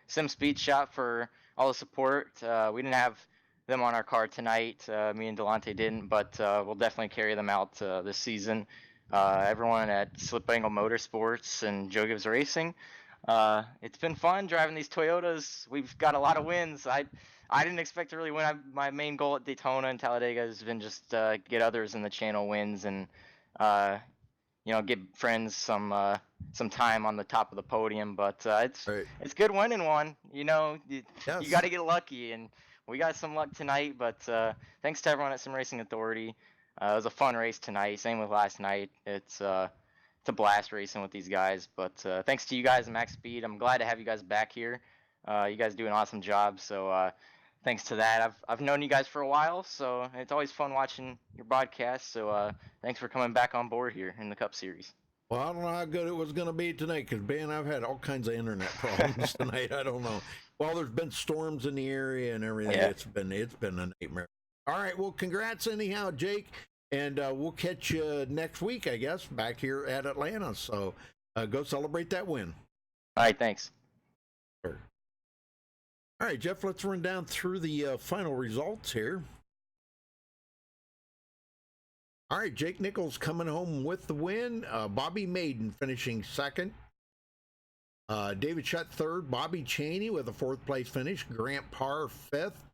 Speaker 11: Sim Speed Shop for all the support. We didn't have them on our car tonight. Me and Delonte didn't, but we'll definitely carry them out this season. Everyone at Slip Angle Motorsports and Joe Gibbs Racing. It's been fun driving these Toyotas. We've got a lot of wins. I didn't expect to really win. My main goal at Daytona and Talladega has been just get others in the channel wins and give friends some time on the top of the podium. But it's good winning one. You got to get lucky, and we got some luck tonight. But thanks to everyone at Sim Racing Authority. It was a fun race tonight. Same with last night. It's a blast racing with these guys. But thanks to you guys at Max Speed. I'm glad to have you guys back here. You guys do an awesome job. So thanks to that, I've known you guys for a while. So it's always fun watching your broadcast. So thanks for coming back on board here in the Cup Series.
Speaker 1: Well, I don't know how good it was going to be tonight because, man, I've had all kinds of internet problems tonight. I don't know. Well, there's been storms in the area and everything. Yeah. It's been a nightmare. All right, well, congrats anyhow, Jake, and we'll catch you next week, I guess, back here at Atlanta. So go celebrate that win.
Speaker 11: All right, thanks.
Speaker 1: Sure. All right, Jeff, let's run down through the final results here. All right, Jake Nichols coming home with the win. Bobby Maiden finishing second. David Shutt third. Bobby Chaney with a fourth place finish. Grant Parr fifth.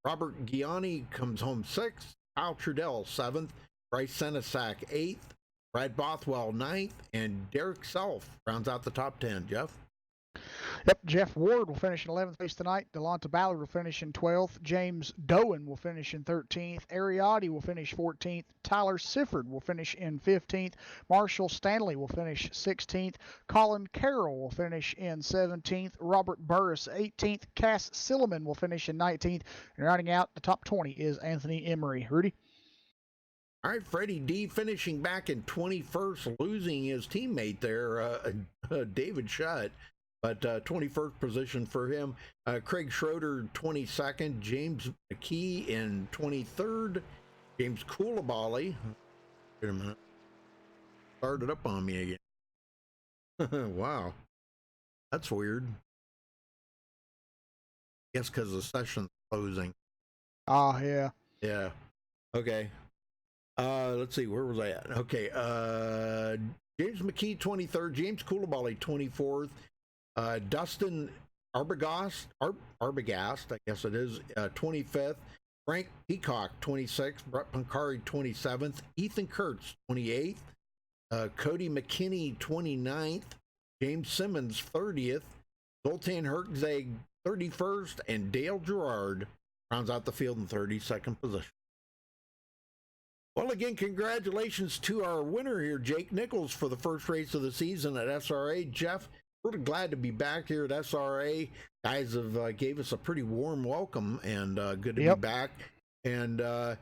Speaker 1: Robert Gianni comes home sixth. Kyle Trudell seventh. Bryce Senesac eighth. Brad Bothwell ninth. And Derek Self rounds out the top 10. Jeff?
Speaker 2: Yep, Jeff Ward will finish in 11th place tonight. Delonta Ballard will finish in 12th. James Doan will finish in 13th. Ariotti will finish 14th. Tyler Sifford will finish in 15th. Marshall Stanley will finish 16th. Colin Carroll will finish in 17th. Robert Burris 18th. Cass Silliman will finish in 19th. And rounding out the top 20 is Anthony Emery. Rudy?
Speaker 1: All right, Freddie D finishing back in 21st, losing his teammate there, David Shutt. But 21st position for him. Craig Schroeder, 22nd. James McKee in 23rd. James Koulibaly. Wait a minute. Started up on me again. Wow. That's weird. I guess because the session's closing.
Speaker 2: Oh, yeah.
Speaker 1: Yeah. Okay. Let's see. Where was I at? Okay. James McKee, 23rd. James Coulibaly, 24th. Dustin Arbogast, I guess it is, 25th. Frank Peacock, 26th. Brett Pancari, 27th. Ethan Kurtz, 28th. Cody McKinney, 29th. James Simmons, 30th. Zoltan Hertzeg, 31st. And Dale Gerard rounds out the field in 32nd position. Well, again, congratulations to our winner here, Jake Nichols, for the first race of the season at SRA. Jeff, we're glad to be back here at SRA. Guys have gave us a pretty warm welcome, and good to be back. And a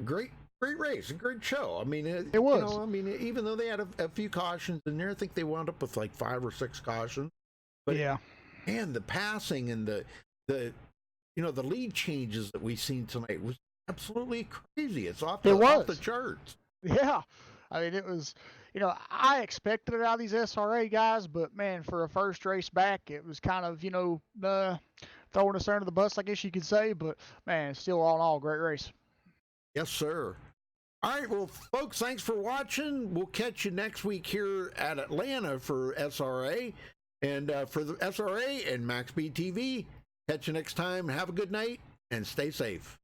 Speaker 1: great race, a great show. I mean, it was. You know, I mean, even though they had a few cautions in there, I think they wound up with like 5 or 6 cautions. But and the passing and the the lead changes that we've seen tonight was absolutely crazy. It's off the charts.
Speaker 2: Yeah. I mean, it was, I expected it out of these SRA guys, but man, for a first race back, it was kind of, throwing us under the bus, I guess you could say. But man, still all in all, great race.
Speaker 1: Yes, sir. All right, well, folks, thanks for watching. We'll catch you next week here at Atlanta for SRA. And for the SRA and MaxSpeedTV, catch you next time. Have a good night and stay safe.